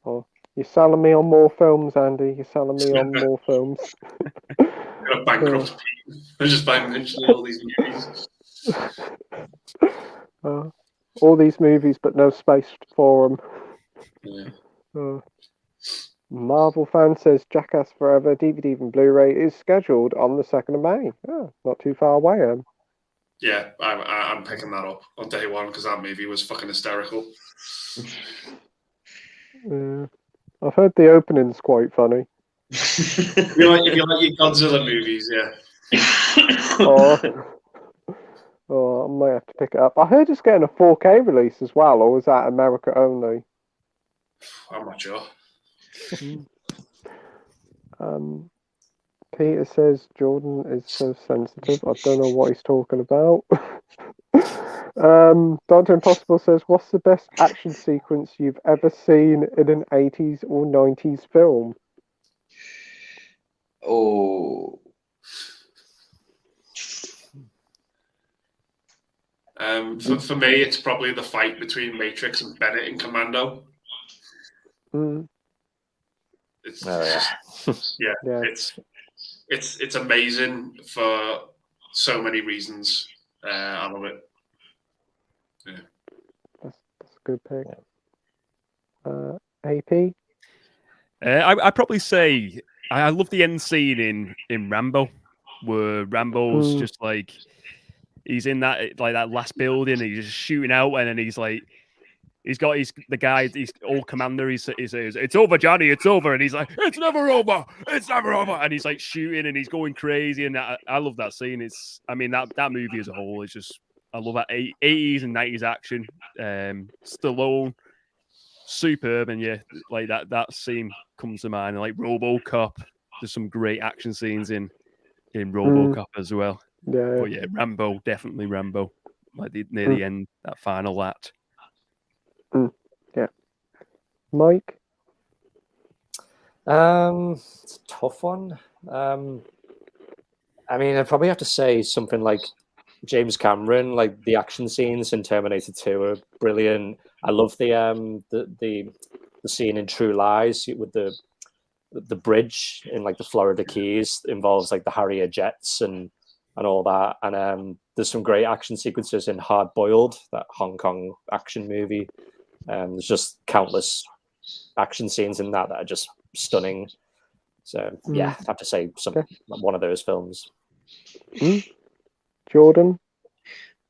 Oh, you're selling me on more films, Andy. You're selling me on more films. Got a bankrupt Pete. I'm just by mentioning all these movies. All these movies, but no space for them. Yeah. Marvel fan says Jackass Forever DVD and Blu-ray is scheduled on the 2nd of May. Not too far away. Yeah, I'm picking that up on day one because that movie was fucking hysterical. I've heard the opening's quite funny. If you like your Godzilla movies, yeah. I might have to pick it up. I heard it's getting a 4K release as well, or was that America only? I'm not sure. Peter says Jordan is so sensitive. I don't know what he's talking about. Dr. Impossible says, what's the best action sequence you've ever seen in an 80s or 90s film? For me, it's probably the fight between Matrix and Bennett in Commando. It's it's amazing for so many reasons. I love it. Yeah, that's a good pick. AP. I'd probably say I love the end scene in Rambo, where Rambo's just like he's in that last building, and he's just shooting out, and then he's like. He's old commander. He says, "It's over, Johnny. It's over." And he's like, "It's never over. It's never over." And he's like shooting, and he's going crazy. And I love that scene. That movie as a whole is just I love that 80s and 90s action. Stallone, superb. And yeah, like that scene comes to mind. Like RoboCop, there's some great action scenes in RoboCop as well. Yeah. But yeah, Rambo, definitely Rambo. Like near the end, that final act. Yeah. Mike? It's a tough one. I mean, I'd probably have to say something like James Cameron. Like the action scenes in Terminator 2 are brilliant. I love the scene in True Lies with the bridge in like the Florida Keys. It involves like the Harrier jets and all that. And there's some great action sequences in Hard Boiled, that Hong Kong action movie. There's just countless action scenes in that are just stunning. So yeah, I'd have to say one of those films. Jordan?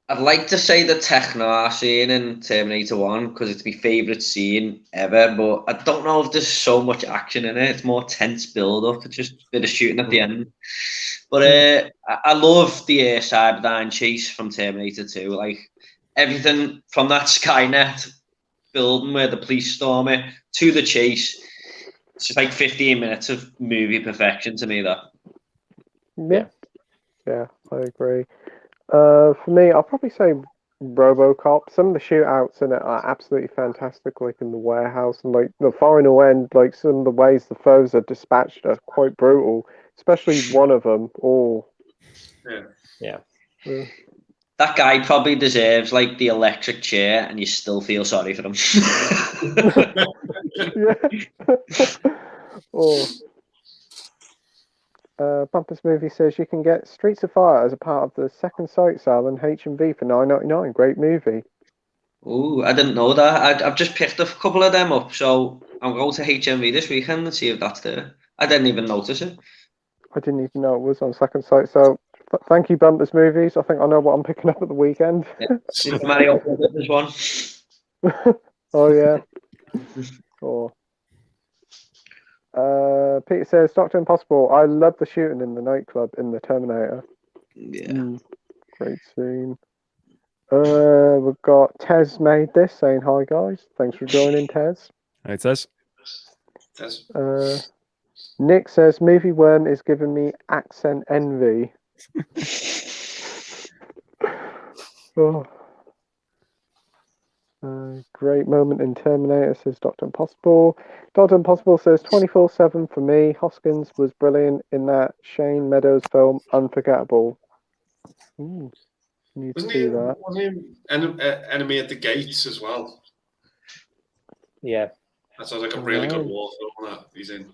I'd like to say the tech noir scene in Terminator 1 because it's my favourite scene ever, but I don't know if there's so much action in it. It's more tense build-up. It's just a bit of shooting at the end. But I love the Cyberdyne chase from Terminator 2. Like, everything from that Skynet building where the police storm it to the chase. It's just like 15 minutes of movie perfection to me, that. Yeah, I agree. For me, I'll probably say RoboCop. Some of the shootouts in it are absolutely fantastic, like in the warehouse, and like the final end, like some of the ways the foes are dispatched are quite brutal, especially one of them. Yeah. That guy probably deserves like the electric chair, and you still feel sorry for him. Bumpus Movie says you can get Streets of Fire as a part of the second sight sale in HMV for $9.99. Great movie. Oh, I didn't know that. I've just picked a couple of them up, so I'm going to HMV this weekend and see if that's there. I didn't even notice it. I didn't even know it was on second sight. So thank you, Bumpus Movies. I think I know what I'm picking up at the weekend. Yeah. Super Mario Brothers one. Oh yeah. Cool. Peter says, Dr. Impossible, I love the shooting in the nightclub in the Terminator. Yeah. Great scene. We've got Tez made this saying hi guys. Thanks for joining, Tez. Hi, Tez. Nick says Movie Worm is giving me accent envy. Great moment in Terminator, says Dr. Impossible. Dr. Impossible says 24/7 for me. Hoskins was brilliant in that Shane Meadows film, Unforgettable. Need to see that. Wasn't he Enemy at the Gates as well? Yeah. That sounds like a really good war film that he's in.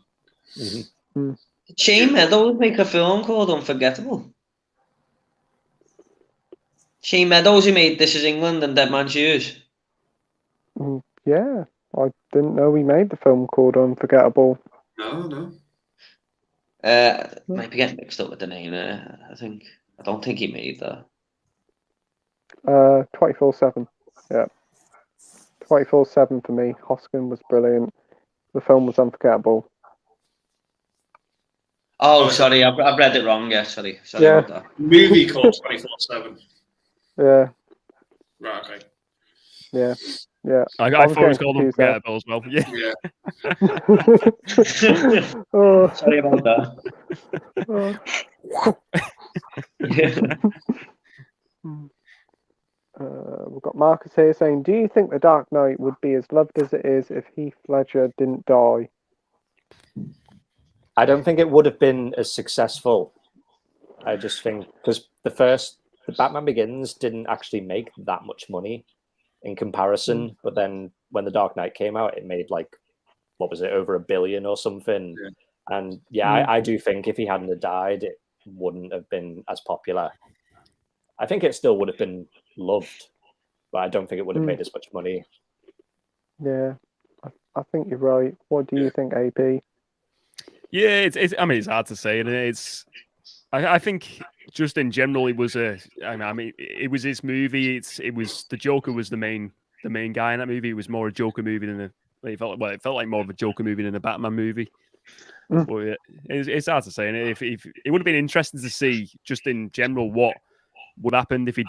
Did Shane Meadows make a film called Unforgettable? Shane Meadows, who made This Is England and Dead Man's Shoes. Yeah, I didn't know he made the film called Unforgettable. No. Might be getting mixed up with the name. I don't think he made that. 24/7. Yeah. 24/7 for me. Hoskin was brilliant. The film was unforgettable. Oh, sorry, I've read it wrong. Yeah, sorry about that. Movie called 24/7. Yeah. Right. Okay. Yeah. I thought it was called Unforgettable as well. Yeah. Sorry about that. We've got Marcus here saying, do you think The Dark Knight would be as loved as it is if Heath Ledger didn't die? I don't think it would have been as successful. I just think because the Batman Begins didn't actually make that much money in comparison, but then when The Dark Knight came out, it made like, what was it, over $1 billion or something? And I do think if he hadn't have died, it wouldn't have been as popular. I think it still would have been loved, but I don't think it would have made as much money. Yeah, I think you're right. What do you think, AP? Yeah, I mean, it's hard to say. I think just in general, it was it was his movie. It was the Joker was the main guy in that movie. It was more a Joker movie than it felt like more of a Joker movie than a Batman movie. But it's hard to say. And if it would have been interesting to see just in general what would happen if he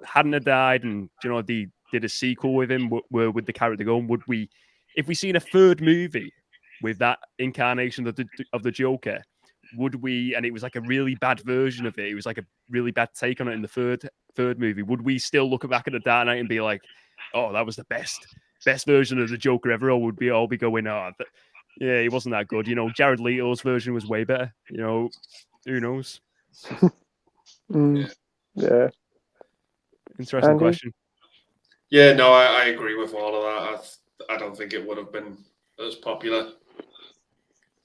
hadn't have died, and they did a sequel with him. Where would the character go? And would we if we seen a third movie with that incarnation of the Joker, would we? And it was like a really bad version of it. It was like a really bad take on it in the third movie. Would we still look back at the Dark Knight and be like, "Oh, that was the best version of the Joker ever"? Or would we all be going, "Oh, yeah, he wasn't that good"? You know, Jared Leto's version was way better. You know, who knows? Yeah. Interesting Andy? question. Yeah, no, I agree with all of that. I don't think it would have been as popular.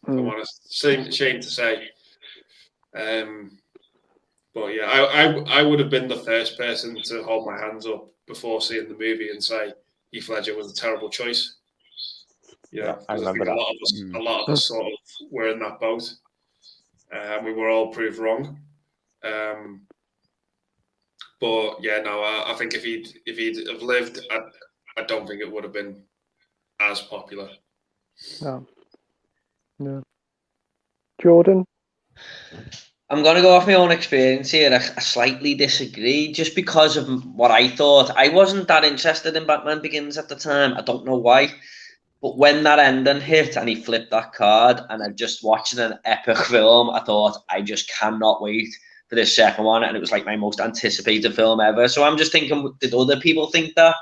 If I'm honest, shame to say. But yeah, I would have been the first person to hold my hands up before seeing the movie and say Heath Ledger was a terrible choice. Yeah, I because I remember think that. a lot of us sort of were in that boat. We were all proved wrong. But yeah, no, I think if he'd have lived, I don't think it would have been as popular. No. Jordan? I'm going to go off my own experience here. I slightly disagree just because of what I thought. I wasn't that interested in Batman Begins at the time. I don't know why. But when that ending hit and he flipped that card and I just watched an epic film, I thought, I just cannot wait for this second one. And it was like my most anticipated film ever. So I'm just thinking, did other people think that?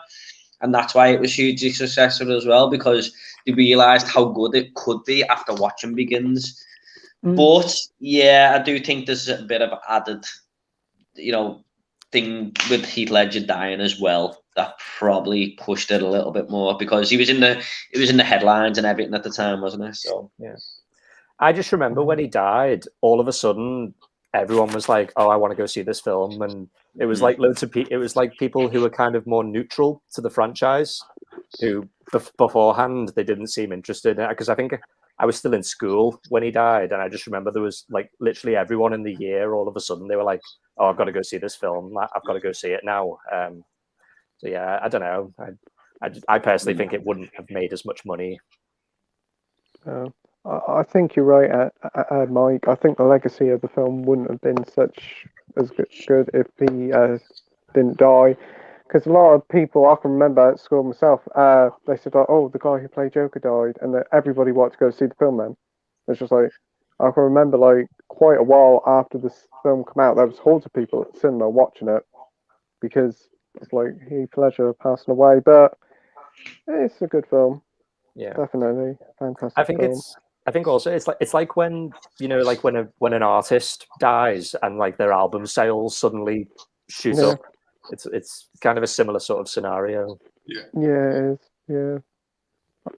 And that's why it was hugely successful as well, because they realised how good it could be after watching Begins. But yeah, I do think there's a bit of added, thing with Heath Ledger dying as well that probably pushed it a little bit more because it was in the headlines and everything at the time, wasn't it? So yeah, I just remember when he died, all of a sudden everyone was like, "Oh, I want to go see this film," and it was like loads of people. It was like people who were kind of more neutral to the franchise, who beforehand they didn't seem interested in it, because I think I was still in school when he died, and I just remember there was like literally everyone in the year, all of a sudden they were like, "Oh, I've got to go see this film. I've got to go see it now." So yeah, I don't know. I personally think it wouldn't have made as much money. I think you're right, Mike. I think the legacy of the film wouldn't have been as good if he didn't die. Because a lot of people, I can remember at school myself, they said, "Oh, the guy who played Joker died," and that everybody wanted to go see the film. Then it's just like I can remember, like quite a while after this film came out, there was hordes of people at the cinema watching it because it's like Heath Ledger passing away. But it's a good film. Yeah, definitely fantastic. I think also it's like when like when an artist dies and like their album sales suddenly shoot up. It's kind of a similar sort of scenario. Yeah, it is. Yeah,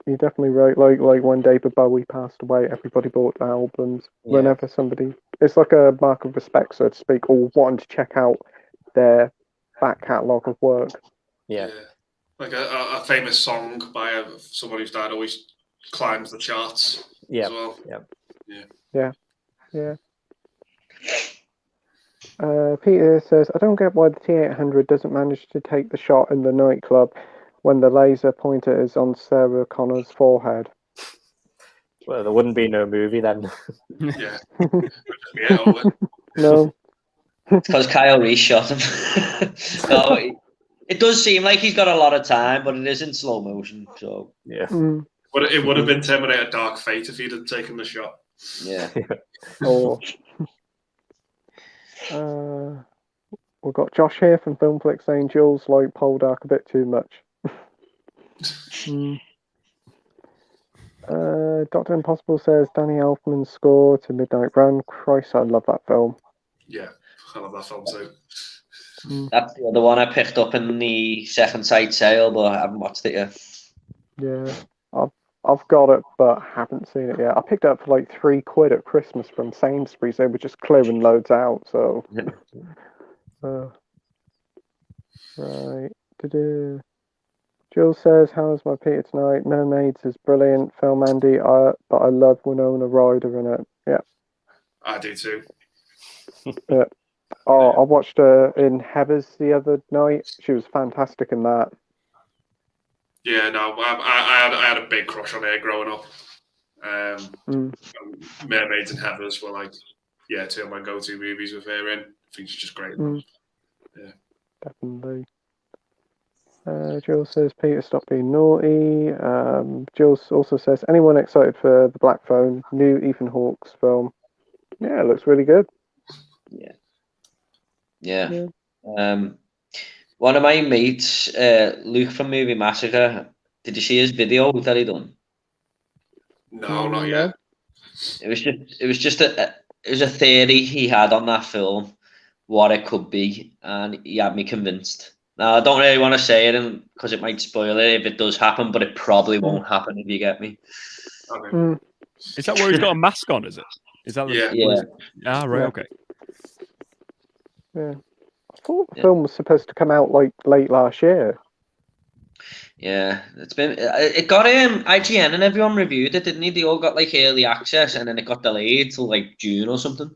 you're definitely right. Like when David Bowie passed away, everybody bought the albums. Yeah. Whenever somebody, it's like a mark of respect, so to speak, or wanting to check out their back catalogue of work. Yeah. Like a famous song by someone who's died always climbs the charts as well. Yeah. Peter says, "I don't get why the T800 doesn't manage to take the shot in the nightclub when the laser pointer is on Sarah Connor's forehead." Well, there wouldn't be no movie then. Yeah. No. It's because Kyle Reese shot him. No, it does seem like he's got a lot of time, but it is in slow motion. So yeah. But it would have been Terminator Dark Fate if he'd have taken the shot. Yeah. We've got Josh here from Filmflix saying Jules like Poldark a bit too much. Dr. Impossible says Danny Elfman's score to Midnight Run. Christ, I love that film. Yeah, I love that film too. That's the other one I picked up in the second sight sale, but I haven't watched it yet. Yeah, I've got it, but haven't seen it yet. I picked it up for like £3 at Christmas from Sainsbury's. They were just clearing loads out, so. Right. Jill says, "How's my Peter tonight? Mermaids is brilliant film, Andy. But I love Winona Ryder in it." Yeah. I do too. Yeah. I watched her in Heathers the other night. She was fantastic in that. Yeah, no, I had a big crush on her growing up. Mermaids and Heathers were like, two of my go-to movies with her in. I think she's just great. Yeah, definitely. Jill says, Peter, stop being naughty. Jill also says, anyone excited for the Black Phone, new Ethan Hawke's film? Yeah, it looks really good. Yeah. One of my mates, Luke from Movie Massacre, did you see his video that he done? No, not yet. It was just a theory he had on that film, what it could be, and he had me convinced. Now I don't really want to say it because it might spoil it if it does happen, but it probably won't happen if you get me. Okay. Is that where he's got a mask on? Is it? Is that Ah, right. Yeah. Okay. Yeah. I thought the film was supposed to come out like late last year. Yeah, it got IGN and everyone reviewed it, didn't they? They all got like early access, and then it got delayed till like June or something.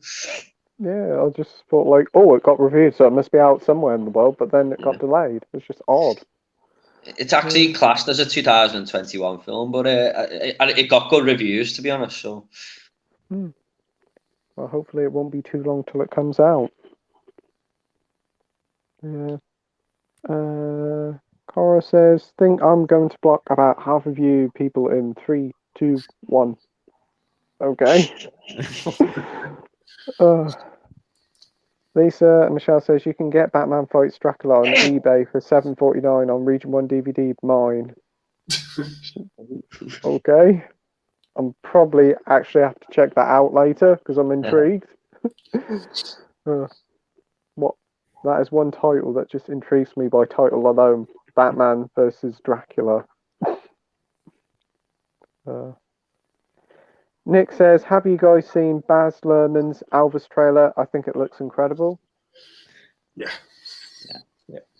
Yeah, I just thought like, oh, it got reviewed, so it must be out somewhere in the world, but then it got delayed. It's just odd. It's actually classed as a 2021 film, but it got good reviews, to be honest. So, well, hopefully it won't be too long till it comes out. Yeah. Cora says, think I'm going to block about half of you people in 3, 2, 1. Okay. Lisa and Michelle says you can get Batman Fights Dracula on eBay for $7.49 on Region 1 DVD. Mine. Okay. I'm probably actually have to check that out later because I'm intrigued. What? That is one title that just intrigues me by title alone. Batman versus Dracula. Nick says, have you guys seen Baz Luhrmann's Elvis trailer? I think it looks incredible. Yeah,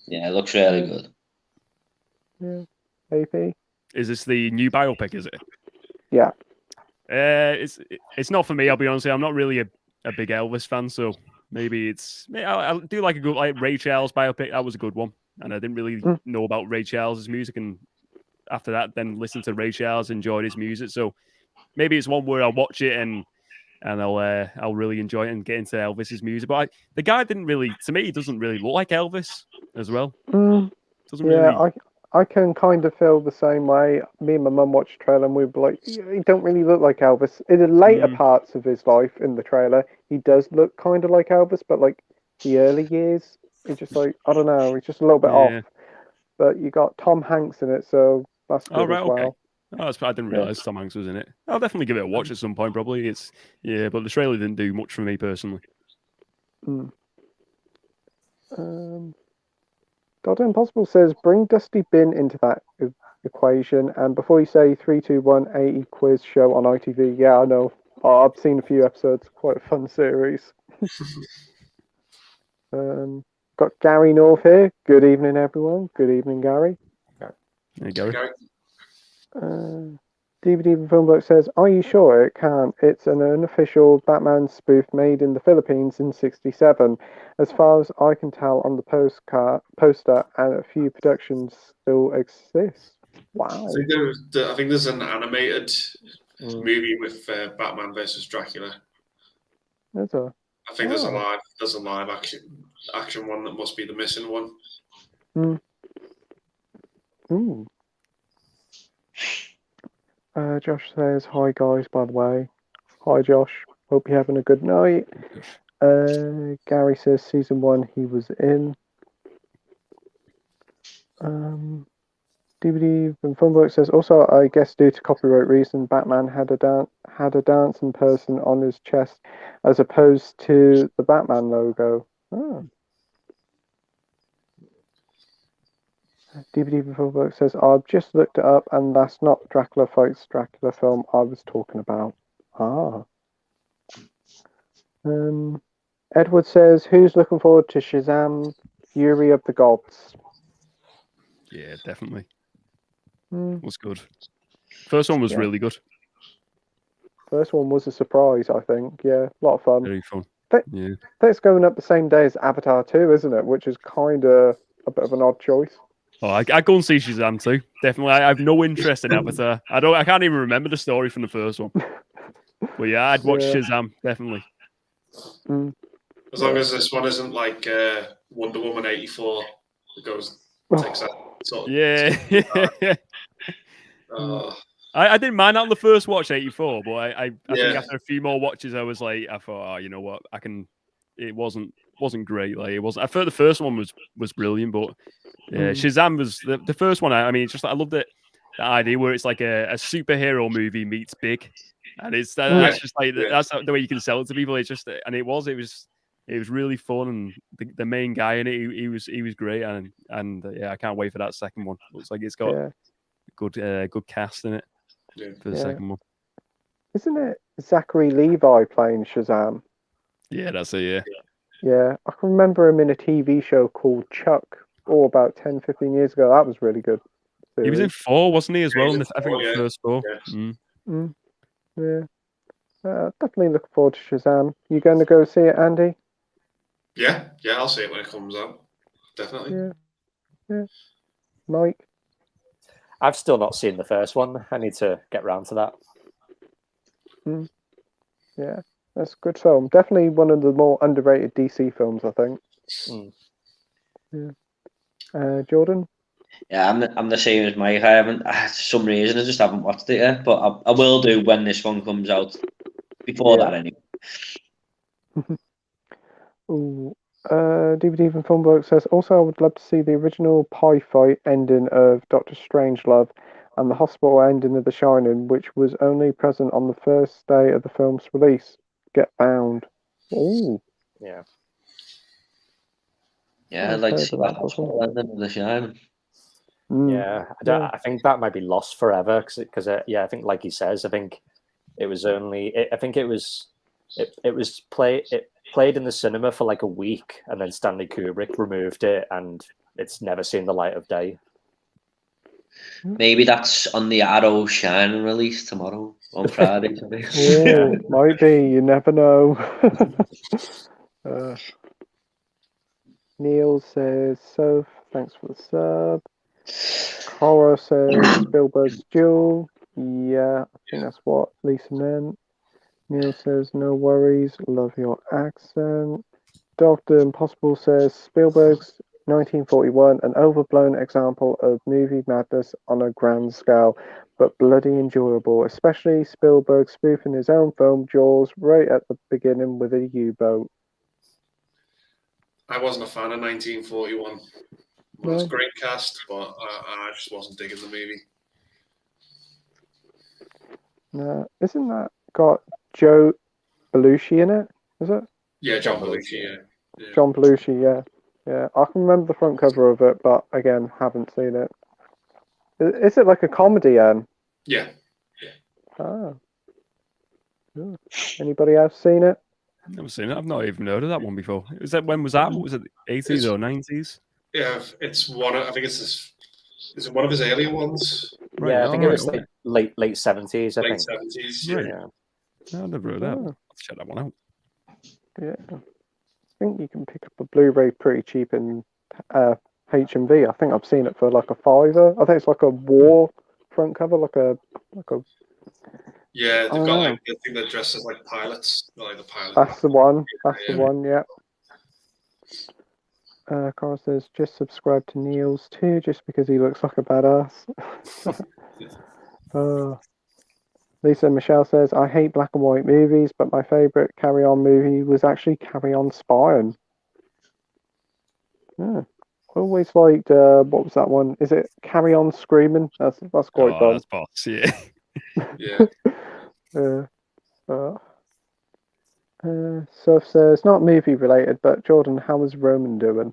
it looks really good. Yeah. AP? Is this the new biopic, is it? Yeah. It's not for me, I'll be honest. I'm not really a big Elvis fan, so maybe I do like a good Ray Charles biopic. That was a good one. And I didn't really know about Ray Charles' music, and after that then listened to Ray Charles, enjoyed his music. So maybe it's one where I'll watch it and I'll really enjoy it and get into Elvis's music. But the guy didn't really, to me, he doesn't really look like Elvis as well. Doesn't really. I can kind of feel the same way. Me and my mum watched the trailer and we were like, he don't really look like Elvis. In the later parts of his life in the trailer, he does look kind of like Elvis, but like the early years, he's just like, I don't know, he's just a little bit off. But you got Tom Hanks in it, so that's good as well. Okay. I didn't realize Tom Hanks was in it. I'll definitely give it a watch at some point, probably. But the trailer didn't do much for me personally. God Impossible says, bring Dusty Bin into that equation. And before you say 3, 2, 1, 80 quiz show on ITV, yeah, I know. I've seen a few episodes. Quite a fun series. Got Gary North here. Good evening, everyone. Good evening, Gary. Hey, Gary. DVD Film Book says, are you sure it can? It's an unofficial Batman spoof made in the Philippines in '67. As far as I can tell on the poster, and a few productions still exist. Wow. I think there's an animated movie with Batman versus Dracula. I think there's a live action one that must be the missing one. Josh says, hi guys, by the way. Hi Josh, hope you're having a good night. Gary says season 1 he was in. DVD from Funbook says, also I guess due to copyright reason, Batman had a dancing person on his chest as opposed to the Batman logo. DVD Before Work says, I've just looked it up and that's not Dracula Fights Dracula film I was talking about. Edward says, who's looking forward to Shazam Fury of the Gods? Yeah, definitely. Was good. First one was really good. First one was a surprise, I think. Yeah, a lot of fun. Very fun. That's going up the same day as Avatar 2, isn't it? Which is kind of a bit of an odd choice. Oh, I go and see Shazam too. Definitely. I have no interest in Avatar. I can't even remember the story from the first one. But yeah, I'd watch Shazam, definitely. As long as this one isn't like Wonder Woman 84, it takes that sort of. Yeah. I didn't mind that on the first watch, 84, but I think after a few more watches, I was like, I thought, oh, you know what, I can. It wasn't great. Like it was. I thought the first one was brilliant, but yeah, Shazam was the first one. I mean, it's just I loved it. The idea where it's like a superhero movie meets big, and that's just like that's the way you can sell it to people. It's just and it was really fun, and the main guy in it, he was great, and yeah, I can't wait for that second one. Looks like it's got good cast in it for the second one. Isn't it Zachary Levi playing Shazam? Yeah, that's it. Yeah. Yeah, I can remember him in a TV show called Chuck, about 10, 15 years ago. That was really good. He was in 4, wasn't he, as well? I think the first 4. Yeah. Definitely looking forward to Shazam. You going to go see it, Andy? Yeah, I'll see it when it comes out. Definitely. Yeah. Mike? I've still not seen the first one. I need to get round to that. Yeah, that's a good film. Definitely one of the more underrated DC films, I think. Yeah. Jordan? Yeah, I'm the same as Mike. I haven't, for some reason, I just haven't watched it yet, but I will do when this one comes out. Before that, anyway. Ooh. DVD from Filmwork says, also I would love to see the original pie fight ending of Doctor Strangelove and the hospital ending of The Shining, which was only present on the first day of the film's release. Get bound. Ooh. Yeah. Yeah, I'd like to see that hospital ending of The Shining. Yeah, I think that might be lost forever because I think like he says, I think it was only it played in the cinema for like a week, and then Stanley Kubrick removed it, and it's never seen the light of day. Maybe that's on the Arrow Shining release tomorrow on Friday. Might be. You never know. Neil says, "So thanks for the sub." Cora says Spielberg's Duel. Yeah, I think that's what Lisa meant. Neil says, no worries, love your accent. Dr. Impossible says Spielberg's 1941, an overblown example of movie madness on a grand scale, but bloody enjoyable, especially Spielberg spoofing his own film Jaws right at the beginning with a U-boat. I wasn't a fan of 1941. It was a great cast, but I just wasn't digging the movie. No, isn't that got Joe Belushi in it? Is it? Yeah, John Belushi. Yeah. John Belushi. Yeah. I can remember the front cover of it, but again, haven't seen it. Is it like a comedy? Yeah. Ah. Yeah. Anybody else seen it? I've never seen it. I've not even heard of that one before. When was that? Was it the 80s or 90s? Yeah, it's one. I think is it one of his earlier ones? Right, yeah, I think it was like late 70s. I think. Late 70s. Right. Yeah. I've never heard that. Let's check that one out. Yeah, I think you can pick up a Blu-ray pretty cheap in HMV. I think I've seen it for like a $5. I think it's like a war front cover, like a. Yeah, they've got like I think they're dressed as like pilots, like the pilot. That's the one. That's the one. Yeah. Carl says, just subscribe to Neil's too, just because he looks like a badass. Lisa Michelle says, I hate black and white movies, but my favourite Carry On movie was actually Carry On Spying. Yeah. I always liked, what was that one? Is it Carry On Screaming? That's quite fun. That's boss, yeah. Surf says, not movie related, but Jordan, how is Roman doing?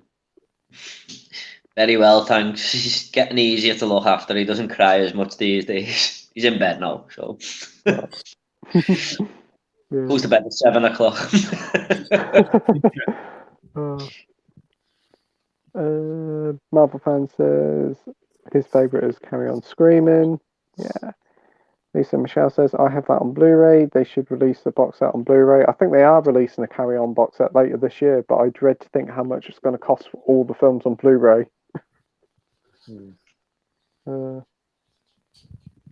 Very well, thanks. He's getting easier to look after. He doesn't cry as much these days. He's in bed now, so goes to bed at 7 o'clock. Marvel fan says his favourite is Carry On Screaming. Yeah. Lisa Michelle says, I have that on Blu-ray. They should release the box set on Blu-ray. I think they are releasing a Carry On box set later this year, but I dread to think how much it's going to cost for all the films on Blu-ray.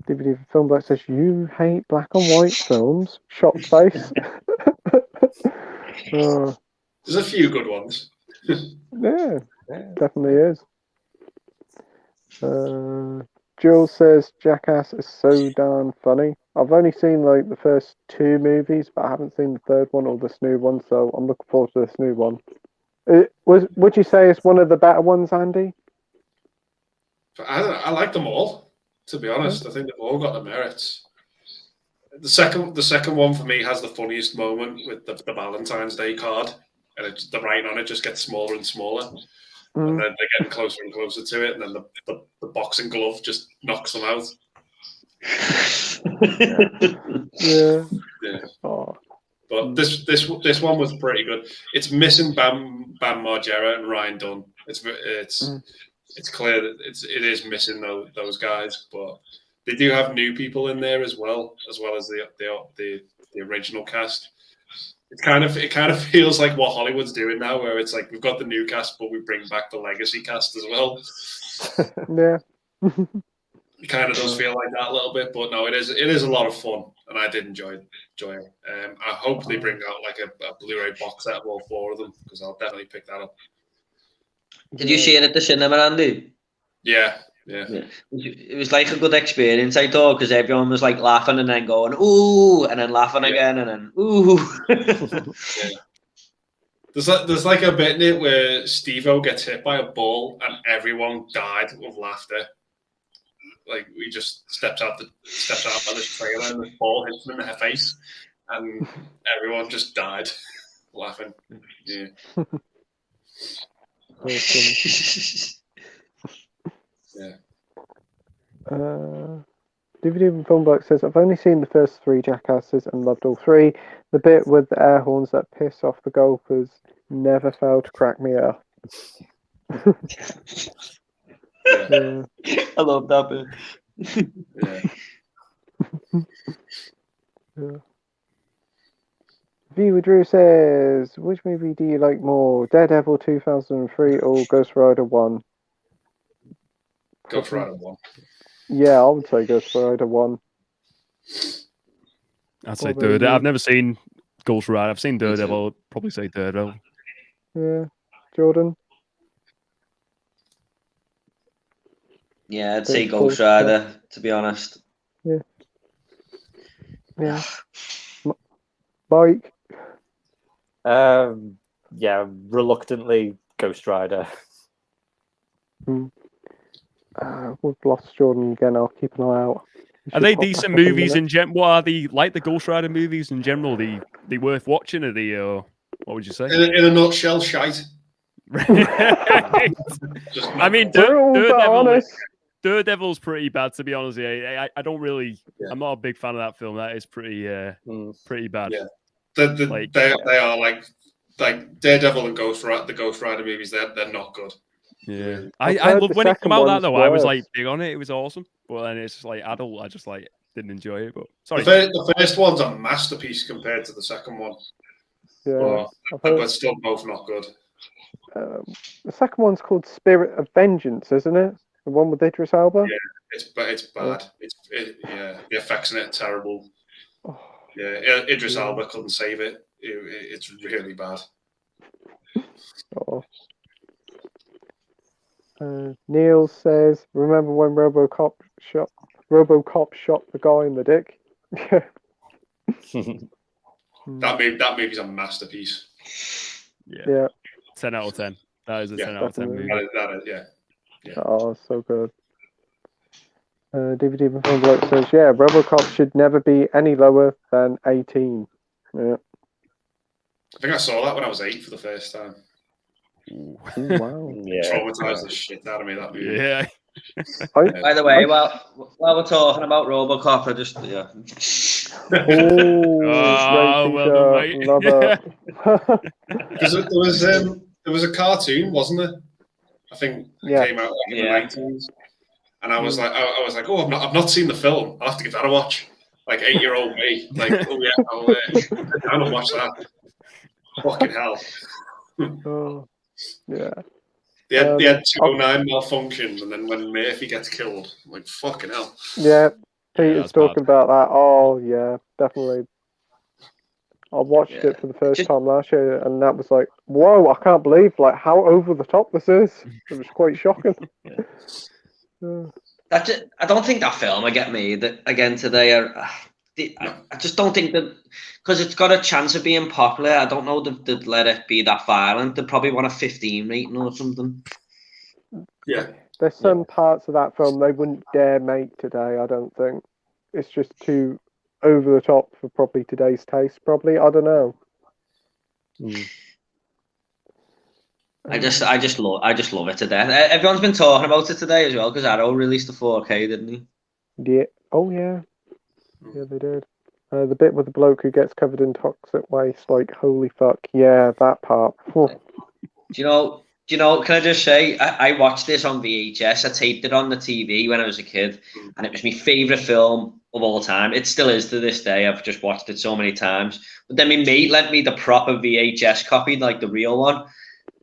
DVD for Film Black says, you hate black and white films? Shocked face. There's a few good ones. Yeah, definitely is. Jules says Jackass is so darn funny. I've only seen like the first 2 movies, but I haven't seen the third one or this new one, so I'm looking forward to this new one. Would you say it's one of the better ones, Andy? I like them all, to be honest. I think they've all got their merits. The second one for me has the funniest moment with the Valentine's Day card, and the writing on it just gets smaller and smaller. And then they're getting closer and closer to it, and then the boxing glove just knocks them out. Yeah. Oh. But this one was pretty good. It's missing Bam Margera and Ryan Dunn. It's clear that it is missing those guys, but they do have new people in there as well as the original cast. It kind of feels like what Hollywood's doing now, where it's like we've got the new cast, but we bring back the legacy cast as well. Yeah, it kind of does feel like that a little bit, but no, it is a lot of fun, and I did enjoy it. I hope they bring out like a Blu-ray box set of all 4 of them, because I'll definitely pick that up. Did you see it at the cinema, Andy? Yeah. It was like a good experience, I thought, because everyone was like laughing and then going ooh, and then laughing again, and then ooh. There's like a bit in it where Steve-O gets hit by a ball and everyone died of laughter. Like we just steps out of this trailer and the ball hits him in the face, and everyone just died laughing. Yeah. Yeah. DVD and Film Box says, I've only seen the first 3 Jackasses and loved all 3. The bit with the air horns that piss off the golfers never failed to crack me up. I love that bit. Viewer Drew says, which movie do you like more, Daredevil 2003 or Ghost Rider 1? Ghost Rider 1. Yeah, I would say Ghost Rider 1. I'd say Daredevil. I've never seen Ghost Rider. I've seen Daredevil. I'd probably say Daredevil. Yeah. Jordan? Yeah, I'd say Ghost Rider, to be honest. Yeah. Mike? Yeah, reluctantly Ghost Rider. We've lost Jordan again. I'll keep an eye out. Are they decent movies in general? What are they like? The Ghost Rider movies in general? They worth watching? Are they? What would you say? In a nutshell, shite. I mean, Daredevil's pretty bad, to be honest. I don't really. Yeah. I'm not a big fan of that film. That is pretty bad. Yeah, they are like Daredevil and the Ghost Rider movies. They're not good. Yeah, I love when it came out. That though, I was like big on it. It was awesome. But then it's just like adult. I just like didn't enjoy it. But sorry, the first one's a masterpiece compared to the second one. Yeah, but still both not good. The second one's called Spirit of Vengeance, isn't it? The one with Idris Elba. Yeah, it's bad. The effects in it are terrible. Yeah, Idris Elba couldn't save it. It's really bad. Neil says, "Remember when RoboCop shot the guy in the dick?" That movie's a masterpiece. Yeah. 10 out of 10. That is a 10 out of 10 movie. That is, yeah. Oh, so good. DVD Film Bloke says, "Yeah, RoboCop should never be any lower than 18." Yeah. I think I saw that when I was 8 for the first time. Ooh, wow. Yeah. Traumatized the shit out of me, that movie. Yeah. By the way, while we're talking about RoboCop, I just well done, mate. There was a cartoon, wasn't there? I think it came out in the 90s, and I was like, oh, I've not seen the film. I'll have to give that a watch. Like 8-year-old me, like, oh yeah, I'll sit down and watch that. Fucking hell. Oh, yeah. They had 209 malfunctions, and then when Murphy gets killed, I'm like, fucking hell. Yeah, Peter's talking about that. Oh, yeah, definitely. I watched it for the first time last year, and that was like, whoa, I can't believe like how over the top this is. It was quite shocking. That's it. I don't think that film will get made again today. I just don't think that, because it's got a chance of being popular. I don't know that they'd let it be that violent. They'd probably want a 15 rating or something. Yeah. There's some parts of that film they wouldn't dare make today, I don't think. It's just too over the top for probably today's taste, probably. I don't know. I just love it to death. Everyone's been talking about it today as well, because Arrow released the 4K, didn't he? Yeah. Oh, yeah. Yeah, they did. The bit with the bloke who gets covered in toxic waste, like, holy fuck. Yeah, that part. Do you know, can I just say, I watched this on VHS. I taped it on the TV when I was a kid, and it was my favourite film of all time. It still is to this day. I've just watched it so many times. But then my mate lent me the proper VHS copy, like the real one.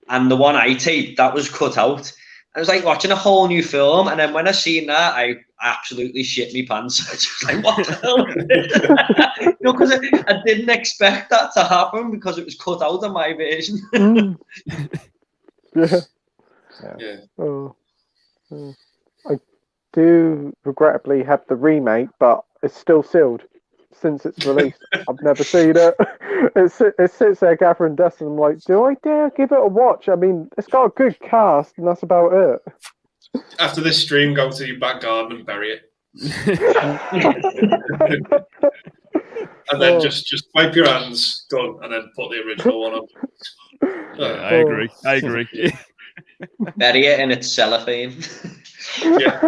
And the one I taped, that was cut out. I was like watching a whole new film, and then when I seen that, I absolutely shit me pants. I was just like, what the hell is this? Because I didn't expect that to happen, because it was cut out of my version. Yeah. Oh. I do regrettably have the remake, but it's still sealed since it's released. I've never seen it. It sits there gathering dust, and I'm like, do I dare give it a watch? I mean, it's got a good cast, and that's about it. After this stream, go to your back garden and bury it. And then just wipe your hands, done, and then put the original one on. I agree. Bury it in its cellophane. Yeah.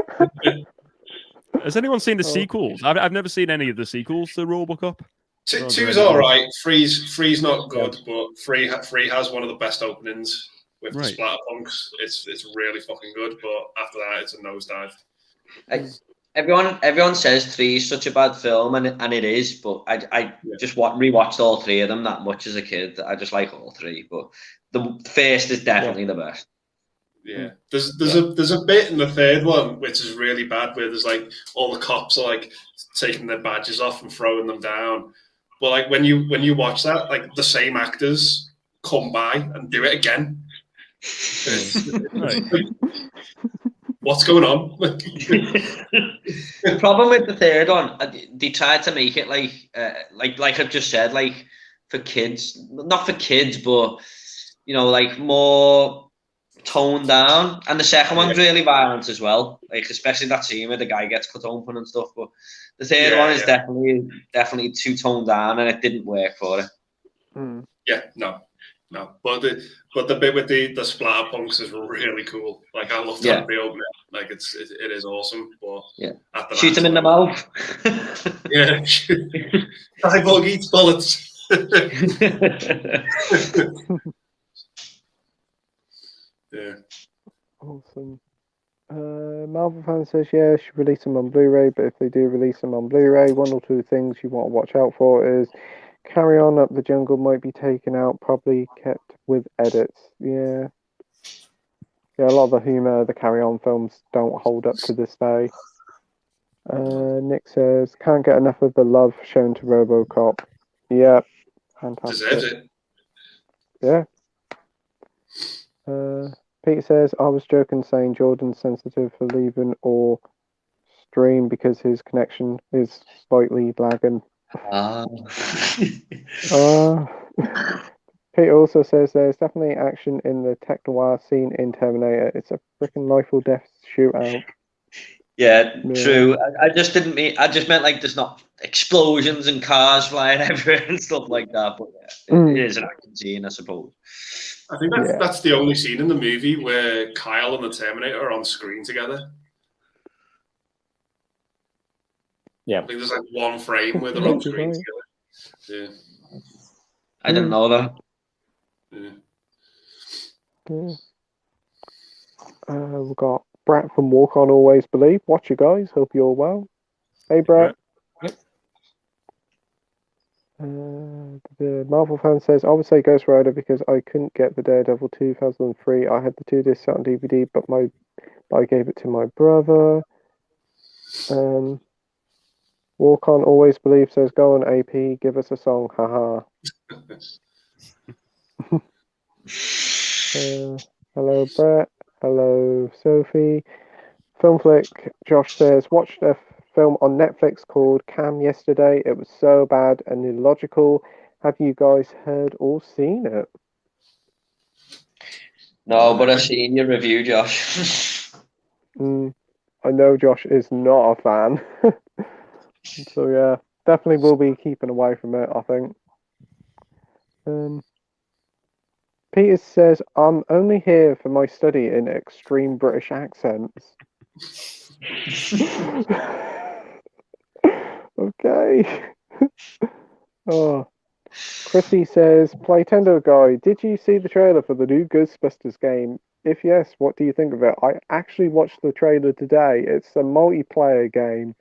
Has anyone seen the sequels? I've never seen any of the sequels to RoboCop. Two's all right. Three's not good, but three has one of the best openings with the Splatterpunks. It's really fucking good, but after that, it's a nosedive. Everyone says 3 is such a bad film, and it is. But I just rewatched all 3 of them that much as a kid. I just like all 3, but the first is definitely the best. Yeah, there's a bit in the third one which is really bad, where there's like all the cops are like taking their badges off and throwing them down. But like when you watch that, like the same actors come by and do it again. What's going on? The problem with the third one, they tried to make it like I've just said, like for kids, not for kids, but like more toned down. And the second one's really violent as well, like especially that scene where the guy gets cut open and stuff. But the third one is definitely too toned down, and it didn't work for it. Yeah, no. But the bit with the Splatterpunks is really cool. Like I love that reopening. Like it is awesome. But shoot him in the mouth. Yeah, Cyborg eats bullets. Yeah. Awesome. Marvel fan says, should release them on Blu-ray, but if they do release them on Blu-ray, 1 or 2 things you want to watch out for is Carry On Up the Jungle might be taken out, probably kept with edits. Yeah, a lot of the humour, the Carry On films don't hold up to this day. Nick says, can't get enough of the love shown to RoboCop. Yeah, fantastic. Deserves it. Yeah. Peter says, I was joking saying Jordan's sensitive for leaving or stream because his connection is slightly lagging. Peter also says there's definitely action in the tech noir scene in Terminator. It's a freaking life or death shootout. Yeah, true. I just didn't mean. I just meant like there's not explosions and cars flying everywhere and stuff like that. But it is an action scene, I suppose. I think that's the only scene in the movie where Kyle and the Terminator are on screen together. Yeah, I think there's like one frame where they're on screen together. Yeah, I didn't know that. We've got Brat from Walk On Always Believe. Watch you guys. Hope you're well. Hey, Brat. The Marvel fan says, I would say Ghost Rider because I couldn't get the Daredevil 2003. I had the 2 discs set on DVD, but I gave it to my brother. Walk On Always Believe says, go on AP, give us a song, haha. Hello Brett, hello Sophie. Film Flick, Josh says, watched a film on Netflix called Cam yesterday. It was so bad and illogical. Have you guys heard or seen it? No, but I've seen your review, Josh. I know Josh is not a fan. So yeah, definitely will be keeping away from it, I think. Peter says, I'm only here for my study in extreme British accents. Okay. Oh. Chrissy says, Playtendoguy, did you see the trailer for the new Ghostbusters game? If yes, what do you think of it? I actually watched the trailer today. It's a multiplayer game.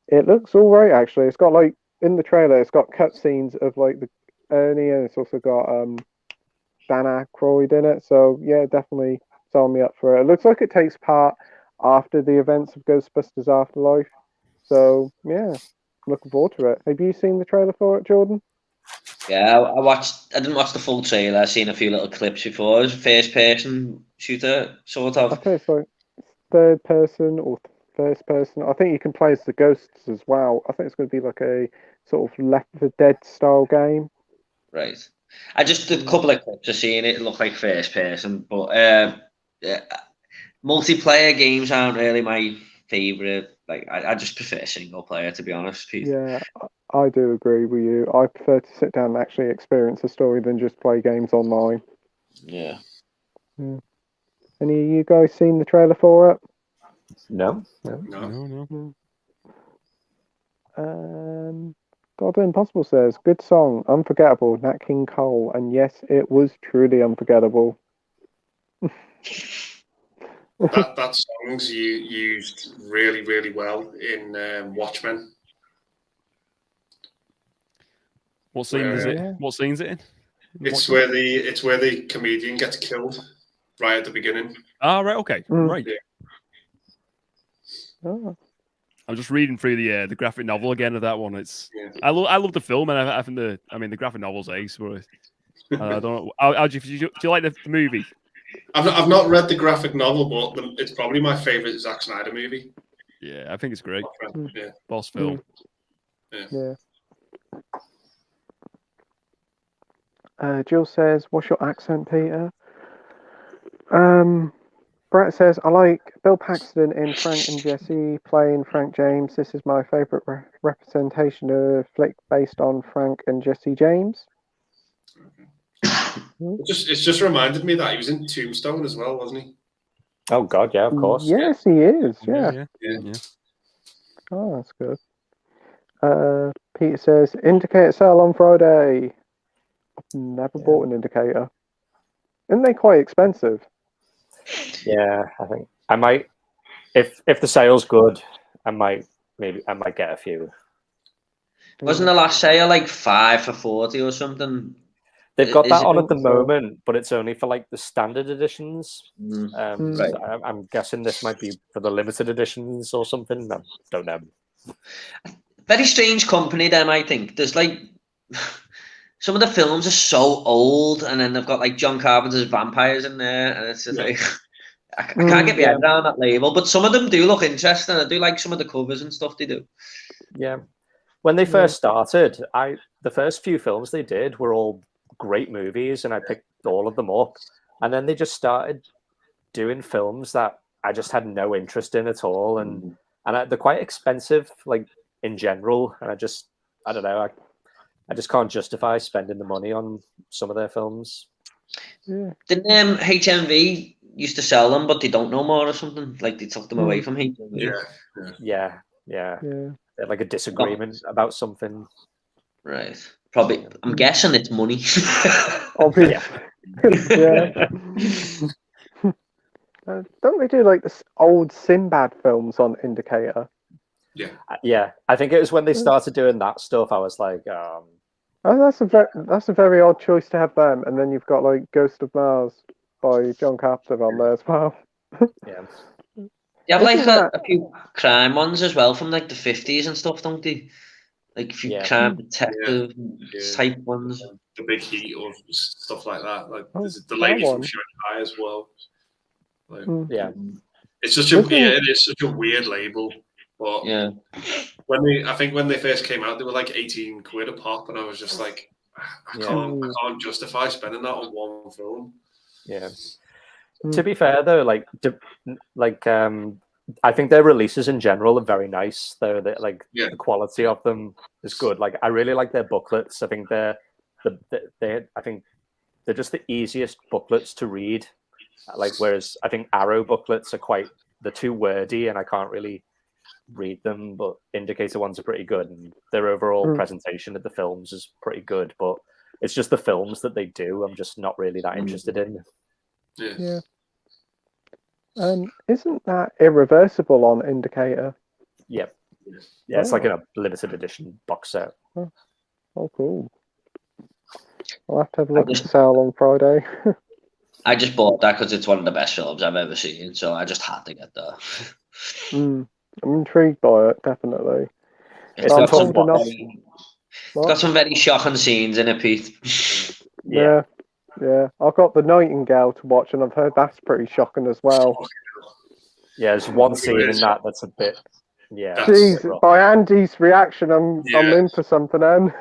It looks all right, actually. It's got like in the trailer, it's got cutscenes of like the Ernie, and it's also got Dan Aykroyd in it. So yeah, definitely sign me up for it. It looks like it takes part after the events of Ghostbusters Afterlife. So yeah, looking forward to it. Have you seen the trailer for it, Jordan? Yeah, I didn't watch the full trailer. I've seen a few little clips before. It was a first-person shooter, sort of. I think it's like third person or first person. I think you can play as the ghosts as well. I think it's going to be like a sort of Left 4 Dead style game. Right. I just did a couple of clips of seeing it. It looked like first person, but multiplayer games aren't really my favorite. Like I just prefer single player, to be honest, Pete. Yeah, I do agree with you. I prefer to sit down and actually experience a story than just play games online. Yeah. Any of you guys seen the trailer for it? No. God Impossible says, good song, unforgettable, Nat King Cole, and yes, it was truly unforgettable. that song's used really, really well in Watchmen. What scene is it? What scene's it in? It's where the comedian gets killed right at the beginning. Ah, right, okay, right. Yeah. Oh. I'm just reading through the graphic novel again of that one. It's I love the film, and I think the graphic novel's ace. But I don't know. How do you like the movie? I've not read the graphic novel, but it's probably my favorite Zack Snyder movie. Yeah, I think it's great. Yeah. Boss film. Yeah. Jill says, what's your accent, Peter? Brett says, I like Bill Paxton in Frank and Jesse playing Frank James. This is my favourite representation of flick based on Frank and Jesse James. It's just reminded me that he was in Tombstone as well, wasn't he? Oh God, yeah, of course. Yes, he is. Yeah. Oh, that's good. Peter says, indicator sale on Friday. I've never bought an indicator. Isn't they quite expensive? Yeah, I think I might. If the sale's good, I might get a few. Wasn't the last sale like 5 for 40 or something? They've got that on at the moment, but it's only for like the standard editions. Right. So I'm guessing this might be for the limited editions or something. I don't know. Very strange company, them. I think there's like some of the films are so old, and then they've got like John Carpenter's vampires in there, and it's just like I can't get my head around that label. But some of them do look interesting. I do like some of the covers and stuff they do. Yeah, when they first started, the first few films they did were all great movies, and I picked all of them up. And then they just started doing films that I just had no interest in at all, and they're quite expensive, like in general. And I don't know. I just can't justify spending the money on some of their films. Yeah. Didn't HMV used to sell them, but they don't no more or something? Like they took them away from HMV. Yeah. They had like a disagreement about something. Right. Probably. I'm guessing it's money. Don't they do like this old Sinbad films on Indicator? Yeah. I think it was when they started doing that stuff. I was like, oh, that's a very odd choice to have them, and then you've got like Ghost of Mars by John Carpenter on there as well. You have like a few crime ones as well from like the 50s and stuff, don't they? Like a few crime detective type ones. The Big Heat or stuff like that. Like there's the lady from Shanghai as well. Like, It's such a it is such a weird label. But Yeah. I think when they first came out, they were like 18 quid a pop, and I was just like, I can't justify spending that on one film. Yeah. To be fair though, like I think their releases in general are very nice. Though that the quality of them is good. Like I really like their booklets. I think they're just the easiest booklets to read. Like whereas I think Arrow booklets are they're too wordy and I can't really read them. But Indicator ones are pretty good, and their overall presentation of the films is pretty good. But it's just the films that they do I'm just not really that interested in. Yeah. Isn't that irreversible on Indicator? Yep. Yeah, it's like in a limited edition box set. Oh, cool. I'll have to have a look at the sale on Friday. I just bought that because it's one of the best films I've ever seen, so I just had to get that. I'm intrigued by it, definitely. It's got some very shocking scenes in it, Pete. Yeah. I've got The Nightingale to watch, and I've heard that's pretty shocking as well. Yeah, there's one scene in that's a bit. Yeah. Jeez, by Andy's reaction, I'm in for something then.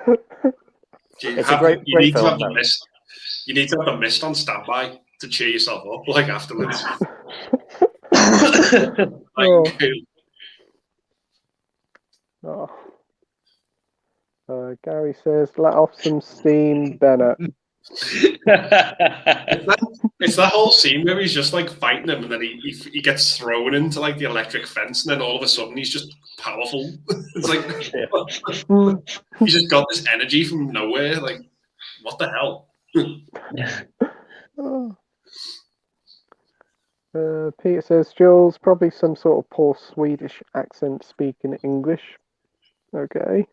It's a great film. You need to have the mist on standby to cheer yourself up, like afterwards. Gary says, "Let off some steam, Bennett." It's that whole scene where he's just like fighting him, and then he gets thrown into like the electric fence, and then all of a sudden he's just powerful. It's like he's just got this energy from nowhere. Like, what the hell? Peter says, "Jules, probably some sort of poor Swedish accent speaking English." Okay.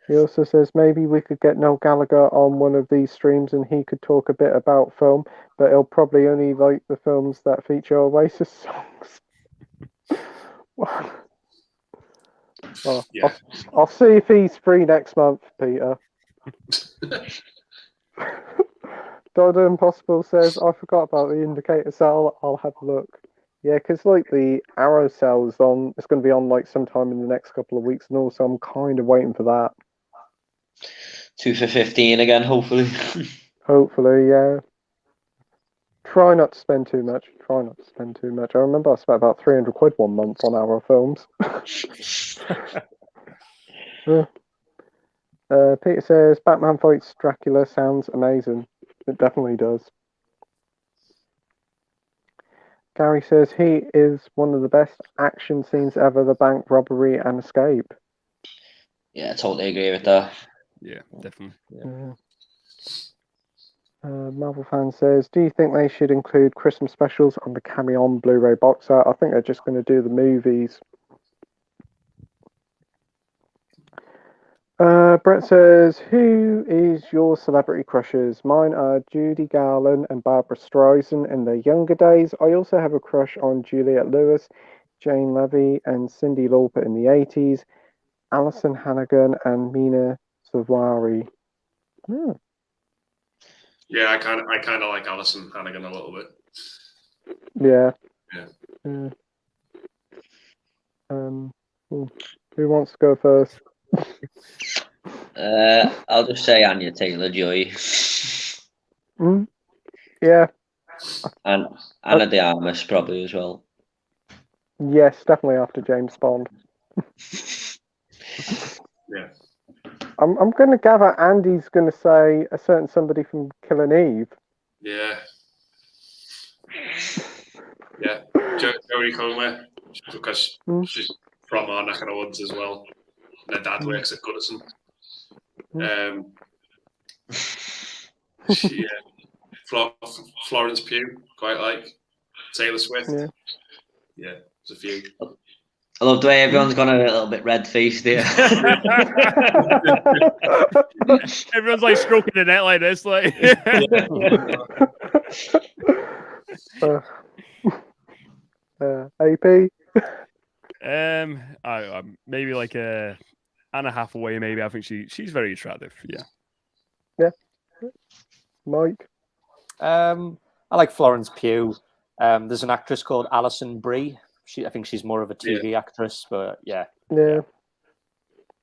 He also says maybe we could get Noel Gallagher on one of these streams and he could talk a bit about film, but he'll probably only like the films that feature Oasis songs. I'll see if he's free next month, Peter. Dodder Impossible says, "I forgot about the Indicator sale. I'll have a look." Yeah, because like the Arrow sale is on, it's going to be on like sometime in the next couple of weeks, and also I'm kind of waiting for that. 2 for 15 again, hopefully. Hopefully, yeah. Try not to spend too much. I remember I spent about 300 quid one month on Arrow films. Peter says, "Batman fights Dracula sounds amazing." It definitely does. Gary says he is one of the best action scenes ever, the bank robbery and escape. Yeah, I totally agree with that. Yeah, definitely. Marvel fan says, "Do you think they should include Christmas specials on the Carry On Blu-ray box set?" I think they're just going to do the movies. Brett says, "Who is your celebrity crushes?" Mine are Judy Garland and Barbara Streisand in their younger days. I also have a crush on Juliette Lewis, Jane Levy, and Cyndi Lauper in the 80s, Alison Hannigan and Mina Sawari. Yeah, I kind of like Alison Hannigan a little bit. Yeah. Who wants to go first? I'll just say Anya Taylor-Joy. Yeah. And Anna de Armas probably as well. Yes, definitely after James Bond. Yeah. I'm going to gather Andy's going to say a certain somebody from Killing Eve. Yeah. Yeah. Jodie Comer, because she's from our neck of the woods as well. And her dad works at Goodison. Florence Pugh, quite like. Taylor Swift. Yeah, there's a few. I love the way everyone's gone a little bit red-faced here. Everyone's like stroking the net like this, like. AP. I maybe like Anna Hathaway. Maybe I think she's very attractive. Yeah. Mike. I like Florence Pugh. There's an actress called Alison Brie. I think she's more of a TV actress, but yeah.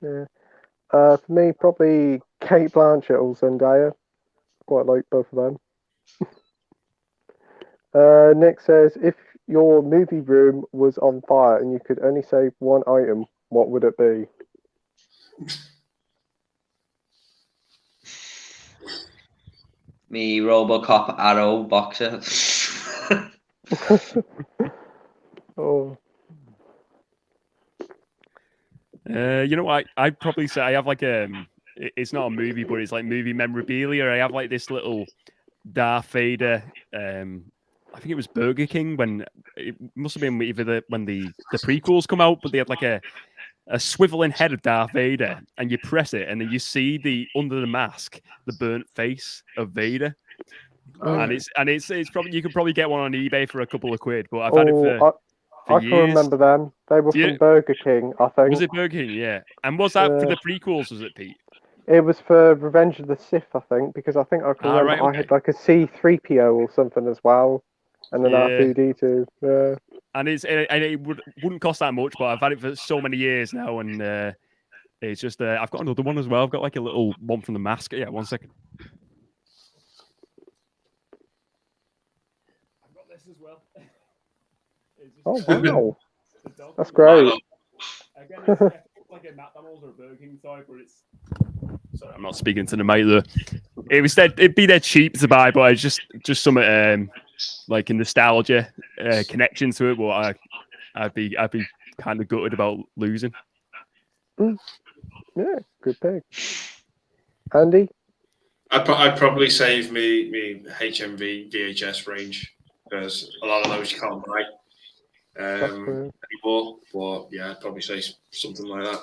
For me, probably Kate Blanchett or Zendaya. Quite like both of them. Nick says, if your movie room was on fire and you could only save one item, what would it be? Me RoboCop Arrow boxer. Oh. You know what? I'd probably say I have like it's not a movie, but it's like movie memorabilia. I have like this little Darth Vader. I think it was Burger King when it must have been either when the prequels come out, but they had like a swiveling head of Darth Vader, and you press it, and then you see the under the mask the burnt face of Vader. And it's probably, you could probably get one on eBay for a couple of quid, but I've had it for I years. can remember them. They were from Burger King, I think. Was it Burger King? Yeah. And was that for the prequels? Was it, Pete? It was for Revenge of the Sith, I think, because I think I can remember I had like a C-3PO or something as well, and an R2-D2. Yeah. And it wouldn't cost that much, but I've had it for so many years now, and it's just I've got another one as well. I've got like a little one from the mask. Yeah, 1 second. I've got this as well. Oh wow, that's great. Again, it's like a McDonald's or a Burger King type, but it's. Sorry, I'm not speaking to the mate there. It'd be dead cheap to buy, but it's just something like a nostalgia connection to it. But I'd be kind of gutted about losing. Yeah, good pick. Andy? I'd probably save me HMV VHS range, because a lot of those you can't buy anymore. But yeah, I'd probably say something like that.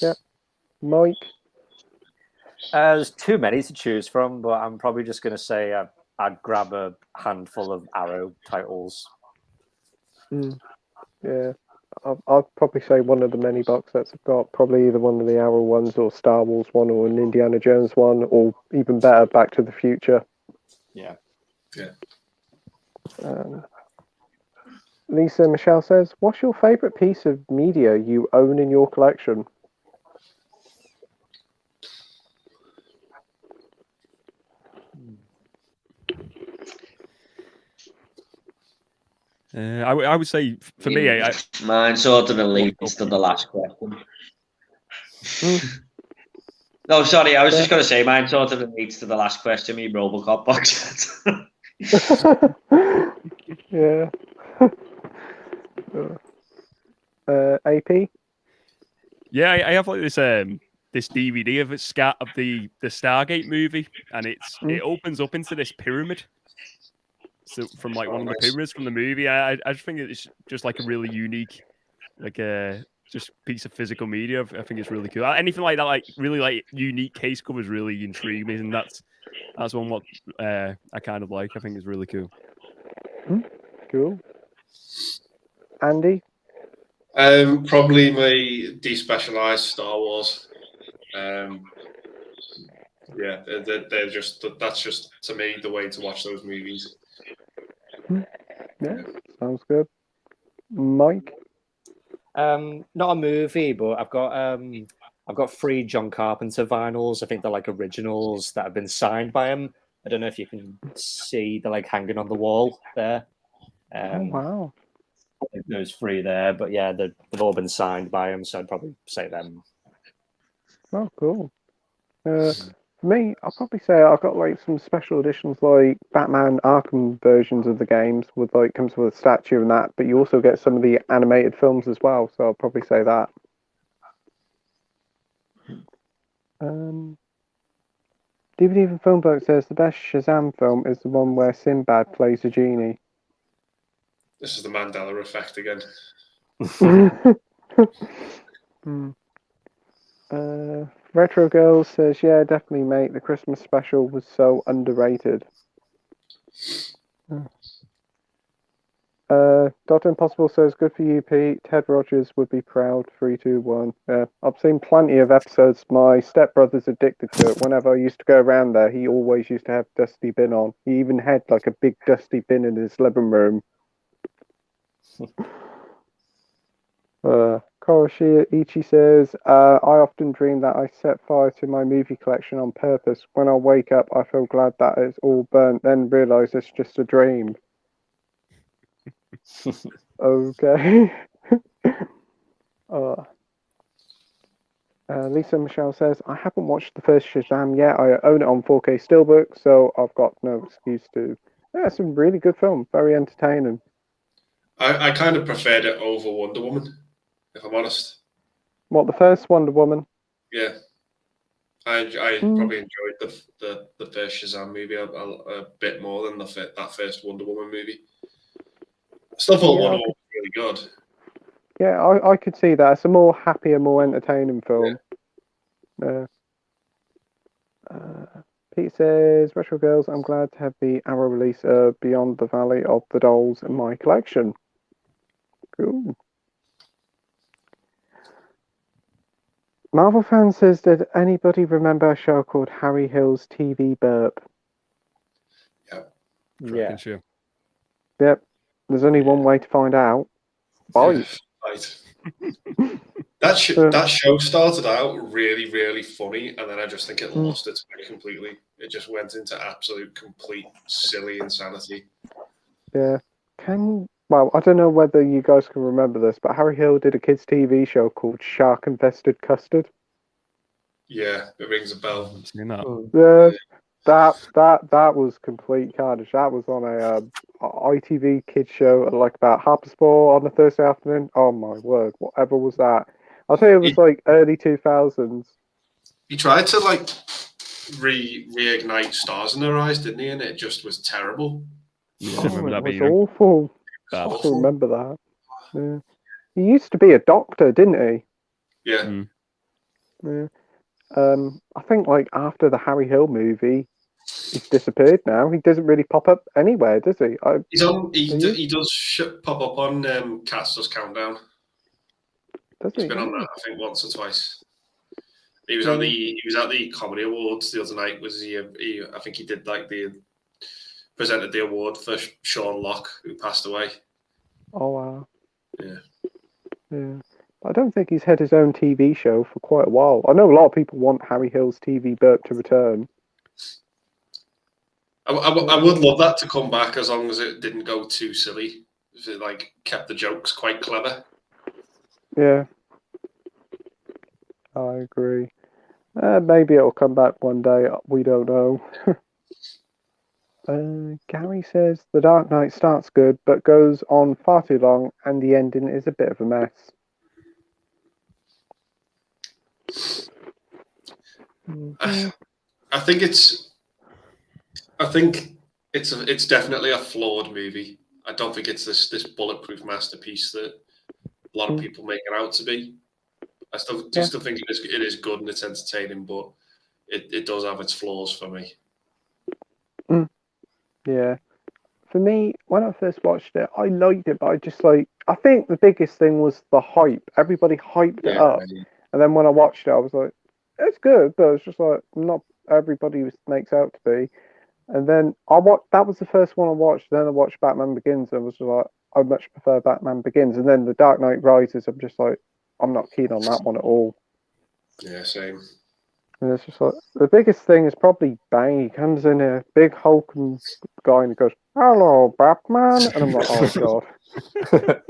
Yeah. Mike? There's too many to choose from, but I'm probably just going to say I'd grab a handful of Arrow titles. Yeah. I'd probably say one of the many box sets I've got, probably either one of the Arrow ones or Star Wars one or an Indiana Jones one, or even better, Back to the Future. Yeah. Lisa Michelle says, what's your favourite piece of media you own in your collection? I would say for me, mine sort of leads to the last question. No, sorry, I was just going to say mine sort of leads to the last question. Me RoboCop box set. Yeah. AP? Yeah, I have like this this DVD of the Stargate movie, and it opens up into this pyramid. So from like one of the pyramids from the movie, I just think it's just like a really unique, like just piece of physical media. I think it's really cool. Anything like that, like really like unique case covers, really intrigue me, and that's one what I kind of like. I think it's really cool. Cool. Andy? Probably my despecialized Star Wars. Yeah, they're just, that's just to me the way to watch those movies. Yeah, sounds good. Mike? Not a movie, but I've got 3 John Carpenter vinyls. I think they're like originals that have been signed by him. I don't know if you can see, they're like hanging on the wall there. Oh wow! Those 3 there, but yeah, they've all been signed by him, so I'd probably say them. Oh, cool. For me, I'll probably say I've got like some special editions, like Batman Arkham versions of the games, with like comes with a statue and that. But you also get some of the animated films as well, so I'll probably say that. DVD and Film Book says the best Shazam film is the one where Sinbad plays a genie. This is the Mandela effect again. Retro Girls says, yeah, definitely, mate. The Christmas special was so underrated. Dr. Impossible says, good for you, Pete. Ted Rogers would be proud. 3, 2, 1. Yeah, I've seen plenty of episodes. My stepbrother's addicted to it. Whenever I used to go around there, he always used to have Dusty Bin on. He even had like a big Dusty Bin in his living room. Koroshi Ichi says, I often dream that I set fire to my movie collection on purpose. When I wake up, I feel glad that it's all burnt, then realise it's just a dream. Okay. Lisa Michelle says, I haven't watched the first Shazam yet. I own it on 4K Steelbook, so I've got no excuse to. Yeah, it's a really good film. Very entertaining. I kind of preferred it over Wonder Woman, if I'm honest. What, the first Wonder Woman? Yeah. I probably enjoyed the first Shazam movie a bit more than that first Wonder Woman movie. I still thought Wonder Woman was really good. Yeah, I could see that. It's a more happier, more entertaining film. Yeah. Pete says, Retro Girls, I'm glad to have the Arrow release Beyond the Valley of the Dolls in my collection. Cool. Marvel fan says, did anybody remember a show called Harry Hill's TV Burp? Yeah. Sure. Yep. There's only one way to find out. Bye. Right. That show started out really, really funny, and then I just think it lost its way completely. It just went into complete silly insanity. Yeah. Well, I don't know whether you guys can remember this, but Harry Hill did a kids' TV show called Shark Infested Custard. Yeah, it rings a bell. Yeah. That was complete carnage. That was on a ITV kids show at like about 4:30 on a Thursday afternoon. Oh my word, whatever was that? I'll tell you, it was like early 2000s. He tried to like reignite stars in their eyes, didn't he? And it just was terrible. Yeah, I remember that was awful. I remember that. Yeah. He used to be a doctor, didn't he? Yeah. Yeah. I think like after the Harry Hill movie, he's disappeared now. He doesn't really pop up anywhere, does he? He's on. He does pop up on Castle's Countdown. He's been on that, I think, once or twice. He was at the Comedy Awards the other night. I think he did like presented the award for Sean Locke, who passed away. Oh wow. Yeah. I don't think he's had his own TV show for quite a while. I know a lot of people want Harry Hill's TV Burp to return. I would love that to come back as long as it didn't go too silly. If it like kept the jokes quite clever. Yeah. I agree. Maybe it'll come back one day. We don't know. Gary says The Dark Knight starts good, but goes on far too long, and the ending is a bit of a mess. I think it's definitely a flawed movie. I don't think it's this bulletproof masterpiece that a lot of people make it out to be. I still think it is good and it's entertaining, but it does have its flaws for me. Yeah. For me, when I first watched it, I liked it, but I think the biggest thing was the hype. Everybody hyped it up. And then when I watched it, I was like, it's good, but it's just like not everybody makes out to be. And then that was the first one I watched. Then I watched Batman Begins and was just like, I much prefer Batman Begins. And then The Dark Knight Rises, I'm just like, I'm not keen on that one at all. Yeah, same. And it's just like, the biggest thing is probably Bang. He comes in a big hulking guy and he goes, hello, Batman. And I'm like, oh, God.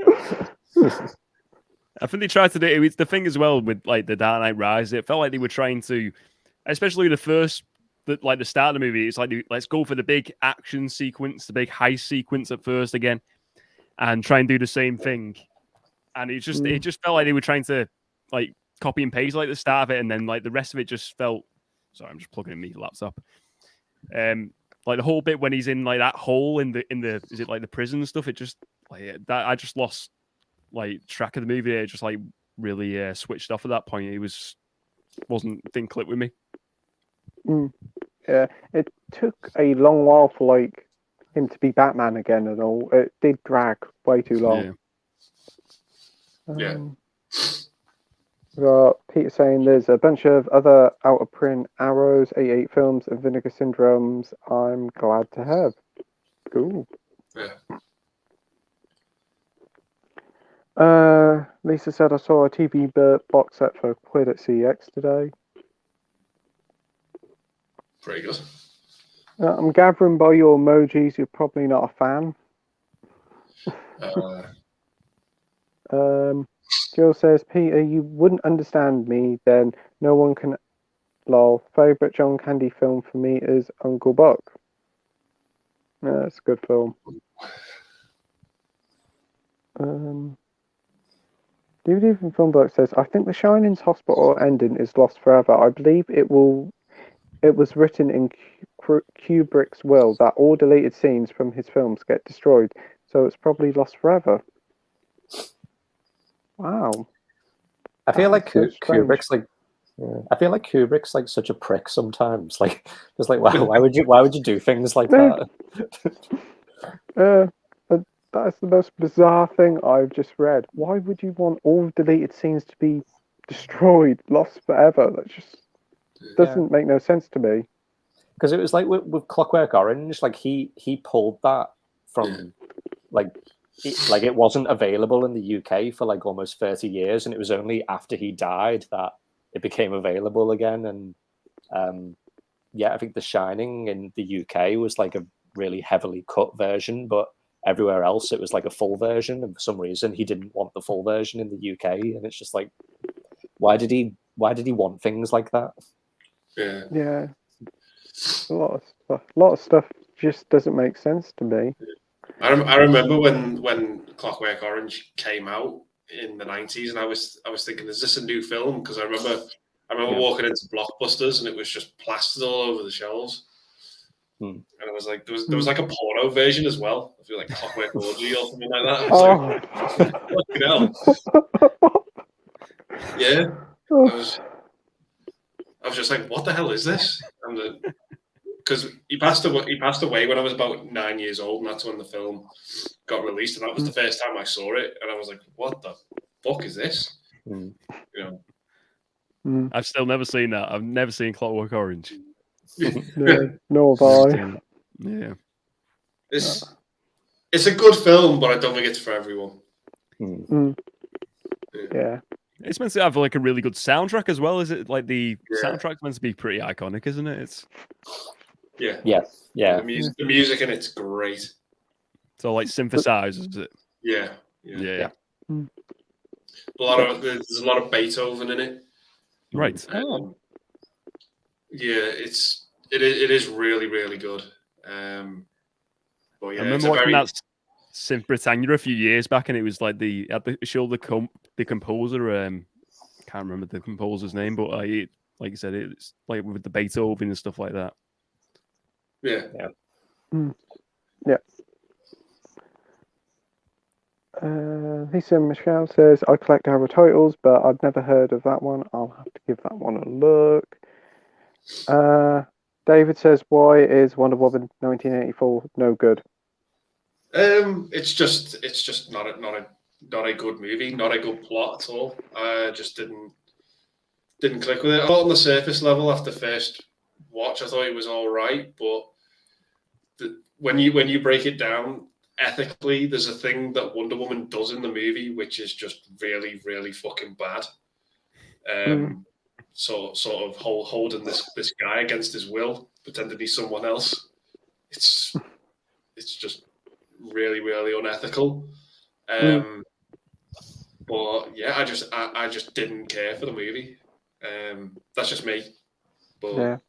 I think they tried to do it. It's the thing as well with like The Dark Knight Rises. It felt like they were trying to, especially the start of the movie, it's like, let's go for the big action sequence, the big heist sequence at first again, and try and do the same thing. And it just felt like they were trying to like copy and paste like the start of it, and then like the rest of it just felt. Sorry, I'm just plugging in my laptop. Like the whole bit when he's in like that hole in the is it like the prison and stuff? It just like that I just lost like track of the movie. It just like really switched off at that point. It didn't click with me. Yeah, it took a long while for like him to be Batman again and all. It did drag way too long. Yeah. We got Peter saying there's a bunch of other out of print Arrows, 88 films, and Vinegar Syndromes I'm glad to have. Cool. Yeah. Lisa said I saw a TV box set for £1 at CX today. Pretty good. I'm gathering by your emojis you're probably not a fan. Jill says, Peter, you wouldn't understand me then. No one can. Lol. Favourite John Candy film for me is Uncle Buck. Yeah, it's a good film. DVD from Filmbook says, I think The Shining's hospital ending is lost forever. I believe it was written in Kubrick's will that all deleted scenes from his films get destroyed, so it's probably lost forever. Wow. I feel like so Kubrick's like, I feel like Kubrick's like such a prick sometimes. Like, just like, why would you do things like that? That's the most bizarre thing I've just read. Why would you want all deleted scenes to be destroyed, lost forever? That just doesn't make no sense to me. Because it was like with Clockwork Orange, like he pulled that from like it wasn't available in the UK for like almost 30 years, and it was only after he died that it became available again. And I think The Shining in the UK was like a really heavily cut version, but everywhere else it was like a full version, and for some reason he didn't want the full version in the UK, and it's just like, why did he want things like that? Yeah, a lot of stuff just doesn't make sense to me. I remember when Clockwork Orange came out in the 90s, and I was thinking, is this a new film? Because I remember walking into Blockbusters and it was just plastered all over the shelves. And I was like, there was like a porno version as well. I feel like Clockwork Orgy or something like that. I was like, yeah. I was just like, what the hell is this? Because he passed away when I was about 9 years old, and that's when the film got released, and that was the first time I saw it, and I was like, what the fuck is this? You know. I've still never seen that. I've never seen Clockwork Orange. No have I. Yeah. It's a good film, but I don't think it's for everyone. Yeah. It's meant to have like a really good soundtrack as well. Is it like the soundtrack's meant to be pretty iconic, isn't it? It's yeah. The music in it's great. So like synthesizers, is it? Yeah. Yeah. There's a lot of Beethoven in it. Right. It is really, really good. But yeah, I remember watching that Synth Britannia a few years back, and it was like the composer. Can't remember the composer's name, but like you said, it's like with the Beethoven and stuff like that. Yeah. Lisa Michelle says, I collect Arrow titles, but I've never heard of that one. I'll have to give that one a look. David says, why is Wonder Woman 1984 no good? It's just not a good movie, not a good plot at all. Just didn't click with it. I thought on the surface level after first watch, I thought it was all right, but when you break it down ethically, there's a thing that Wonder Woman does in the movie which is just really, really fucking bad. Sort of holding this guy against his will, pretending he's someone else. It's just really, really unethical. But yeah, I just didn't care for the movie. That's just me. But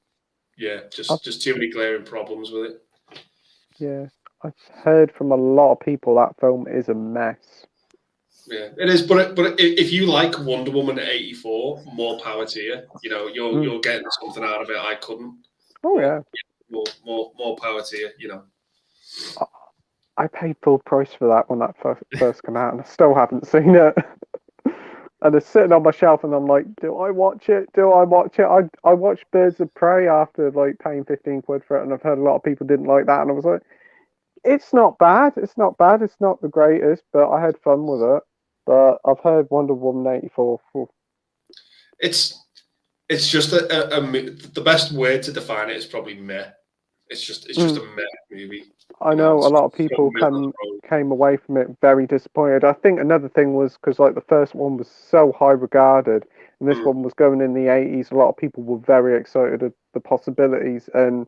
just too many glaring problems with it. Yeah, I've heard from a lot of people that film is a mess. Yeah, it is. But if you like Wonder Woman 84, more power to you. You know, you're getting something out of it I couldn't. Oh yeah. More power to you. You know. I paid full price for that when that first came out, and I still haven't seen it. And it's sitting on my shelf, and I'm like, do I watch it? I watched Birds of Prey after like paying £15 for it, and I've heard a lot of people didn't like that, and I was like, It's not bad. It's not bad. It's not the greatest, but I had fun with it. But I've heard Wonder Woman 84. It's just the best word to define it is probably meh. It's just a meh movie. I know a lot of people came away from it very disappointed. I think another thing was because like the first one was so high regarded, and this one was going in the 80s. A lot of people were very excited at the possibilities, and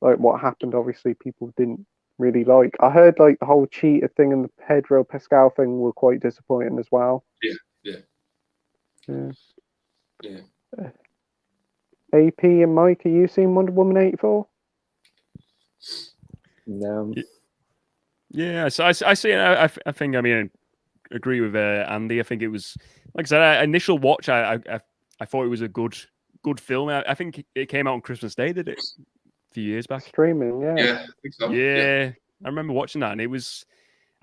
like what happened, obviously people didn't really like. I heard like the whole cheetah thing and the Pedro Pascal thing were quite disappointing as well. Yeah. AP and Mike, have you seen Wonder Woman 84? No. Yeah, so I see. I think. I mean, I agree with Andy. I think it was, like I said, initial watch. I thought it was a good film. I think it came out on Christmas Day, did it? A few years back. Streaming, yeah. Yeah, I think so. Yeah, I remember watching that, and it was.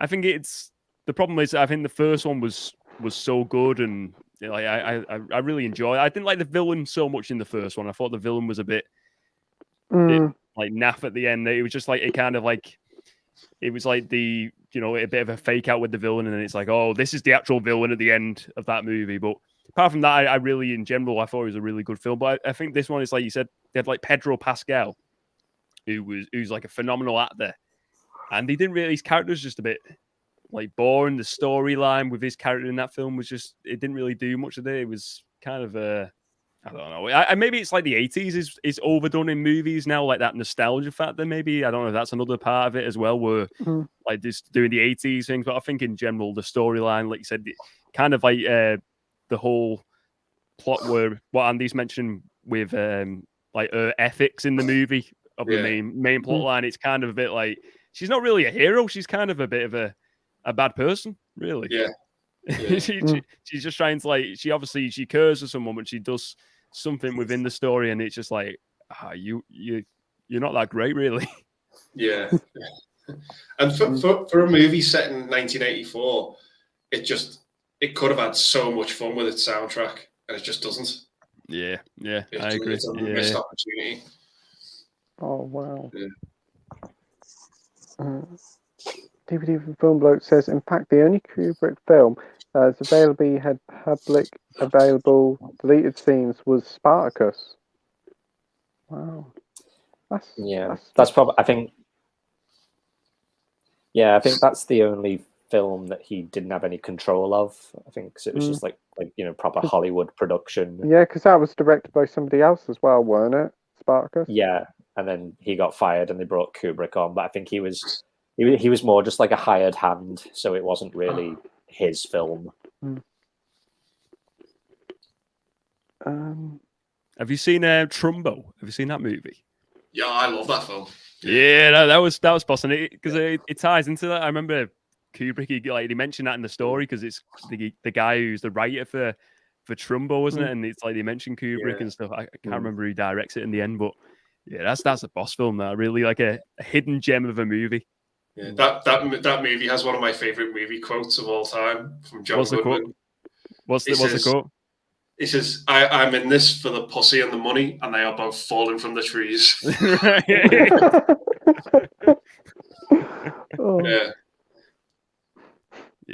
I think the problem is I think the first one was so good, and like I really enjoyed it. I didn't like the villain so much in the first one. I thought the villain was a bit like naff at the end. It was just like it kind of like it was like a bit of a fake out with the villain, and then it's like, oh, this is the actual villain at the end of that movie. But apart from that, I really, in general, I thought it was a really good film. But I think this one is, like you said, they had like Pedro Pascal, who's like a phenomenal actor, and he didn't really. His character was just a bit like boring. The storyline with his character in that film was just, it didn't really do much of it. It was kind of I don't know. Maybe it's like the 80s is overdone in movies now, like that nostalgia factor. Maybe, I don't know if that's another part of it as well, where like just doing the 80s things. But I think in general, the storyline, like you said, kind of like the whole plot where what Andy's mentioned with like ethics in the movie of the main plot line. It's kind of a bit like she's not really a hero. She's kind of a bit of a bad person, really. Yeah. She's just trying to, like, she cares for someone, but she does something within the story, and it's just like, you're not that great, really. Yeah. And for a movie set in 1984, it could have had so much fun with its soundtrack, and it just doesn't. Yeah, I agree. It's a missed opportunity. Oh wow. Yeah. DVD for Film Bloke says, in fact, the only Kubrick film that had public available deleted scenes was Spartacus. Wow. That's probably. I think that's the only film that he didn't have any control of. I think 'cause it was just like proper Hollywood production. Yeah, because that was directed by somebody else as well, weren't it? Spartacus. Yeah, and then he got fired, and they brought Kubrick on. But I think he was more just like a hired hand, so it wasn't really his film. Have you seen Trumbo? Have you seen that movie? Yeah, I love that film. Yeah, that was awesome because it ties into that. I remember Kubrick, he mentioned that in the story because it's the guy who's the writer for Trumbo, wasn't it? And it's like they mentioned Kubrick and stuff. I can't remember who directs it in the end, but yeah, that's a boss film. That really like a hidden gem of a movie. Yeah, that movie has one of my favorite movie quotes of all time from John Goodman. What's the quote? He says, I'm in this for the pussy and the money, and they are both falling from the trees.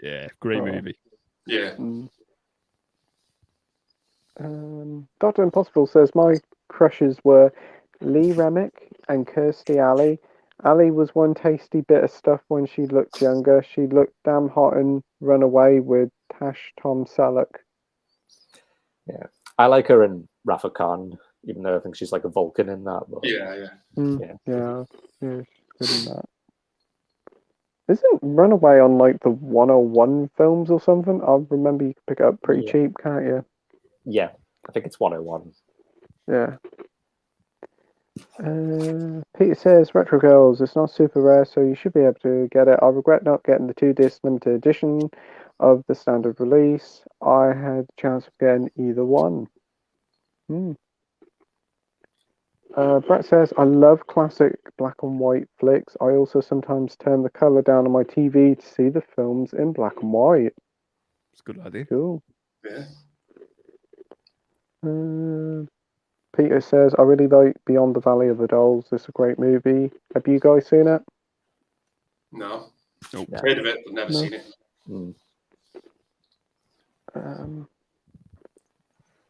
Yeah, great movie. Yeah. Dr. Impossible says, my crushes were Lee Remick and Kirstie Alley. Ali was one tasty bit of stuff when she looked younger. She looked damn hot in Runaway with Tash Tom Selleck. Yeah, I like her in Rafa Khan, even though I think she's like a Vulcan in that. But... Yeah, she's good in that. Isn't Runaway on like the 101 films or something? I remember you can pick it up pretty cheap, can't you? Yeah, I think it's 101. Yeah. Peter says, Retro Girls, it's not super rare, so you should be able to get it. I regret not getting the 2-disc limited edition of the standard release. I had the chance of getting either one. Brett says, I love classic black and white flicks. I also sometimes turn the colour down on my TV to see the films in black and white. It's a good idea. Cool. Yeah. Peter says, I really like Beyond the Valley of the Dolls. It's a great movie. Have you guys seen it? No. Nope. Heard of it, but never seen it.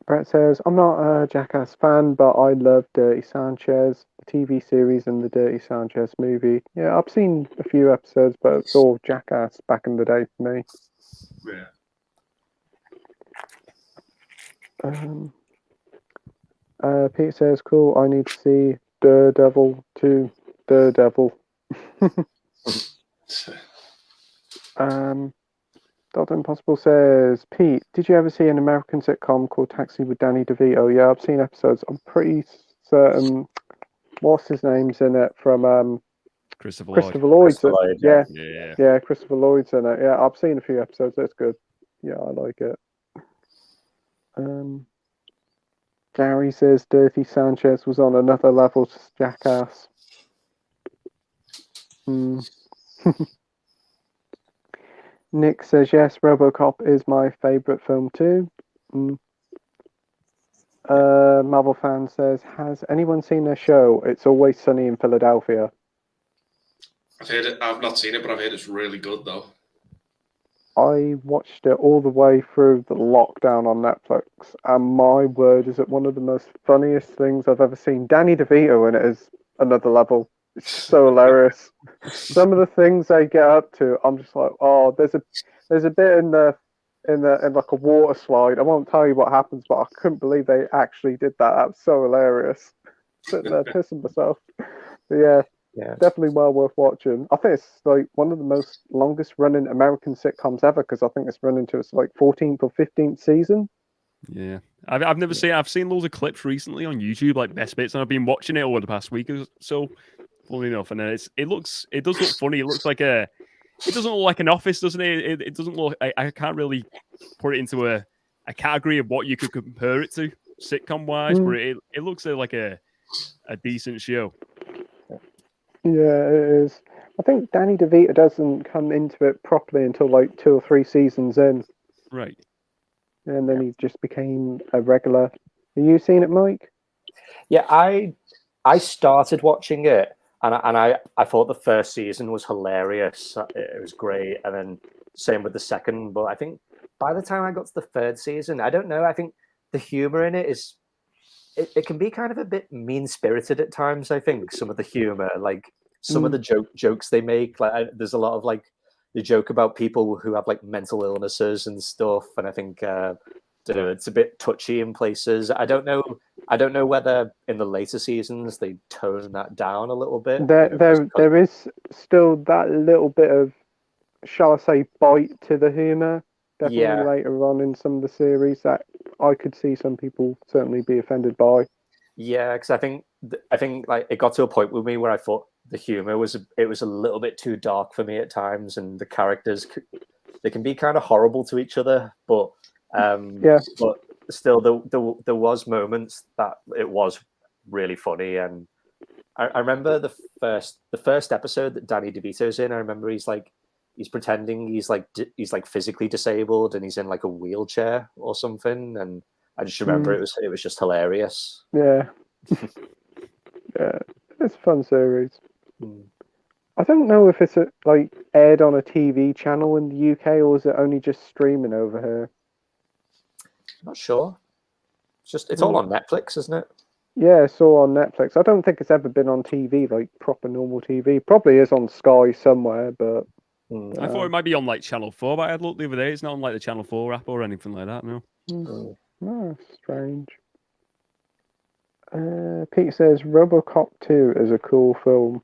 Brett says, I'm not a Jackass fan, but I love Dirty Sanchez, the TV series and the Dirty Sanchez movie. Yeah, I've seen a few episodes, but it's all Jackass back in the day for me. Yeah. Pete says, cool, I need to see Daredevil 2. Daredevil. Dr. Impossible says, Pete, did you ever see an American sitcom called Taxi with Danny DeVito? Yeah, I've seen episodes. I'm pretty certain, what's his name's in it from Christopher Lloyd's. Lloyd, yeah, Christopher Lloyd's in it. Yeah, I've seen a few episodes. That's good. Yeah, I like it. Gary says Dirty Sanchez was on another level to Jackass. Nick says, yes, RoboCop is my favourite film too. Marvel fan says, has anyone seen their show? It's Always Sunny in Philadelphia. I've heard it. I've not seen it, but I've heard it's really good though. I watched it all the way through the lockdown on Netflix, and my word, is it one of the most funniest things I've ever seen. Danny DeVito in it is another level. It's so hilarious. Some of the things they get up to, I'm just like, oh, there's a bit in like a water slide. I won't tell you what happens, but I couldn't believe they actually did that. That was so hilarious. Sitting there pissing myself. But yeah. Definitely well worth watching. I think it's like one of the most longest running American sitcoms ever, because I think it's running to its like 14th or 15th season. Yeah, I've never seen. I've seen loads of clips recently on YouTube, like best bits, and I've been watching it over the past week or so. Funny enough, and it does look funny. It looks like it doesn't look like an Office, doesn't it? It doesn't look. I can't really put it into a category of what you could compare it to sitcom wise, but it looks like a decent show. Yeah, it is. I think Danny DeVito doesn't come into it properly until like 2 or 3 seasons in. Right. And then he just became a regular. Have you seen it, Mike? Yeah, I started watching it, and I thought the first season was hilarious. It was great, and then same with the second. But I think by the time I got to the third season, I don't know. I think the humor in it is. It can be kind of a bit mean-spirited at times, I think, some of the humor, like some of the jokes they make. Like there's a lot of like the joke about people who have like mental illnesses and stuff, and I think it's a bit touchy in places. I don't know whether in the later seasons they tone that down a little bit. There is still that little bit of, shall I say, bite to the humor. Definitely later on in some of the series that I could see some people certainly be offended by. Yeah, because I think like it got to a point with me where I thought the humor was a little bit too dark for me at times, and the characters they can be kind of horrible to each other, but but still there was moments that it was really funny. And I remember the first episode that Danny DeVito's in. I remember he's pretending he's like physically disabled and he's in like a wheelchair or something, and I just remember it was just hilarious. Yeah. Yeah, it's a fun series. I don't know if it's like aired on a TV channel in the UK or is it only just streaming over here? I'm not sure. It's all on Netflix, isn't it? Yeah, it's all on Netflix. I don't think it's ever been on TV, like proper normal TV. Probably is on Sky somewhere, but I thought it might be on like Channel 4, but I had looked the other day. It's not on like the Channel 4 app or anything like that, no. No, strange. Pete says RoboCop 2 is a cool film.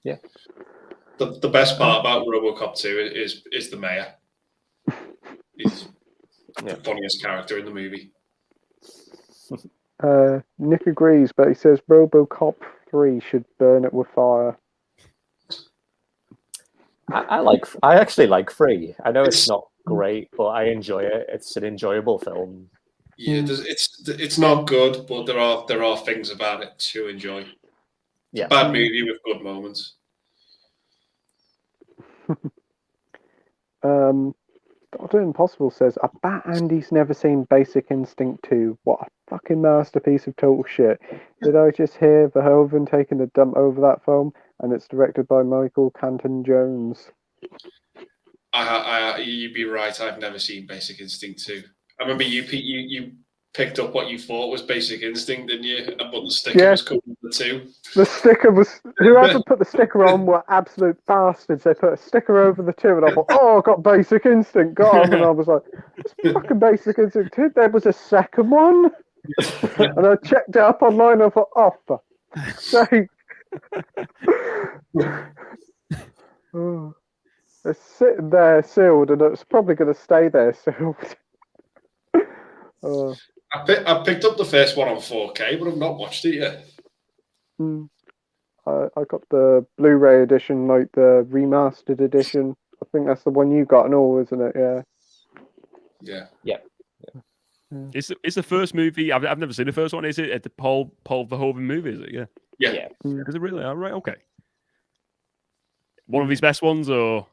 Yeah. The best part about RoboCop 2 is the mayor. He's the funniest character in the movie. Nick agrees, but he says RoboCop 3 should burn it with fire. I actually like 3. I know it's not great, but I enjoy it. It's an enjoyable film. Yeah, it's not good, but there are things about it to enjoy. It's a bad movie with good moments. Dr. Impossible says, I bet Andy's never seen Basic Instinct 2. What a fucking masterpiece of total shit. Did I just hear Verhoeven taking a dump over that film? and it's directed by Michael Canton Jones. You'd be right. I've never seen Basic Instinct 2. I remember you picked up what you thought was Basic Instinct, didn't you? But the sticker was called the 2. The sticker was... Whoever put the sticker on were absolute bastards. They put a sticker over the 2, and I thought, oh, I got Basic Instinct, got 'em. And I was like, it's fucking Basic Instinct 2. There was a second one. And I checked it up online, and I thought, oh, for sake. Oh. It's sitting there sealed, and it's probably going to stay there sealed. I picked up the first one on 4K, but I've not watched it yet. I got the Blu-ray edition, like the remastered edition. I think that's the one you got and all, isn't it? Yeah. It's the first movie. I've never seen the first one. Is it at the Paul Verhoeven movie? Is it? Yeah. Is it really? All right. Okay. One of his best ones, or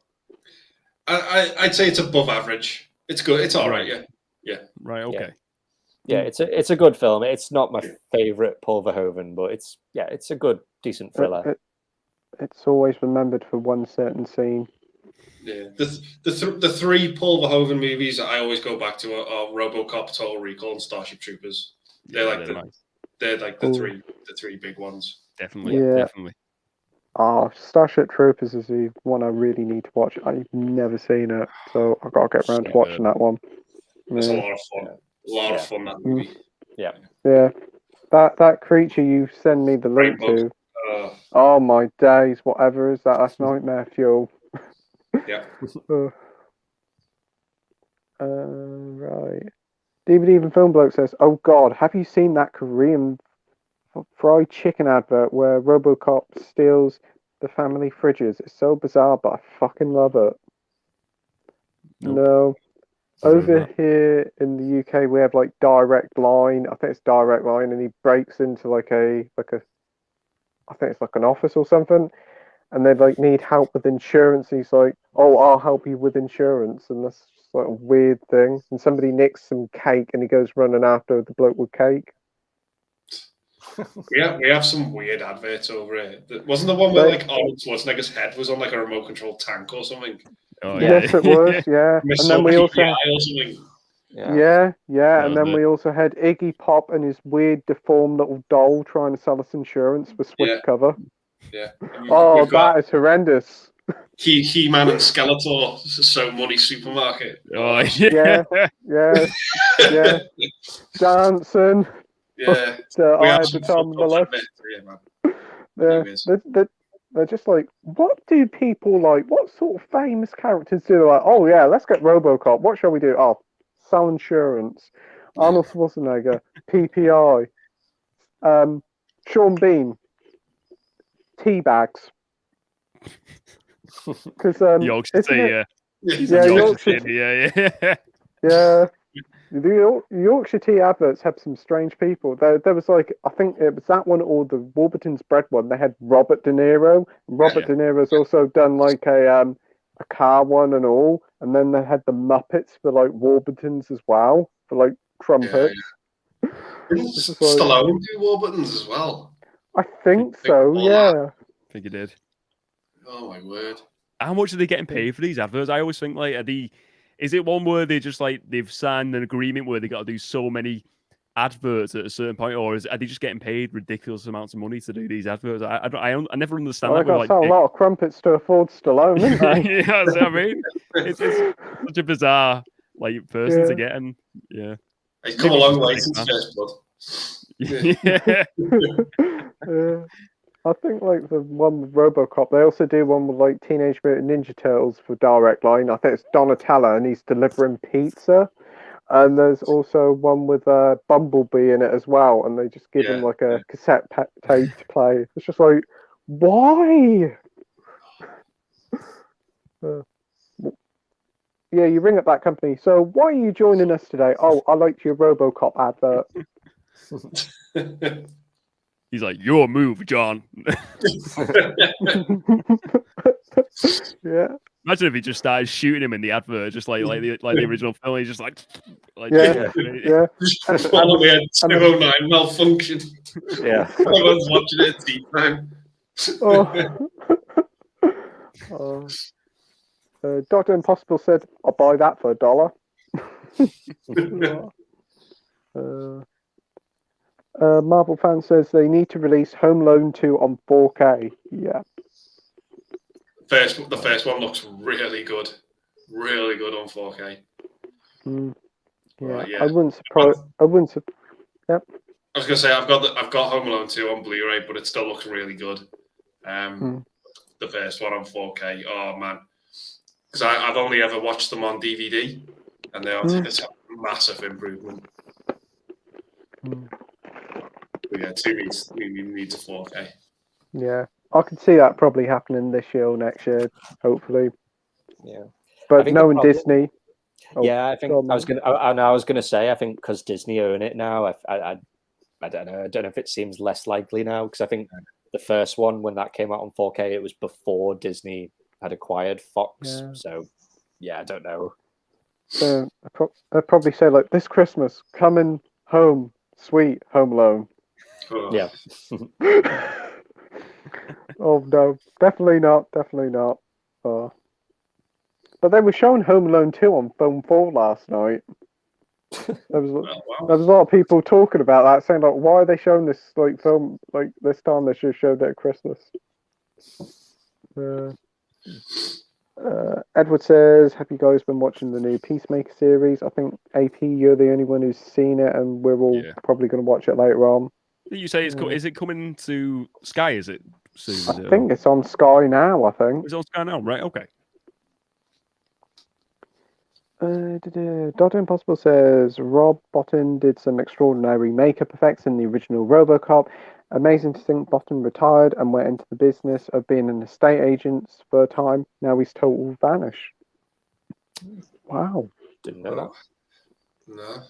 I'd say it's above average. It's good. It's all right. Yeah. Right. Okay. Yeah, it's a good film. It's not my favorite Paul Verhoeven, but it's a good, decent thriller. It's always remembered for one certain scene. Yeah, the 3 Paul Verhoeven movies I always go back to are RoboCop, Total Recall, and Starship Troopers. They're the three big ones. Definitely. Oh, Starship Troopers is the one I really need to watch. I've never seen it, so I've got to get around to watching that one. It's a lot of fun. A lot of fun, that movie. Yeah. That creature you send me the link to. Oh my days! Whatever is that? That's nightmare fuel. Yeah. Right. David Even Film Bloke says, "Oh God, have you seen that Korean fried chicken advert where RoboCop steals the family fridges? It's so bizarre, but I fucking love it." Nope. No. Over here in the UK, we have like Direct Line. I think it's Direct Line, and he breaks into I think it's like an office or something, and they like need help with insurance. He's like, "Oh, I'll help you with insurance," and that's just like a weird thing. And somebody nicks some cake, and he goes running after the bloke with cake. We have some weird adverts over here. Wasn't the one where like Arnold Schwarzenegger's head was on like a remote control tank or something? Oh, yes, it was. Yeah, and then we also and then we also had Iggy Pop and his weird deformed little doll trying to sell us insurance for Swift cover. Yeah. Oh, that is horrendous. He-Man and Skeletor, So Money Supermarket. Oh, yeah. Dancing. Yeah. I had the time of my life. They're just like, what do people like? What sort of famous characters do? They're like, oh yeah, let's get RoboCop. What shall we do? Oh, sell insurance. Arnold Schwarzenegger, PPI, Sean Bean, tea bags. Because Yorkshire tea, yeah. The Yorkshire tea adverts have some strange people. There was like, I think it was that one or the Warburton's bread one. They had Robert De Niro. Robert De Niro's also done like a car one and all. And then they had the Muppets for like Warburton's as well, for like trumpets. Yeah. Stallone do Warburton's as well? I think so, yeah. I think he did. Oh my word. How much are they getting paid for these adverts? I always think like, is it one where they just like they've signed an agreement where they got to do so many adverts at a certain point, or are they just getting paid ridiculous amounts of money to do these adverts? I never understand that. They got to sell a lot of crumpets to afford Stallone, didn't they? Yeah, that's what I mean. It's such a bizarre like person to get, and he's come a long way since First Blood. I think like the one with RoboCop, they also do one with like Teenage Mutant Ninja Turtles for Direct Line. I think it's Donatello and he's delivering pizza. And there's also one with Bumblebee in it as well, and they just give him like a cassette tape to play. It's just like, why? You ring up that company. So why are you joining us today? Oh, I liked your RoboCop advert. He's like, your move, John. Yeah. Imagine if he just started shooting him in the advert, just like the original film. He's just like yeah. And we had 209 malfunction. Yeah. Everyone's watching it at tea time. Dr. Impossible said, "I'll buy that for $1." Marvel fan says they need to release Home Alone 2 on 4K. Yeah. The first one looks really good on 4K. Yeah, yeah. I wouldn't surprise. Yep. I was gonna say I've got Home Alone 2 on Blu-ray, but it still looks really good. The first one on 4K. Oh man, because I've only ever watched them on DVD, and it's a massive improvement. But yeah, 2 needs a 4K. Yeah, I could see that probably happening this year or next year, hopefully. Yeah, but knowing Disney. Yeah, I think I was gonna say I think because Disney own it now. I don't know. I don't know if it seems less likely now because I think the first one when that came out on 4K, it was before Disney had acquired Fox. Yeah. So yeah, I don't know. I'd probably say like this Christmas, coming home, sweet Home Alone. Yeah. Oh no, definitely not. But they were showing Home Alone 2 on Film 4 last night. There was a lot of people talking about that, saying like, "Why are they showing this like film like this time? They should have showed it at Christmas." Edward says, "Have you guys been watching the new Peacemaker series?" I think AP, you're the only one who's seen it, and we're all probably going to watch it later on. You say is it coming to Sky? Is it soon? I think it's on Sky now. I think it's on Sky now, right? Okay. Dr. Impossible says Rob Bottin did some extraordinary makeup effects in the original RoboCop. Amazing to think Bottin retired and went into the business of being an estate agent for a time. Now he's total vanish. Wow. Didn't know that. No.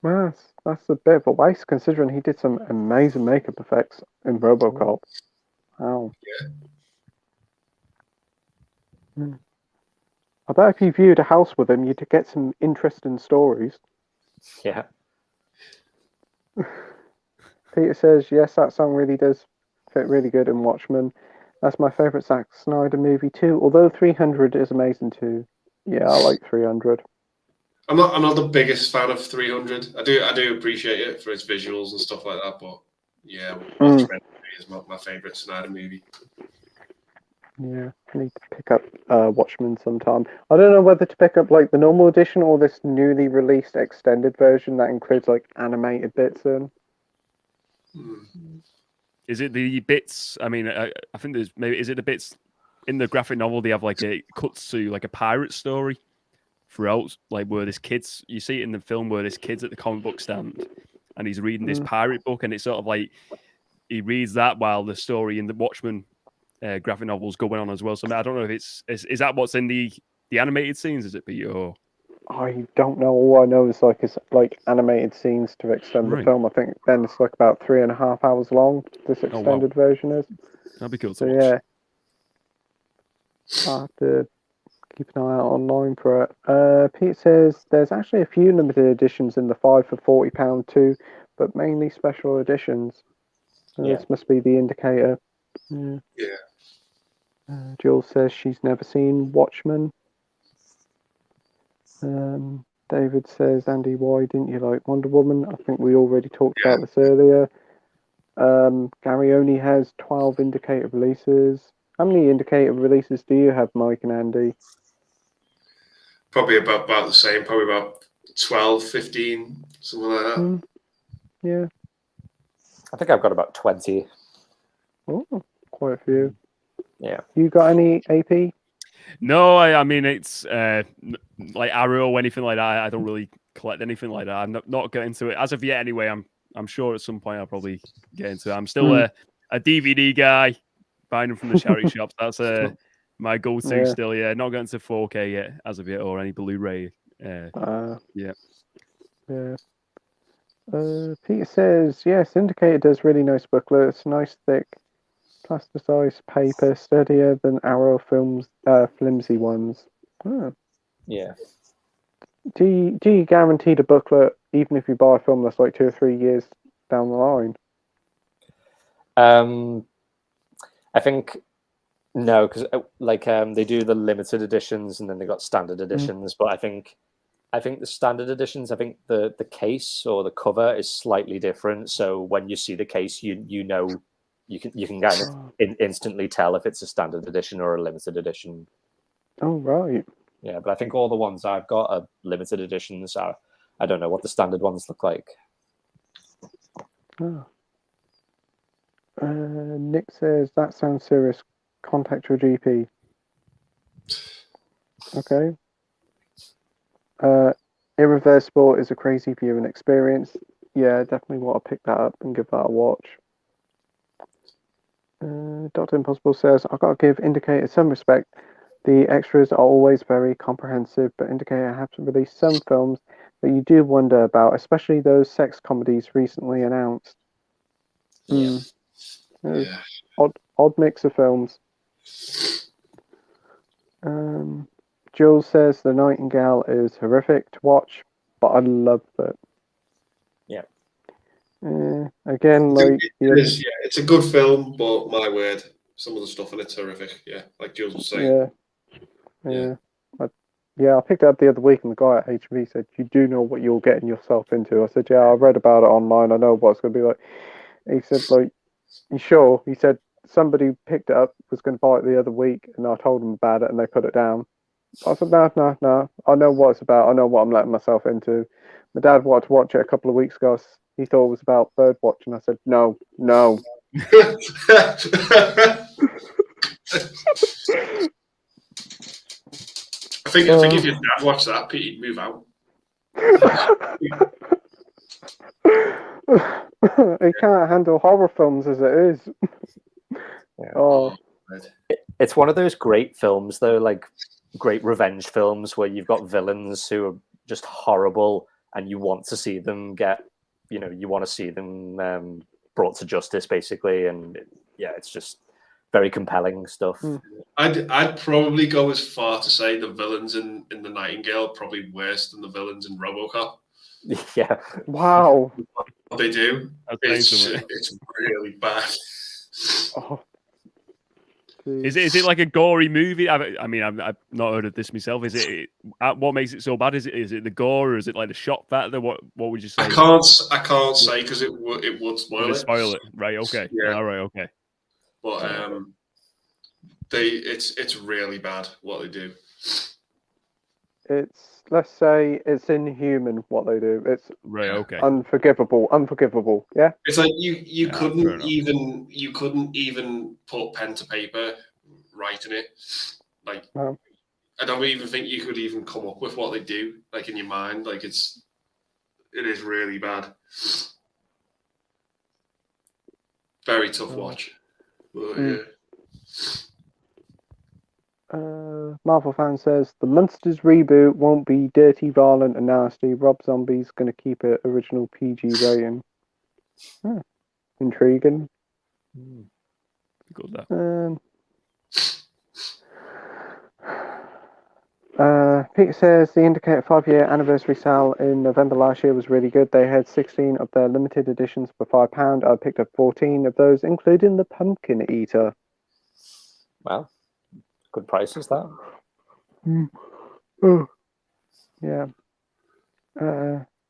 Well, that's a bit of a waste considering he did some amazing makeup effects in RoboCop. Wow. Yeah. I bet if you viewed a house with him, you'd get some interesting stories. Yeah. Peter says, yes, that song really does fit really good in Watchmen. That's my favourite Zack Snyder movie too, although 300 is amazing too. Yeah, I like 300. I'm not the biggest fan of 300. I do appreciate it for its visuals and stuff like that, but yeah, Watchmen is my favourite Snyder movie. Yeah, I need to pick up Watchmen sometime. I don't know whether to pick up like the normal edition or this newly released extended version that includes like animated bits in. Is it the bits? I mean, I think there's maybe is it the bits in the graphic novel? They have like it cuts to like a pirate story throughout, like where this kid's. You see it in the film where this kid's at the comic book stand and he's reading this pirate book, and it's sort of like he reads that while the story in the Watchmen graphic novels going on as well. So I don't know if is that what's in the animated scenes? Is it Peter? Or... I don't know. All I know is like animated scenes to extend the film. I think then it's like about 3.5 hours long. This extended version is. That'd be cool to watch. Yeah, I have to keep an eye out online for it. Pete says there's actually a few limited editions in the 5 for £40 too, but mainly special editions. This must be the indicator. Yeah. Jules says she's never seen Watchmen. David says, Andy, why didn't you like Wonder Woman? I think we already talked about this earlier. Gary only has 12 indicator releases. How many indicator releases do you have, Mike and Andy? Probably about the same. Probably about 12, 15, something like that. Yeah. I think I've got about 20. Oh, quite a few. Yeah. You got any, AP? No, I mean, it's like Arrow or anything like that. I don't really collect anything like that. I'm not getting into it as of yet. Anyway, I'm sure at some point I'll probably get into it. I'm still a DVD guy, buying them from the charity shops. That's my go-to still. Yeah, not getting to 4K yet as of yet, or any Blu-ray. Yeah. Peter says, yes, Indicator does really nice booklet. It's nice, thick, plasticized paper, sturdier than Arrow Films flimsy ones. Yeah. Do you guarantee the booklet even if you buy a film that's like 2 or 3 years down the line? I think No, because they do the limited editions and then they got standard editions. But I think the standard editions, I think the case or the cover is slightly different. So when you see the case, you know you can kind of instantly tell if it's a standard edition or a limited edition. Oh right. Yeah, but I think all the ones I've got are limited editions. I don't know what the standard ones look like. Oh. Nick says that sounds serious. Contact your GP. Okay. Irreversible is a crazy viewing experience. Yeah, definitely want to pick that up and give that a watch. Dr. Impossible says, I've got to give Indicator some respect. The extras are always very comprehensive, but Indicator have to release some films that you do wonder about, especially those sex comedies recently announced. Yeah. Odd mix of films. Jules says The Nightingale is horrific to watch, but I love it. Yeah. Again, like it's a good film, but my word, some of the stuff in it's horrific. Yeah, like Jules was saying. Yeah. I picked it up the other week, and the guy at HV said, "You do know what you're getting yourself into." I said, "Yeah, I read about it online. I know what it's going to be like." He said, "Like, you sure?" He said, "Somebody picked it up, was going to buy it the other week, and I told them about it, and they put it down." I said, no. I know what it's about. I know what I'm letting myself into. My dad wanted to watch it a couple of weeks ago. He thought it was about bird watching. I said, no. I think if your dad watched that, Pete, he'd move out. He can't handle horror films as it is. Yeah. Oh, it's one of those great films, though, like great revenge films where you've got villains who are just horrible, and you want to see them brought to justice, basically. And it's just very compelling stuff. I'd probably go as far to say the villains in The Nightingale are probably worse than the villains in RoboCop. Yeah. Wow. What they do, it's really bad. Oh. Is it like a gory movie? I mean, I've not heard of this myself. Is it what makes it so bad? Is it the gore, or is it like the shock factor? What would you say? I can't say because it would spoil it. Spoil it, right? Okay, yeah, all right, okay. But it's really bad what they do. Let's say it's inhuman what they do. It's right, okay. Unforgivable. Yeah. It's like you couldn't even put pen to paper writing it. Like no. I don't even think you could even come up with what they do, like in your mind. Like it is really bad. Very tough watch. But, Marvel fan says the Monsters reboot won't be dirty, violent, and nasty. Rob Zombie's going to keep it original PG rating. Intriguing. Good that. Peter says the Indicator 5-year anniversary sale in November last year was really good. They had 16 of their limited editions for £5. I picked up 14 of those, including the Pumpkin Eater. Wow. Good prices, that. Yeah.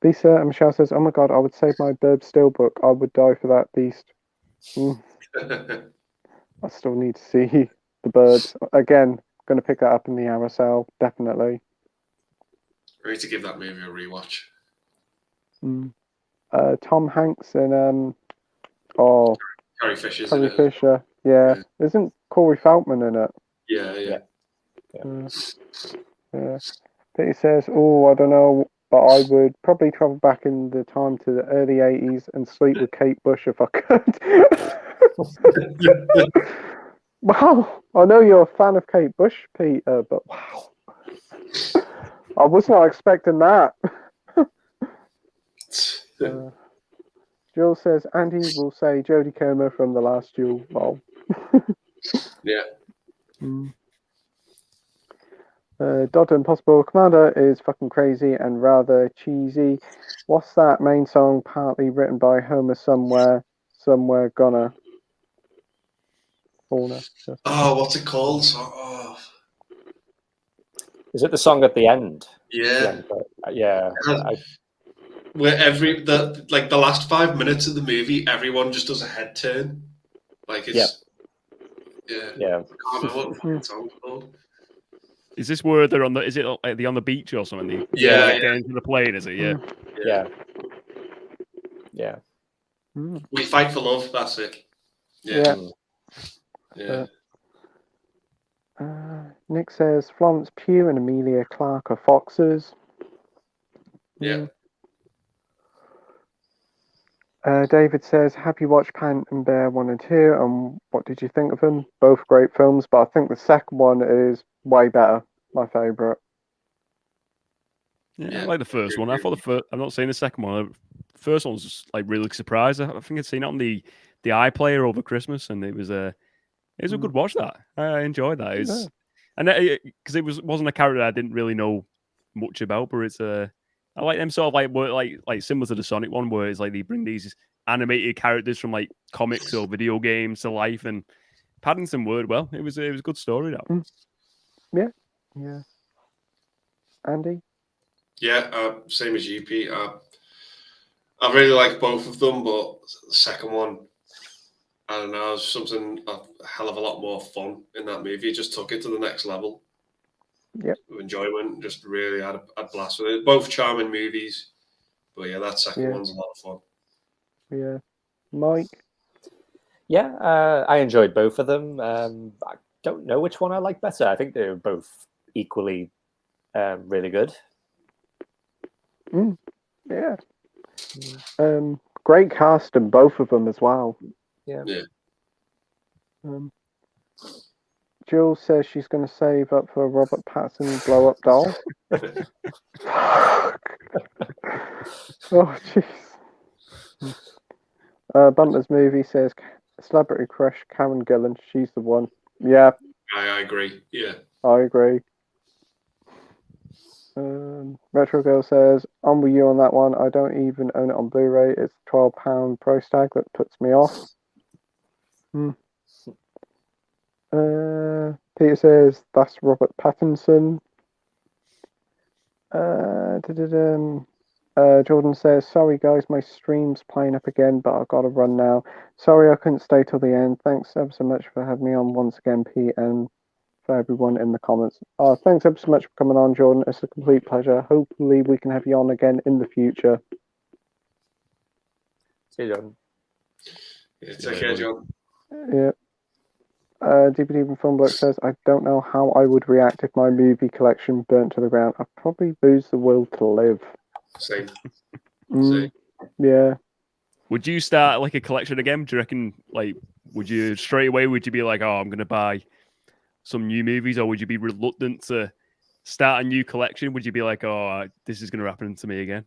Lisa and Michelle says, "Oh my god, I would save my Burb Steelbook. I would die for that beast." I still need to see the birds again. Going to pick that up in the RSL, definitely. I need to give that movie a rewatch. Tom Hanks and Carrie Fisher's Carrie in it. Fisher. Yeah. Isn't Corey Feldman in it? Yeah. But he says, I don't know, but I would probably travel back in the time to the early 80s and sleep with Kate Bush if I could. Wow, I know you're a fan of Kate Bush, Peter, but wow. I was not expecting that. Jill says, Andy will say Jodie Comer from The Last Duel. Well. Yeah. Dr. Impossible Commander is fucking crazy and rather cheesy. What's that main song partly written by Homer Somewhere Gonna? Fauna. Oh, what's it called? Is it the song at the end? Yeah. Yeah. Where the last 5 minutes of the movie, everyone just does a head turn. Like it's yeah. Yeah. I can't remember what the fucking song's called. Is this where they're on the? Is it like the on the beach or something? Yeah. Get into the plane. Is it? Yeah. Yeah. We fight for love. That's it. Yeah. Nick says Florence Pugh and Emilia Clarke are foxes. Yeah. David says, have you watched Pan and Bear 1 and 2? And what did you think of them? Both great films, but I think the second one is way better. My favourite. Yeah, I like the first one. I thought the first. I'm not saying the second one. The first one was just like really surprised. I think I'd seen it on the iPlayer over Christmas, and it was a good watch. That I enjoyed that. And because it wasn't a character I didn't really know much about, but it's I like them sort of like similar to the Sonic one, where it's like they bring these animated characters from like comics or video games to life, and Paddington worked well. It was a good story. That. Yeah. Andy. Yeah, same as you, Pete. I really like both of them, but the second one, I don't know, there's something a hell of a lot more fun in that movie. It just took it to the next level. Yep. Of enjoyment, just really had a blast with it. Both charming movies, but yeah, that second one's a lot of fun. Yeah. Mike? Yeah, I enjoyed both of them. I don't know which one I like better. I think they're both equally really good. Yeah. Great cast in both of them as well. Yeah. Jill says she's going to save up for a Robert Pattinson blow-up doll. Fuck. Oh, jeez. Bumpers Movie says celebrity crush Karen Gillan. She's the one. Yeah. I agree. Yeah. I agree. Retro Girl says, I'm with you on that one. I don't even own it on Blu-ray. It's £12 price tag that puts me off. Peter says, that's Robert Pattinson. Jordan says, sorry guys, my stream's playing up again, but I've got to run now. Sorry I couldn't stay till the end. Thanks ever so much for having me on once again, Pete, and for everyone in the comments. Thanks ever so much for coming on, Jordan. It's a complete pleasure. Hopefully we can have you on again in the future. See you, Jordan. Yeah, take care, John. Yeah. DVD from Filmblock says, I don't know how I would react if my movie collection burnt to the ground. I'd probably lose the will to live. Same. Yeah. Would you start like a collection again? Do you reckon, like, would you straight away, would you be like, oh, I'm going to buy some new movies, or would you be reluctant to start a new collection? Would you be like, oh, this is going to happen to me again?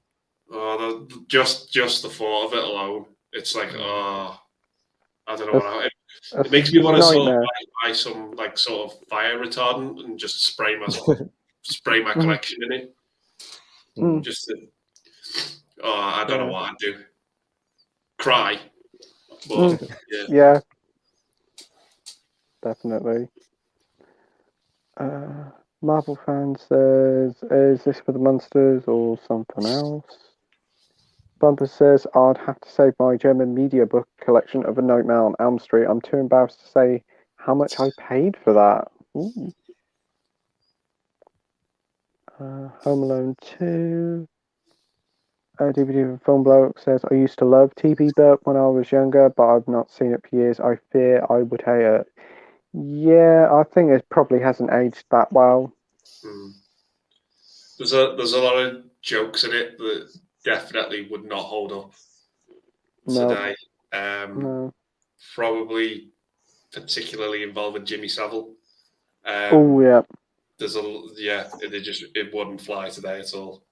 Oh, just the thought of it alone. It's like, I don't know. It makes me want to sort of buy some like sort of fire retardant and just spray my collection in it. Just to, I don't know what I'd do. Cry. But, yeah. Definitely. Marvel fan says, is this for the monsters or something else? Bumper says, I'd have to save my German media book collection of A Nightmare on Elm Street. I'm too embarrassed to say how much I paid for that. Home Alone 2. DVD from Film Bloke says, I used to love TV Burp when I was younger, but I've not seen it for years. I fear I would hate it. Yeah, I think it probably hasn't aged that well. There's a lot of jokes in it that definitely would not hold up today. No. Probably particularly involving Jimmy Savile. Yeah. There's it wouldn't fly today at all.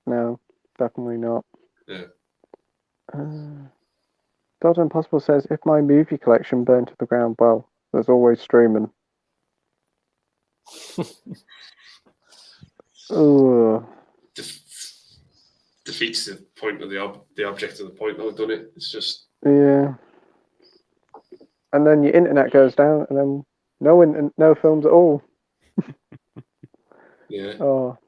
No, definitely not. Yeah. Dot Impossible says, if my movie collection burned to the ground, well, there's always streaming. Defeats the point of the object of the point, though, doesn't it? It's just... Yeah. and then your internet goes down, and then no films at all. Yeah. Oh.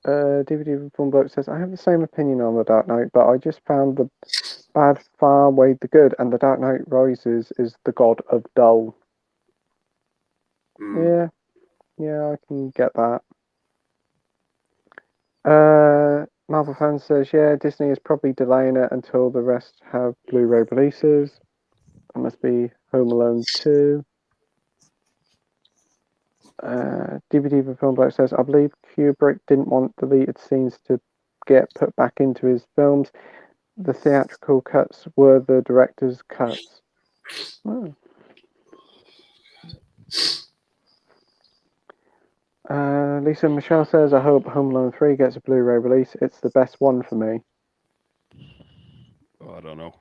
DVD Film Bloke says, I have the same opinion on The Dark Knight, but I just found the bad far weighed the good, and The Dark Knight Rises is the god of dull. Yeah, I can get that. Marvel Fan says, yeah, Disney is probably delaying it until the rest have Blu-ray releases. That must be Home Alone 2. DVD for Film Bloke says, I believe Kubrick didn't want deleted scenes to get put back into his films. The theatrical cuts were the director's cuts. Oh. Lisa Michelle says, I hope Home Alone 3 gets a Blu-ray release. It's the best one for me. Oh, I don't know.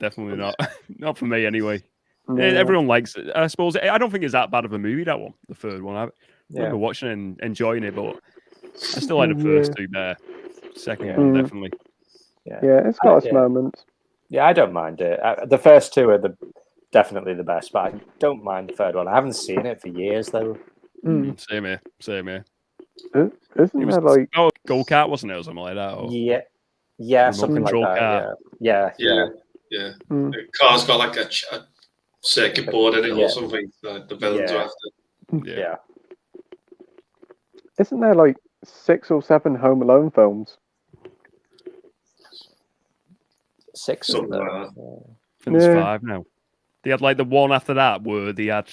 Definitely not. Not for me, anyway. No. Everyone likes it. I suppose. I don't think it's that bad of a movie, that one, the third one. I remember watching it and enjoying it, but I still like the first two better. Second one, definitely. Yeah, it's got its moments. Yeah, I don't mind it. The first two are definitely the best, but I don't mind the third one. I haven't seen it for years, though. Same here. Isn't it was there like go-kart, wasn't it, or something like that? Or yeah, something like that. Car. Yeah. The car's got like a circuit board in it or something. The villains are after. Yeah. Isn't there like 6 or 7 Home Alone films? 6 Something like that. I think there's 5 now. They had like the one after that where they had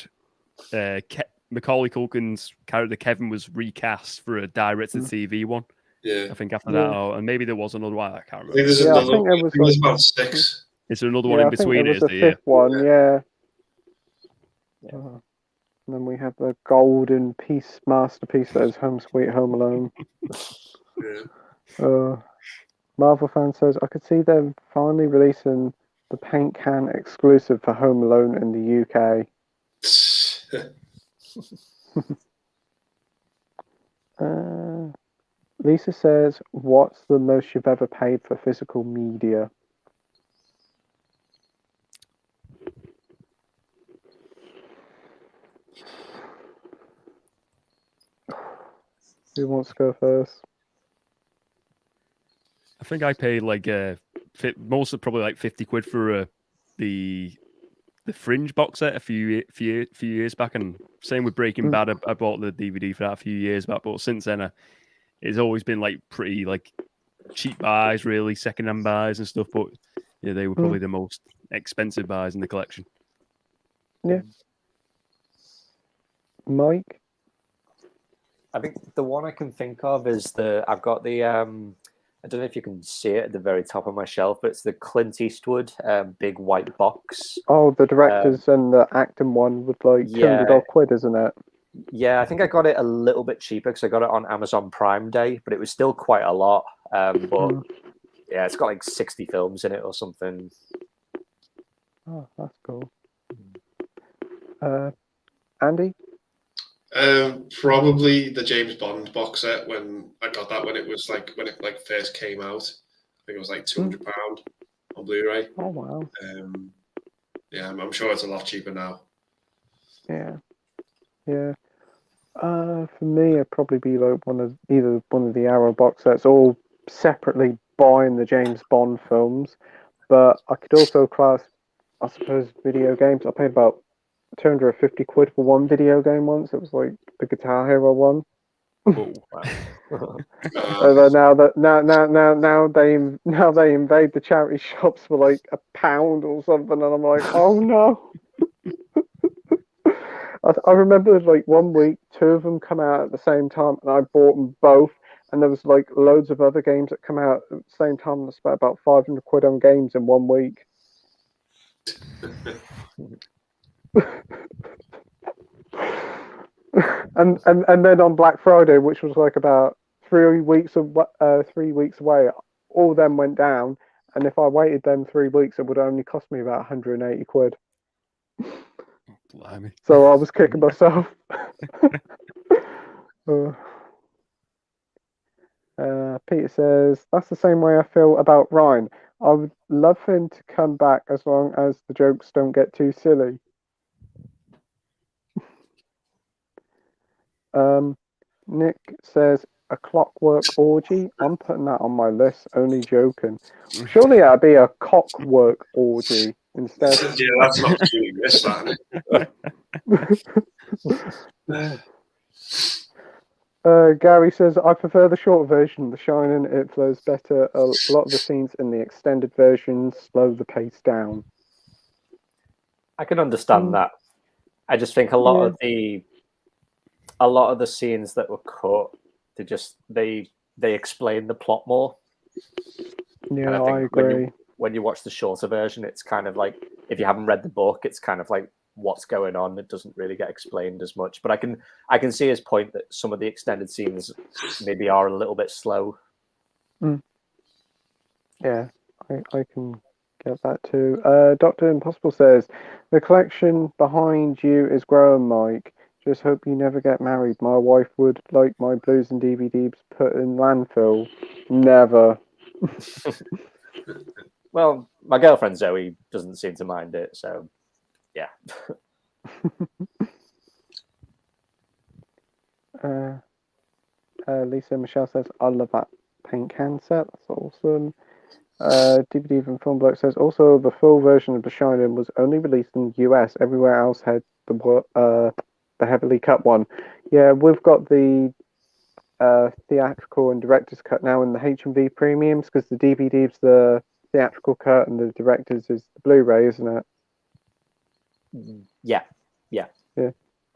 Macaulay Culkin's character Kevin was recast for a direct-to-TV one. Yeah. I think after that, and maybe there was another one. I can't remember. I think there's another one. I think there's about 6. Is there another one in between? There was a 5th one, yeah. And then we have the golden masterpiece that is Home Sweet Home Alone. Marvel Fan says, I could see them finally releasing the paint can exclusive for Home Alone in the UK. Lisa says, what's the most you've ever paid for physical media? Who wants to go first? I think I paid like probably like 50 quid for the Fringe box set a few years back, and same with Breaking Bad. I bought the DVD for that a few years back, but since then it's always been like pretty like cheap buys, really second-hand buys and stuff. But yeah, they were probably the most expensive buys in the collection. Yeah. Mike? I think the one I can think of is I've got the I don't know if you can see it at the very top of my shelf, but it's the Clint Eastwood big white box. Oh, the directors and the acting one with like £200 isn't it? Yeah, I think I got it a little bit cheaper because I got it on Amazon Prime Day, but it was still quite a lot. But yeah, it's got like 60 films in it or something. Oh, that's cool. Andy? Probably the James Bond box set when I got that when it first came out. I think it was like £200 on Blu-ray. Oh wow! Yeah, I'm sure it's a lot cheaper now. Yeah. For me, it'd probably be like either one of the Arrow box sets, or separately buying the James Bond films. But I could also class, I suppose, video games. I paid about 250 quid for one video game once. It was like the Guitar Hero one. Oh, wow. now they invade the charity shops for like £1 or something, and I'm like, oh no. I remember like one week, 2 of them come out at the same time, and I bought them both. And there was like loads of other games that come out at the same time. And I spent about 500 quid on games in 1 week. and then on Black Friday, which was like about 3 weeks away, all of them went down. And if I waited them 3 weeks, it would only cost me about 180 quid. Blimey. So I was kicking myself. Peter says, that's the same way I feel about Ryan. I would love for him to come back as long as the jokes don't get too silly. Nick says a clockwork orgy. I'm putting that on my list. Only joking. Surely that'd be a cockwork orgy instead. Yeah, that's not doing this, that. Gary says, I prefer the short version of The Shining. It flows better. A lot of the scenes in the extended version slow the pace down. I can understand that. I just think a lot of the scenes that were cut, they explain the plot more. Yeah, I agree. When you watch the shorter version, it's kind of like, if you haven't read the book, it's kind of like what's going on. It doesn't really get explained as much. But I can see his point that some of the extended scenes maybe are a little bit slow. Yeah, I can get that too. Dr. Impossible says, the collection behind you is growing, Mike. Just hope you never get married. My wife would like my blues and DVDs put in landfill. Never. Well, my girlfriend Zoe doesn't seem to mind it, so yeah. Lisa Michelle says, I love that paint can set. That's awesome. DVD from Film Bloke says, also the full version of The Shining was only released in the US. Everywhere else had the heavily cut one. Yeah, we've got the theatrical and director's cut now in the H&V premiums, because the DVD's the theatrical cut and the director's is the Blu-ray, isn't it? Yeah. I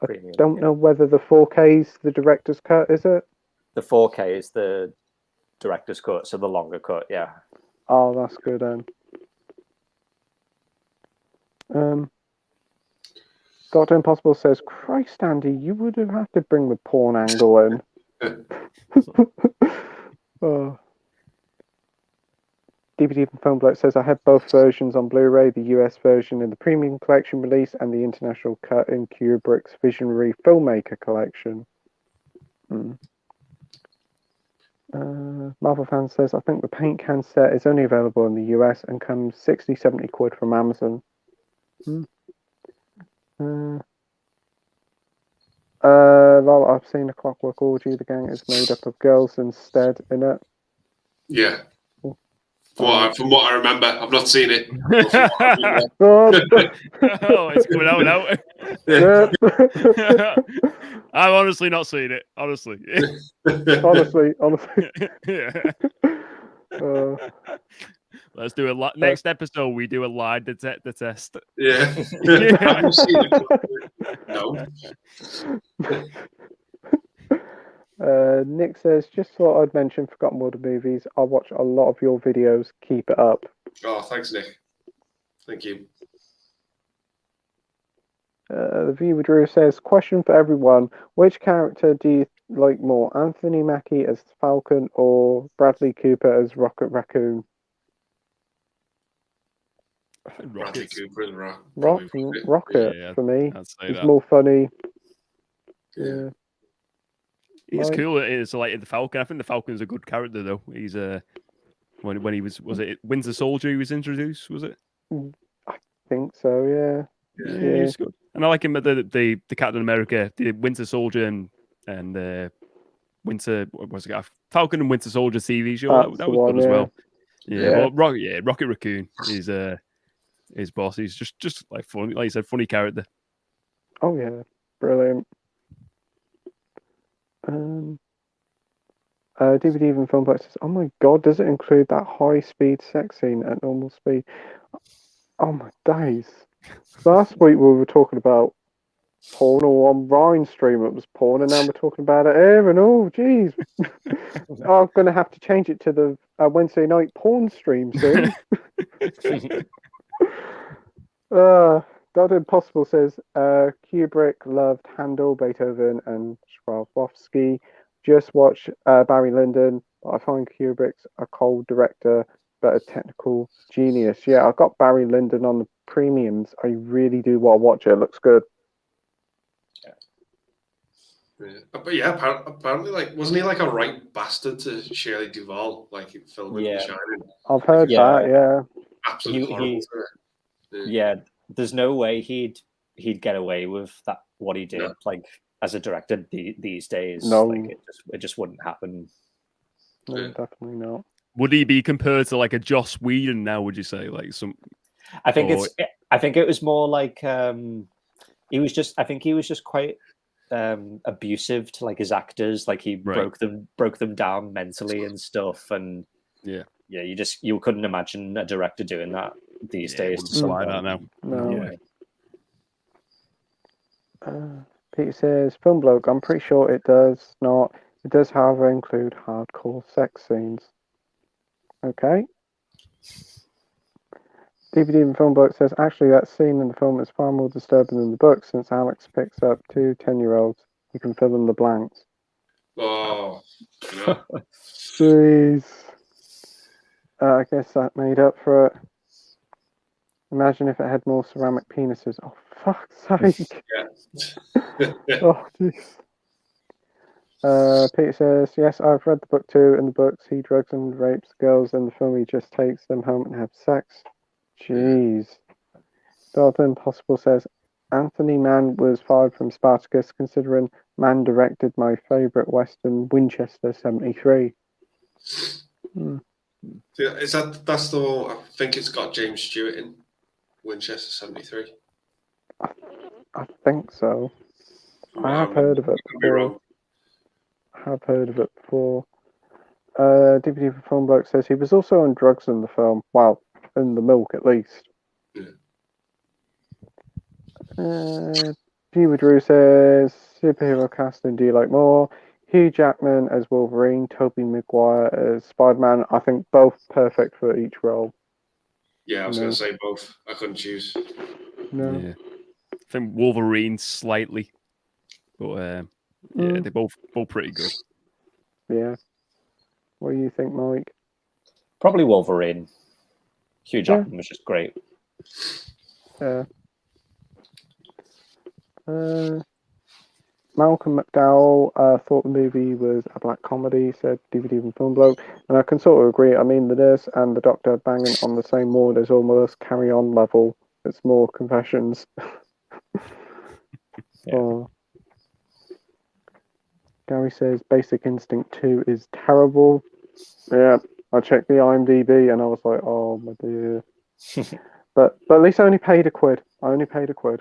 Premium, don't know whether the 4K's the director's cut, is it? The 4K is the director's cut, so the longer cut, yeah. Oh, that's good then. Dr. Impossible says, Christ, Andy, you would have had to bring the porn angle in. DVD from Film Bloke says, I had both versions on Blu-ray, the US version in the premium collection release and the international cut in Kubrick's visionary filmmaker collection. Marvel Fan says, I think the paint can set is only available in the US and comes 60-70 quid from Amazon. I've seen a Clockwork Orgy. The gang is made up of girls instead in it. Yeah. From what I remember, I've not seen it. Oh, it's coming out now. I've honestly not seen it. Honestly. honestly. Yeah. Let's do a next episode. We do a lie detector test. Yeah. Have you seen it? No. Nick says, just thought I'd mention Forgotten World of Movies. I watch a lot of your videos. Keep it up. Oh, thanks, Nick. Thank you. The Viewer Drew says, question for everyone. Which character do you like more? Anthony Mackie as Falcon or Bradley Cooper as Rocket Raccoon? Bradley Cooper as Rocket yeah, for me. He's more funny. Yeah. He's cool. It's like the Falcon. I think the Falcon's a good character though. He's when he was it Winter Soldier he was introduced, was it? I think so, yeah. Yeah. He's good. And I like him at the Captain America, the Winter Soldier and Winter Falcon and Winter Soldier TV show. That was good as well. Yeah. Well, Rocket Raccoon is his boss. He's just like funny, like you said, funny character. Oh yeah, brilliant. DVD even Film Black says, oh my god, does it include that high speed sex scene at normal speed? Oh my days. Last week we were talking about porn, or on Rhine stream it was porn, and now we're talking about it here, and oh geez. I'm going to have to change it to the Wednesday night porn stream soon. Dr. Impossible says, Kubrick loved Handel, Beethoven, and Stravinsky. Just watch Barry Lyndon. I find Kubrick's a cold director, but a technical genius. Yeah, I've got Barry Lyndon on the premiums. I really do want to watch it. It looks good. Yeah. But yeah, apparently, like, wasn't he like a right bastard to Shirley Duvall, like filming The Shining? I've heard that. Yeah, Absolutely horrible. Yeah, there's no way he'd get away with that. What he did, like as a director these days, No. like it just wouldn't happen. No, definitely not. Would he be compared to like a Joss Whedon now? Would you say like some? I think it was more like he was just. I think he was just quite abusive to like his actors. Like he broke them down mentally and stuff. And you couldn't imagine a director doing that these days. To like that now. No. Peter says, "Film bloke. I'm pretty sure it does not. It does, however, include hardcore sex scenes." Okay. DVD and Film bloke says, "Actually, that scene in the film is far more disturbing than the book, since Alex picks up two 10-year-olds. You can fill in the blanks." Oh, jeez. I guess that made up for it. Imagine if it had more ceramic penises. Oh, fuck's sake. Oh, jeez. Peter says, "Yes, I've read the book too. In the books, he drugs and rapes girls. In the film, he just takes them home and have sex." Jeez. Dr. Impossible says, "Anthony Mann was fired from Spartacus, considering Mann directed my favourite Western, Winchester 73. That's the one? I think it's got James Stewart in Winchester 73. I think so. I have heard of it before. DVD for Film Bloke says he was also on drugs in the film. Well, in the milk at least. G. Drew says, "Superhero casting, do you like more? Hugh Jackman as Wolverine, Tobey Maguire as Spider-Man. I think both perfect for each role." Yeah, I was going to say both. I couldn't choose. No. Yeah. I think Wolverine slightly, but they're both pretty good. Yeah. What do you think, Mike? Probably Wolverine. Hugh Jackman was just great. Yeah. Malcolm McDowell thought the movie was a black comedy, said DVD and Film Bloke, and I can sort of agree. I mean, the nurse and the doctor banging on the same ward is almost Carry On level. It's more confessions. Oh. Gary says Basic Instinct 2 is terrible. Yeah, I checked the IMDb and I was like, oh my dear. but at least I only paid £1.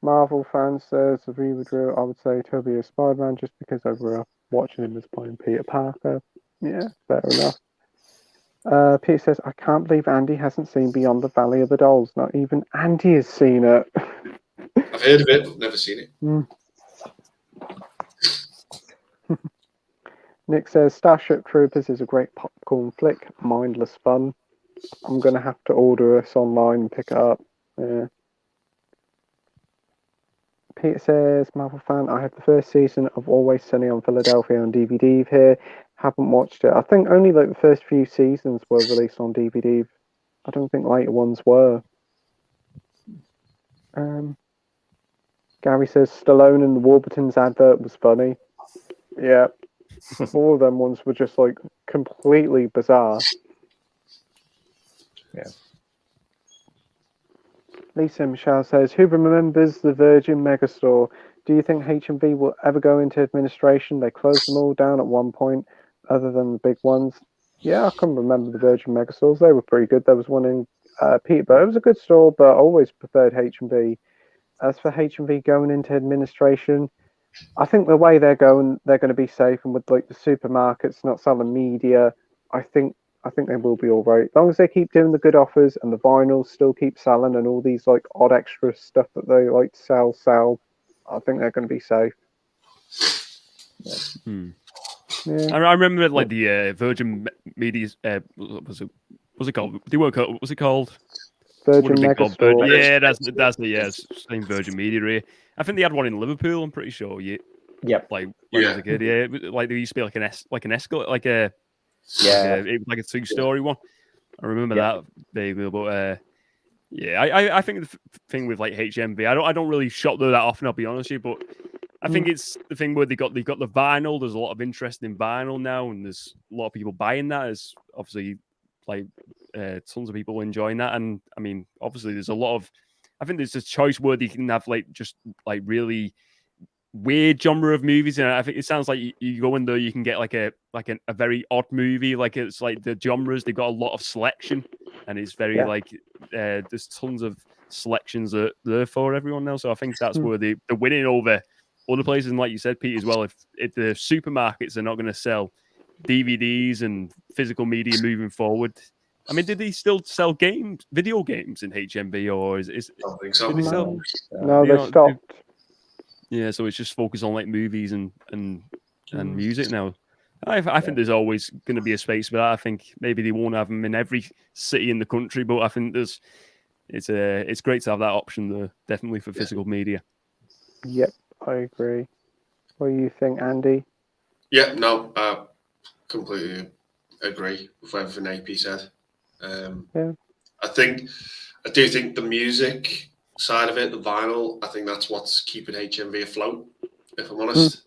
Marvel fan says, Aviva Drew, I would say Toby is Spider-Man just because I grew up watching him as playing Peter Parker. Yeah, fair enough. Pete says, "I can't believe Andy hasn't seen Beyond the Valley of the Dolls. Not even Andy has seen it." I've heard of it, but never seen it. Nick says, "Starship Troopers is a great popcorn flick, mindless fun. I'm going to have to order this online and pick it up." Yeah. Peter says, "Marvel fan, I have the first season of Always Sunny on Philadelphia on DVD here. Haven't watched it. I think only like the first few seasons were released on DVD. I don't think later ones were." Gary says, "Stallone in the Warburtons advert was funny." Yeah. All of them ones were just like completely bizarre. Yeah. Lisa Michelle says, "Who remembers the Virgin Megastore? Do you think H&V will ever go into administration? They closed them all down at one point, other than the big ones." Yeah, I can remember the Virgin Megastores. They were pretty good. There was one in Peterborough. It was a good store, but I always preferred H&V. As for H&V going into administration, I think the way they're going to be safe, and with like the supermarkets not selling media, I think they will be all right. As long as they keep doing the good offers and the vinyls still keep selling and all these like odd extra stuff that they like to sell, I think they're going to be safe. Yeah. I remember like the Virgin Media. Was it called? Was it called? Virgin Megastore. Yeah, that's the same Virgin Media here. I think they had one in Liverpool. I'm pretty sure. Yeah. Yep. Like when I was a kid. Yeah. Like there used to be like an escalator, like a 2-story one. I remember that vaguely, but Yeah, I think the thing with like HMV, I don't really shop there that often. I'll be honest with you, but I think it's the thing where they've got the vinyl. There's a lot of interest in vinyl now, and there's a lot of people buying that. There's obviously like tons of people enjoying that, and I mean, obviously, there's a lot of. I think there's a choice where you can have like just like really weird genre of movies, and I think it sounds like you go in there, you can get like a very odd movie. Like it's like the genres, they've got a lot of selection, and it's very like there's tons of selections there for everyone now. So I think that's where they're winning over other places. And like you said, Pete, as well, if the supermarkets are not going to sell DVDs and physical media moving forward. I mean, did they still sell video games in HMV, or is I don't think so. did they sell? No, they stopped. Yeah, so it's just focused on like movies and music now. I think there's always going to be a space for that. I think maybe they won't have them in every city in the country, but I think it's great to have that option there, definitely for physical media. Yep, I agree. What do you think, Andy? Yeah, no, completely agree with everything AP said. I do think the music side of it, the vinyl, I think that's what's keeping HMV afloat, if I'm honest.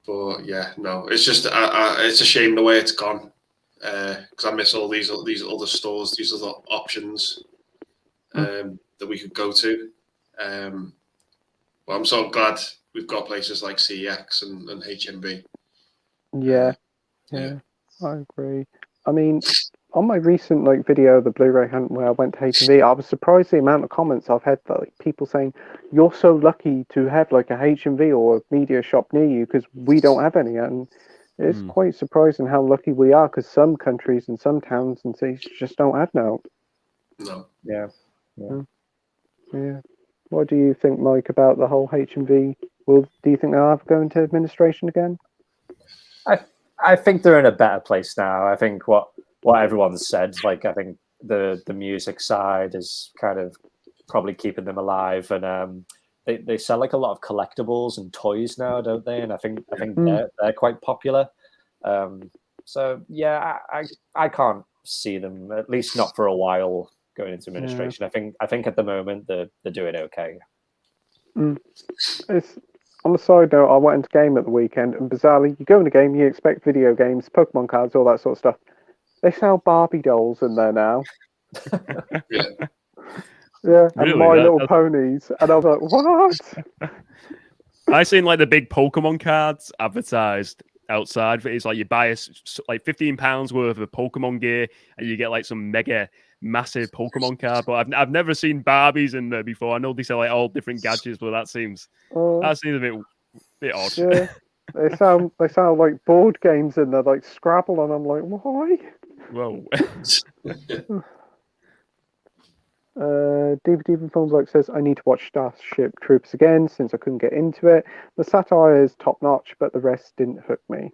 But yeah, no, it's just it's a shame the way it's gone, because I miss all these other stores, these other options that we could go to. But I'm so glad we've got places like CEX and HMV. Yeah, I agree. I mean, on my recent video, the Blu-ray hunt where I went to HMV, I was surprised the amount of comments I've had, like people saying, "You're so lucky to have like a HMV or a media shop near you because we don't have any." And it's quite surprising how lucky we are because some countries and some towns and cities just don't have now. No. Yeah. What do you think, Mike, about the whole HMV? Do you think they'll ever go into administration again? I think they're in a better place now. I think what everyone's said, like I think the music side is kind of probably keeping them alive, and they sell like a lot of collectibles and toys now, don't they? And I think they're quite popular. So yeah, I can't see them, at least not for a while, going into administration. I think at the moment they're doing okay. It's on the side note, I went into game at the weekend, and bizarrely, you go in a game, you expect video games, Pokemon cards, all that sort of stuff. They sell Barbie dolls in there now. Yeah, and really? My Little Ponies, and I was like, what? I seen like the big Pokemon cards advertised outside. It's like you buy like £15 worth of Pokemon gear, and you get like some mega massive Pokemon card. But I've never seen Barbies in there before. I know they sell like all different gadgets, but that seems a bit odd. Yeah, they sound like board games in there, like Scrabble, and I'm like, why? Whoa. DVD from Film Bloke says, I need to watch Starship Troopers again since I couldn't get into it. The satire is top notch, but the rest didn't hook me.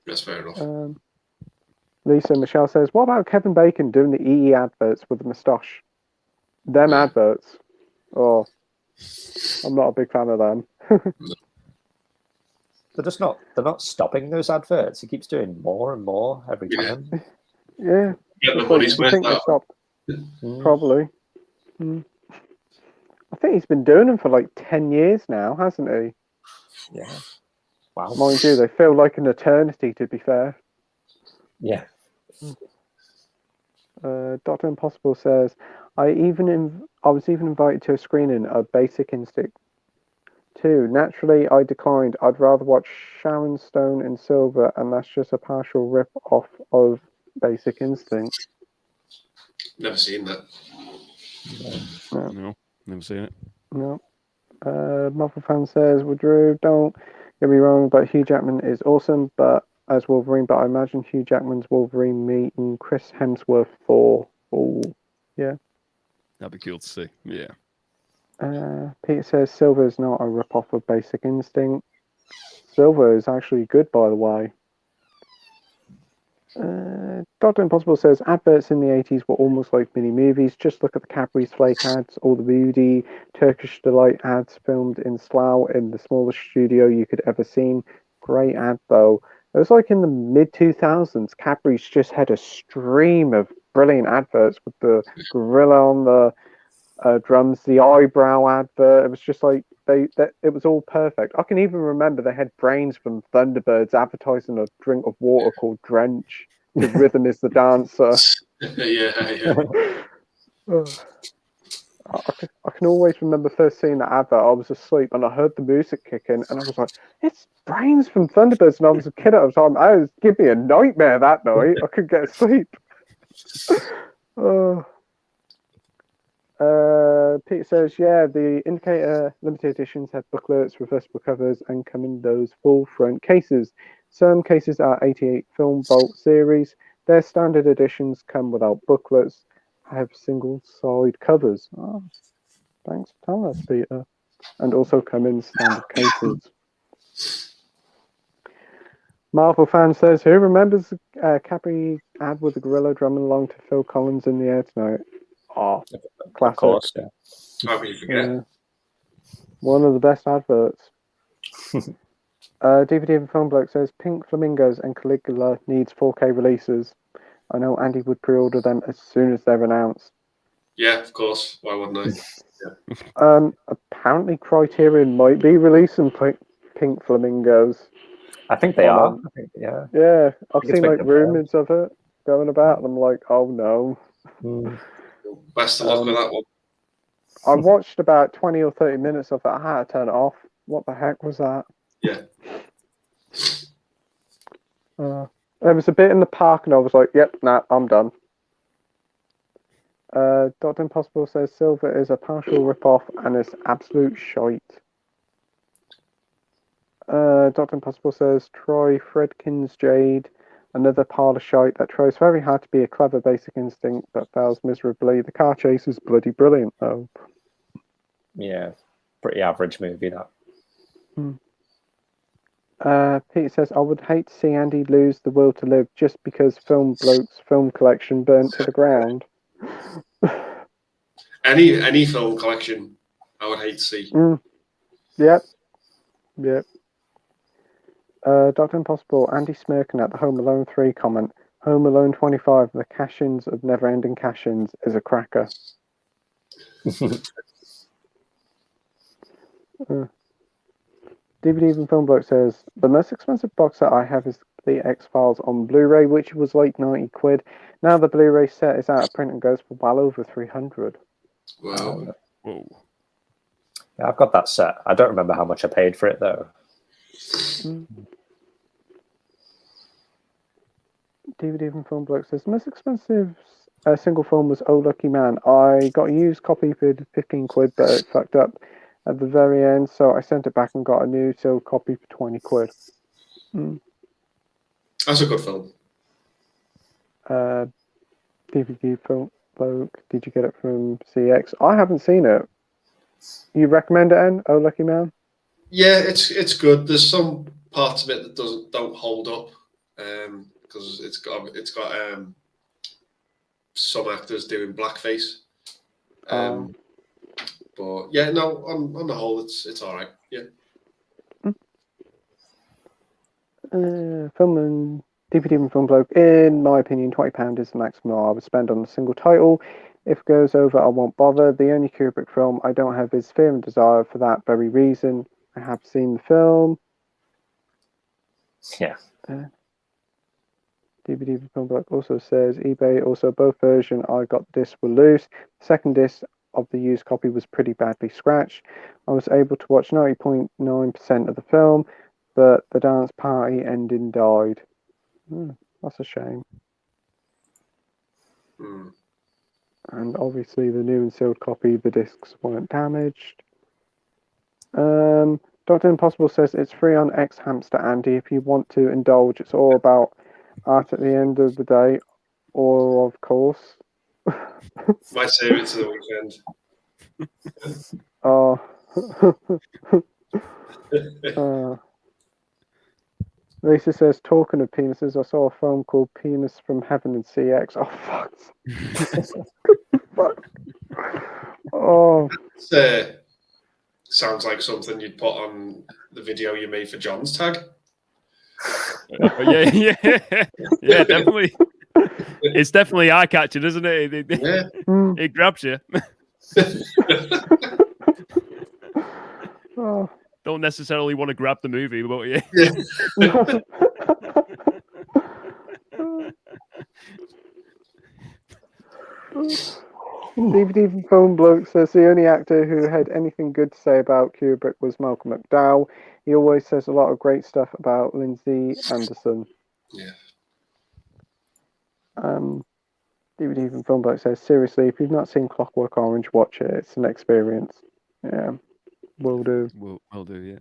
That's fair enough. Lisa Michelle says, what about Kevin Bacon doing the EE adverts with the moustache? Them adverts. Oh, I'm not a big fan of them. They're not stopping those adverts. He keeps doing more and more every time. Yeah. Get the money's worth out. Probably. I think he's been doing them for like 10 years now, hasn't he? Yeah. Wow. Mind you, they feel like an eternity, to be fair. Yeah. Dr. Impossible says, I was even invited to a screening of Basic Instinct 2. Naturally, I declined. I'd rather watch Sharon Stone in Silver, and that's just a partial rip-off of Basic Instinct. Never seen that. No, never seen it. No. Marvel fan says, well, Drew, don't get me wrong, but Hugh Jackman is awesome, but as Wolverine, but I imagine Hugh Jackman's Wolverine meeting Chris Hemsworth for. Oh, yeah. That'd be cool to see. Yeah. Peter says Silver is not a rip-off of Basic Instinct. Silver is actually good, by the way. Dr. Impossible says adverts in the 80s were almost like mini movies. Just look at the Cadbury's Flake ads, or the moody Turkish Delight ads filmed in Slough in the smallest studio you could ever seen. Great ad though. It was like in the mid-2000s, Cadbury's just had a stream of brilliant adverts with the gorilla on the drums, the eyebrow advert. It was just like it was all perfect. I can even remember they had Brains from Thunderbirds advertising a drink of water called Drench. The rhythm is the dancer. Yeah. I can always remember first seeing that advert. I was asleep and I heard the music kick in, and I was like, "It's Brains from Thunderbirds." And I was a kid at the time. I was give me a nightmare that night. I couldn't get sleep. Peter says, "Yeah, the Indicator limited editions have booklets, reversible covers, and come in those full front cases. Some cases are 88 film bulk series. Their standard editions come without booklets, have single side covers." Oh, thanks for telling us, Peter. And also come in standard cases. Marvel fan says, "Who remembers Cadbury ad with the gorilla drumming along to Phil Collins in the Air Tonight?" Oh, classic. Of course, yeah. How can you forget? Yeah. One of the best adverts. DVD and Film Bloke says, "Pink Flamingos and Caligula needs 4K releases. I know Andy would pre-order them as soon as they're announced." Yeah, of course. Why wouldn't I? Yeah. Apparently Criterion might be releasing Pink Flamingos. I think they are. I think, yeah. Yeah, I've it's seen like big rumors of it going about, and I'm like, oh no. Best of luck with that one. I watched about 20 or 30 minutes of it. I had to turn it off. What the heck was that? Yeah. There was a bit in the park, and I was like, yep, nah, I'm done. Dr. Impossible says Silver is a partial rip-off and is absolute shite. Dr. Impossible says Troy Fredkin's Jade, another pile of shite that tries very hard to be a clever Basic Instinct but fails miserably. The car chase is bloody brilliant, though. Yeah, pretty average movie, that. Pete says, "I would hate to see Andy lose the will to live just because Film Bloke's film collection burnt to the ground." Any film collection, I would hate to see. Yep. Dr. Impossible, Andy smirking at the Home Alone 3 comment. Home Alone 25, the cash-ins of never-ending cash-ins, is a cracker. DVD and Film Bloke says, "The most expensive box set I have is the X-Files on Blu-ray, which was like 90 quid. Now the Blu-ray set is out of print and goes for well over 300. Wow. Whoa. Yeah, I've got that set. I don't remember how much I paid for it, though. DVD and Film Bloke says, "The most expensive single film was Oh Lucky Man. I got a used copy for 15 quid, but it fucked up at the very end, so I sent it back and got a new sealed copy for 20 quid. That's a good film. DVD Film Bloke, did you get it from CX? I haven't seen it. You recommend it, Anne? Oh Lucky Man? Yeah, it's good. There's some parts of it that don't hold up because it's got some actors doing blackface. But yeah, no, on the whole, it's all right. Yeah. Film and DVD and Film Bloke, in my opinion, £20 is the maximum I would spend on a single title. If it goes over, I won't bother. The only Kubrick film I don't have is Fear and Desire for that very reason. I have seen the film. Yeah. DVD and Film Bloke also says eBay, also both versions I got discs were loose. The second disc of the used copy was pretty badly scratched. I was able to watch 90.9% of the film, but the dance party ending died. That's a shame. And obviously the new and sealed copy, the discs weren't damaged. Dr. Impossible says it's free on X Hamster, Andy, if you want to indulge. It's all about art at the end of the day, or of course. Might save it to the weekend. Lisa says, talking of penises, I saw a film called Penis from Heaven in CX. Oh, fuck. Fuck. Oh. Sounds like something you'd put on the video you made for John's tag. Yeah, definitely. It's definitely eye catching, isn't it? It grabs you. Don't necessarily want to grab the movie, but DVD from Film Bloke says the only actor who had anything good to say about Kubrick was Malcolm McDowell. He always says a lot of great stuff about Lindsay Anderson. Yeah. DVD from Film Bloke says, seriously, if you've not seen Clockwork Orange, watch it. It's an experience. Yeah, will do. Will do, yeah.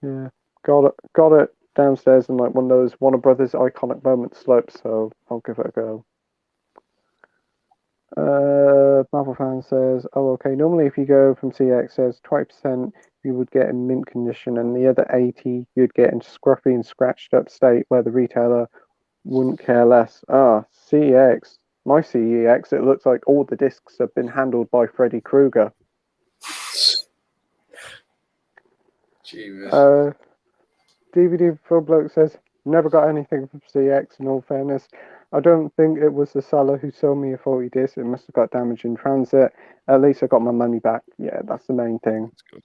Yeah, got it downstairs in like one of those Warner Brothers iconic moment slips, so I'll give it a go. Marvel fan says, oh, okay, normally if you go from CX, says 20% you would get in mint condition, and the other 80 you'd get in scruffy and scratched up state where the retailer wouldn't care less. CEX. My CEX, it looks like all the discs have been handled by Freddy Krueger. DVD for bloke says, never got anything from CX in all fairness. I don't think it was the seller who sold me a faulty disc. It must have got damaged in transit. At least I got my money back. Yeah, that's the main thing. That's good.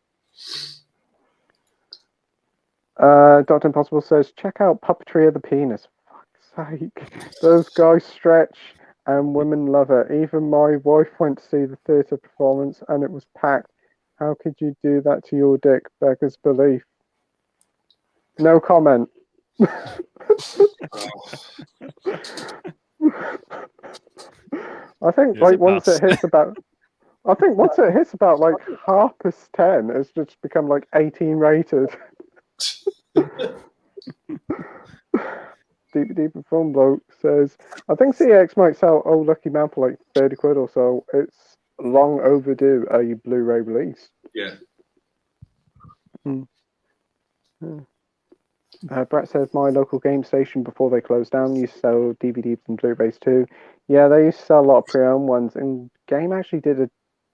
Dr. Impossible says, check out Puppetry of the Penis. Fuck's sake. Those guys stretch and women love it. Even my wife went to see the theatre performance and it was packed. How could you do that to your dick? Beggars belief. No comment. I think once it hits about like 10, it's just become like 18 rated. DVD Film Bloke says, I think CX might sell Old Lucky Man for like 30 quid or so. It's long overdue a Blu-ray release. Yeah. Brett says, my local game station before they closed down used to sell DVDs and Blu-rays too. Yeah, they used to sell a lot of pre-owned ones, and Game actually did a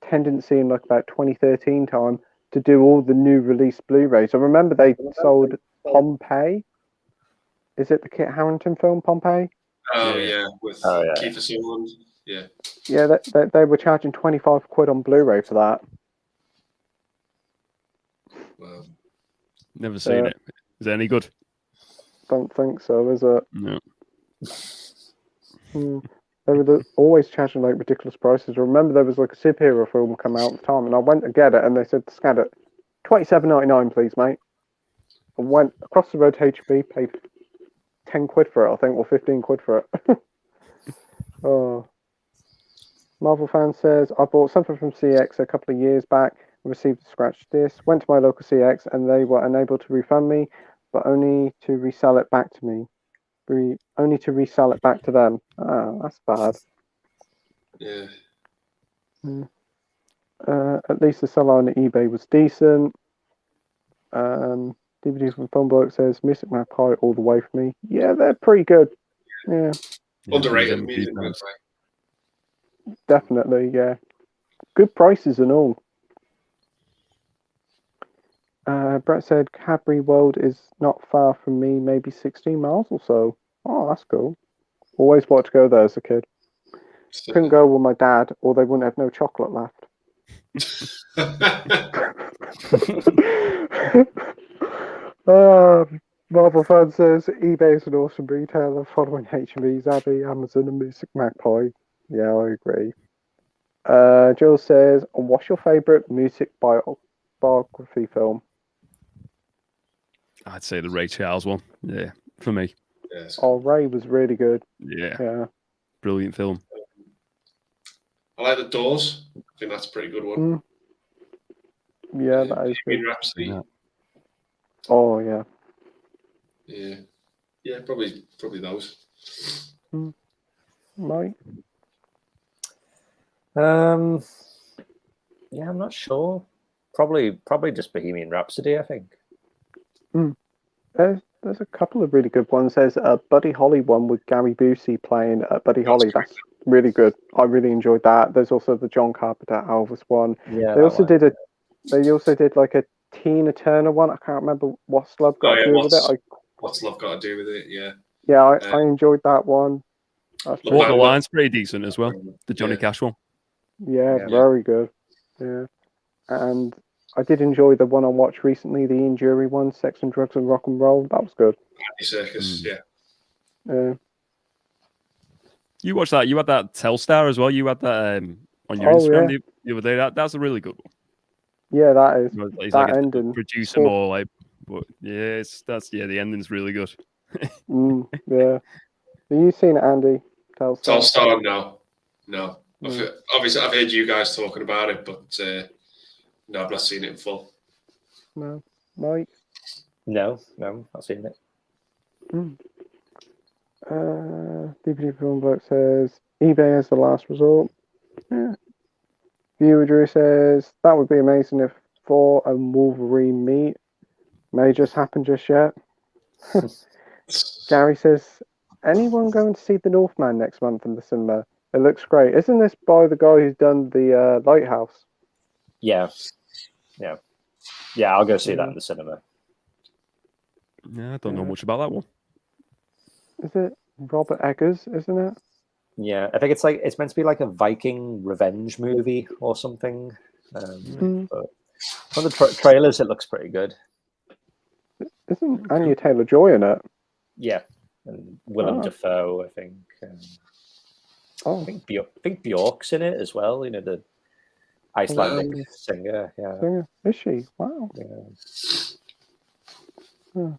tendency in like about 2013 time to do all the new release Blu-rays. I remember they sold Pompeii. Is it the Kit Harington film Pompeii? Oh yeah, with Kiefer Sutherland. Yeah. Yeah, they were charging 25 quid on Blu-ray for that. Wow. Never seen it. Is it any good? Don't think so, is it? No. They were always charging like ridiculous prices. I remember there was like a superhero film come out at the time, and I went to get it, and they said, scan it, $27.99, please, mate. I went across the road to HB, paid 10 quid for it, I think, or 15 quid for it. Oh. Marvel fan says, I bought something from CX a couple of years back, received a scratched disc, went to my local CX, and they were unable to refund me, but only to resell it back to me. Only to resell it back to them. Oh, that's bad. Yeah. At least the seller on eBay was decent. DVD from Funbloke says, Mystic Magpie all the way for me. Yeah, they're pretty good. Yeah. Underrated music. Definitely, yeah. Good prices and all. Brett said Cadbury World is not far from me, maybe 16 miles or so. Oh, that's cool. Always wanted to go there as a kid. Couldn't go with my dad, or they wouldn't have no chocolate left. Marvel fan says eBay is an awesome retailer following HMV's Abbey, Amazon, and Music Magpie. Yeah, I agree. Jill says, what's your favourite music biography film? I'd say the Ray Charles one. Yeah, for me. Yes. Oh, Ray was really good. Yeah. Brilliant film. I like The Doors. I think that's a pretty good one. Yeah, that is good. Rhapsody. Yeah. Oh, yeah. Yeah, probably those. Mike? Yeah, I'm not sure. Probably just Bohemian Rhapsody, I think. There's a couple of really good ones. There's a Buddy Holly one with Gary Busey playing Buddy Holly. That's really good. I really enjoyed that. There's also the John Carpenter Elvis one. Yeah. They also did like a Tina Turner one. I can't remember what slub got to do with it. What's Love Got to Do with It? Yeah. Yeah, I enjoyed that one. That's Walk the Line's pretty decent as well. The Johnny Cash one. Yeah, very good. Yeah. And I did enjoy the one I watched recently, the Ian Jury one, Sex and Drugs and Rock and Roll. That was good. Happy Circus, yeah. You watched that. You had that Telstar as well. You had that on your Instagram the other day. That's a really good one. Yeah, that is. He's that like ending. Produce them all, like, but yeah, the ending's really good. Yeah. Have you seen it, Andy? Telstar, no. Obviously, I've heard you guys talking about it, but no, I've not seen it in full. No, Mike? No, not seen it. DVD Film Book says eBay is the last resort. Yeah. Viewer Drew says that would be amazing if Thor and Wolverine meet. May just happen just yet. Gary says, anyone going to see The Northman next month in the cinema? It looks great. Isn't this by the guy who's done the Lighthouse? Yeah. I'll go see that in the cinema. Yeah, I don't know much about that one. Is it Robert Eggers, isn't it? Yeah, I think it's meant to be like a Viking revenge movie or something. But from the trailers, it looks pretty good. Isn't Anya Taylor-Joy in it? Yeah, and Willem Dafoe, I think. I think Bjork's in it as well. You know, the Icelandic singer. Yeah. Singer? Is she? Wow. Yeah.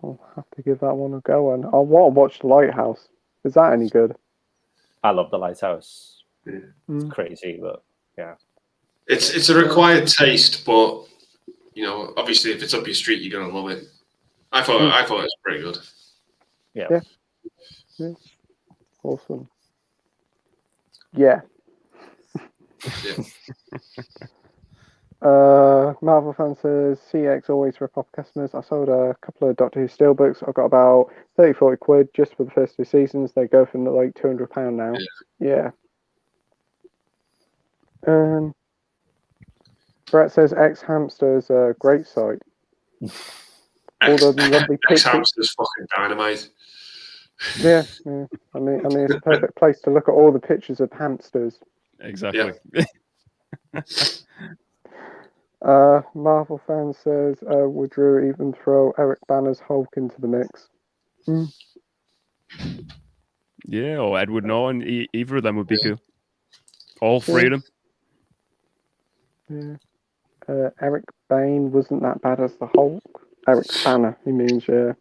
I'll have to give that one a go. And I want to watch The Lighthouse. Is that any good? I love The Lighthouse. It's crazy, but yeah. It's a required taste, but you know, obviously, if it's up your street, you're gonna love it. I thought it was pretty good. Yeah. Awesome. Yeah. Marvel fan says CX always rip off customers. I sold a couple of Doctor Who steelbooks. I've got about 30-40 quid just for the first 2 seasons. They go for like £200 now. Yeah. Brett says X Hamster is a great site. All the lovely pictures. X Hamster's fucking dynamite. Yeah. I mean, it's a perfect place to look at all the pictures of hamsters. Exactly. Marvel fan says, would Drew even throw Eric Banner's Hulk into the mix? Yeah, or Edward Norton. Either of them would be cool. All three of them. Yeah. Eric Bane wasn't that bad as the Hulk. Eric Banner, he means, yeah.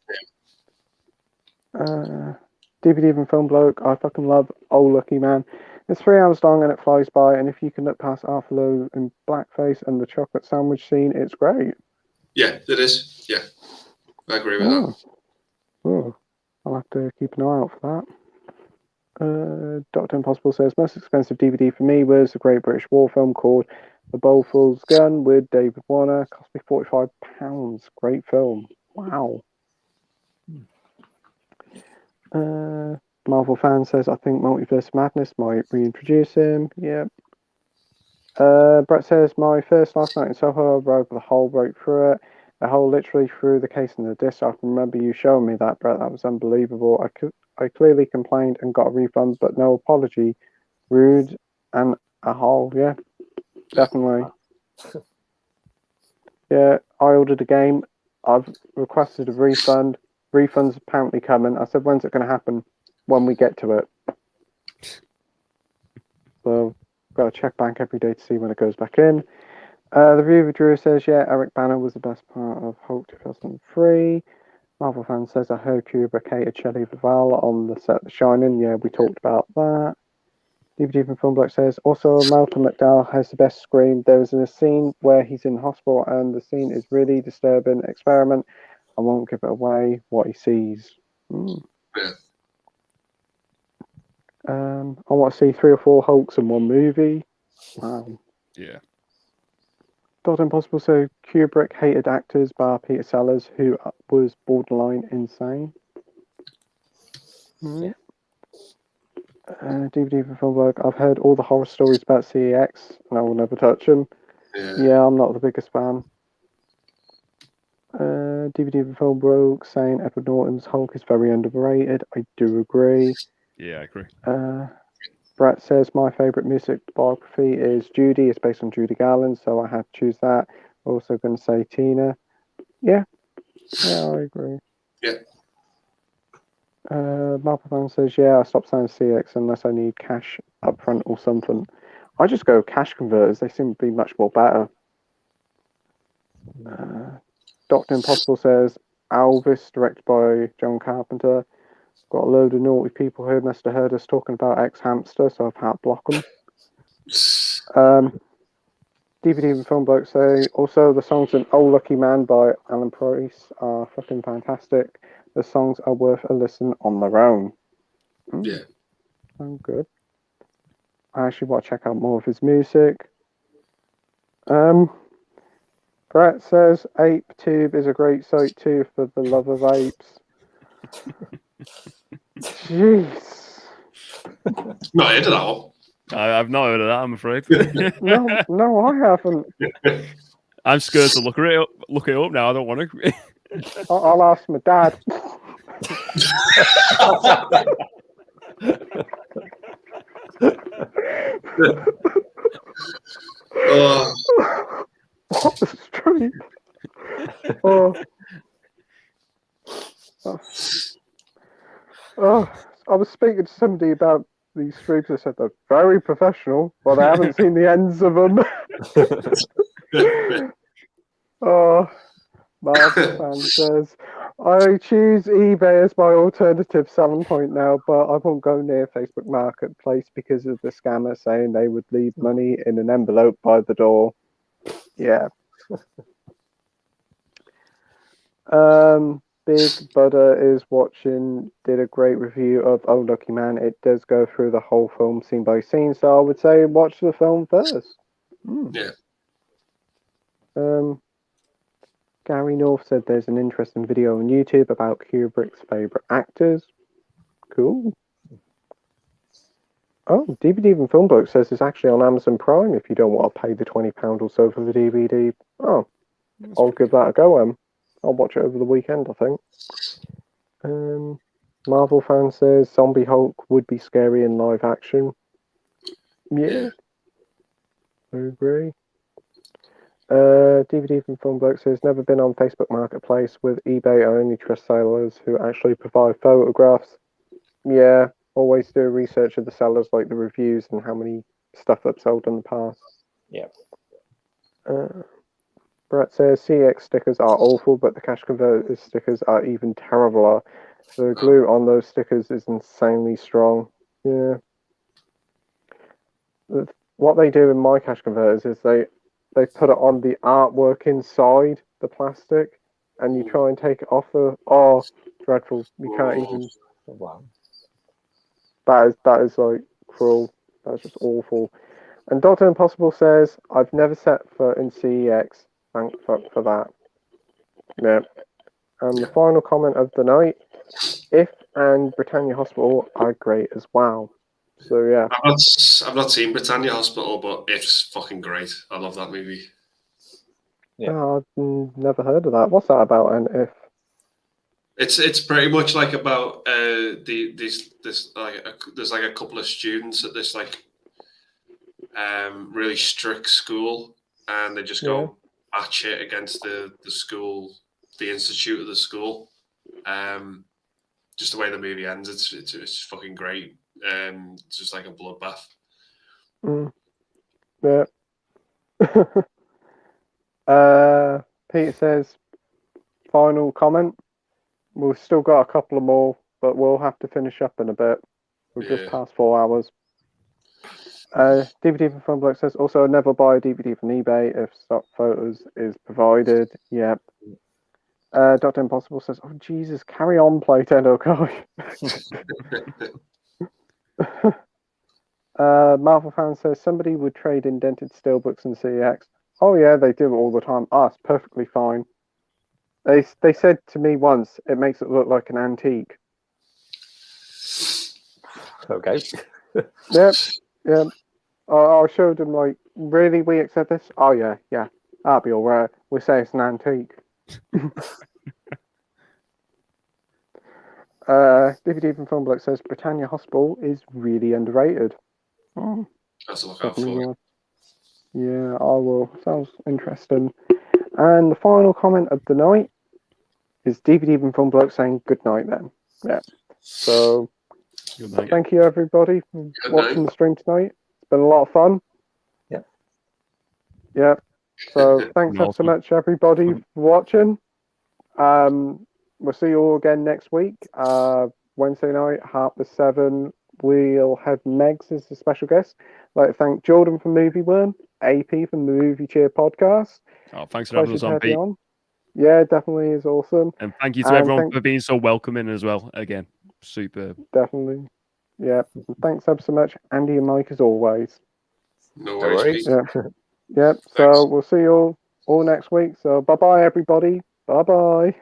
DVD from Film Bloke, I fucking love Oh Lucky Man. It's 3 hours long and it flies by, and if you can look past Arthur Lowe in blackface and the chocolate sandwich scene, it's great. Yeah, it is. Yeah, I agree with that. Oh, I'll have to keep an eye out for that. Dr. Impossible says, most expensive DVD for me was a Great British War film called The Bowful's Gun with David Warner. Cost me £45. Great film. Wow. Marvel fan says, I think Multiverse Madness might reintroduce him. Yeah. Brett says, my first last night in Soho, I rode the hole, broke through it. The hole literally through the case and the disc. I can remember you showing me that, Brett. That was unbelievable. I clearly complained and got a refund, but no apology. Rude and a hole. Yeah, definitely. Yeah, I ordered a game. I've requested a refund. Refund's apparently coming. I said, when's it going to happen? When we get to it. So, got to check bank every day to see when it goes back in. The reviewer Drew says, yeah, Eric Banner was the best part of Hulk 2003. Marvel fan says, I heard Kubrick hated Shelley Duvall on the set of The Shining. Yeah, we talked about that. DVD from Film Block says, also, Malcolm McDowell has the best scream. There is a scene where he's in hospital and the scene is really disturbing. Experiment. I won't give it away what he sees. Yeah. I want to see 3 or 4 Hulks in one movie. Wow. Yeah. Dr. Impossible said Kubrick hated actors bar Peter Sellers, who was borderline insane. Yeah. DVD for Film Work. I've heard all the horror stories about CEX, and I will never touch them. Yeah, I'm not the biggest fan. DVD for Film Broke saying Edward Norton's Hulk is very underrated. I do agree. Yeah, I agree. Brett says my favourite music biography is Judy. It's based on Judy Garland, so I had to choose that. Also going to say Tina. Yeah, I agree. Yeah. Marple Fan says, yeah, I stopped saying CX unless I need cash up front or something. I just go cash converters. They seem to be much more better. Dr. Impossible says, Alvis, directed by John Carpenter. Got a load of naughty people who must have heard us talking about X-Hamster, so I've had to block them. DVD and Film Bloke say, also the songs in Oh Lucky Man by Alan Price are fucking fantastic. The songs are worth a listen on their own. Yeah. Sound good. I actually want to check out more of his music. Brett says ApeTube is a great site too for the love of apes. Jeez. Not heard of that one. I've not heard of that, I'm afraid. No, I haven't. I'm scared to look it up now. I don't want to. I'll ask my dad. What the street? I was speaking to somebody about these streams. They said they're very professional, but I haven't seen the ends of them. Marvel Fan says, I choose eBay as my alternative selling point now, but I won't go near Facebook Marketplace because of the scammer saying they would leave money in an envelope by the door. Yeah. Big Butter is watching, did a great review of Oh Lucky Man. It does go through the whole film scene by scene, so I would say watch the film first. Yeah. Gary North said there's an interesting video on YouTube about Kubrick's favourite actors. Cool. Oh, DVD and Film Bloke says it's actually on Amazon Prime if you don't want to pay the £20 or so for the DVD. Oh, I'll give that a go, I'll watch it over the weekend, I think. Marvel Fan says Zombie Hulk would be scary in live action. Yeah. I agree. DVD from Film Bloke says never been on Facebook Marketplace. With eBay, I only trust sellers who actually provide photographs. Yeah, always do research of the sellers, like the reviews and how many stuff they've sold in the past. Yeah. Brett says CX stickers are awful, but the cash converter stickers are even terribler. The glue on those stickers is insanely strong. Yeah. What they do in my cash converters is they put it on the artwork inside the plastic, and you try and take it off. Dreadful! You can't even. Wow. That is like cruel. That's just awful. And Doctor Impossible says I've never set foot in CEX. Thank fuck for that. Yeah. And the final comment of the night: If and Britannia Hospital are great as well. So yeah. I've not seen Britannia Hospital, but If's fucking great. I love that movie. Yeah. Oh, I've never heard of that. What's that about? And If? It's pretty much like about there's like a couple of students at this like really strict school, and they just go batshit against the school, the institute of the school. Just the way the movie ends, it's fucking great. It's just like a bloodbath. Yeah. Peter says, final comment. We've still got a couple of more, but we'll have to finish up in a bit. We've just passed 4 hours. DVD from Fun Bloke says, also never buy a DVD from eBay if stock photos is provided. Yep. Dr. Impossible says, oh Jesus, carry on, Playtendoguy. Marvel Fan says, somebody would trade in dented steelbooks and CEX. Oh yeah, they do it all the time. It's perfectly fine. They said to me once, it makes it look like an antique. Okay. Yep. I showed them like, really, we accept this? Oh yeah, that'll be alright. We say it's an antique. DVD from Film Block says Britannia Hospital is really underrated. Oh, That's a look out for. Yeah, I will. Sounds interesting. And the final comment of the night is DVD from Film Block saying good night then. Yeah. So thank you everybody for watching the stream tonight. It's been a lot of fun. Yeah. Yeah. So thanks ever so much everybody for watching. We'll see you all again next week. Wednesday night, 7:30. We'll have Megs as the special guest. I'd like to thank Jordan from Movie Worm, AP from the Movie Cheer podcast. Oh, thanks for having us on, Pete. Yeah, definitely is awesome. And thank you to everyone for being so welcoming as well. Again, super. Definitely. Yeah. Thanks ever so much, Andy and Mike, as always. No worries. Yeah. Yep. So we'll see you all next week. So bye bye, everybody. Bye bye.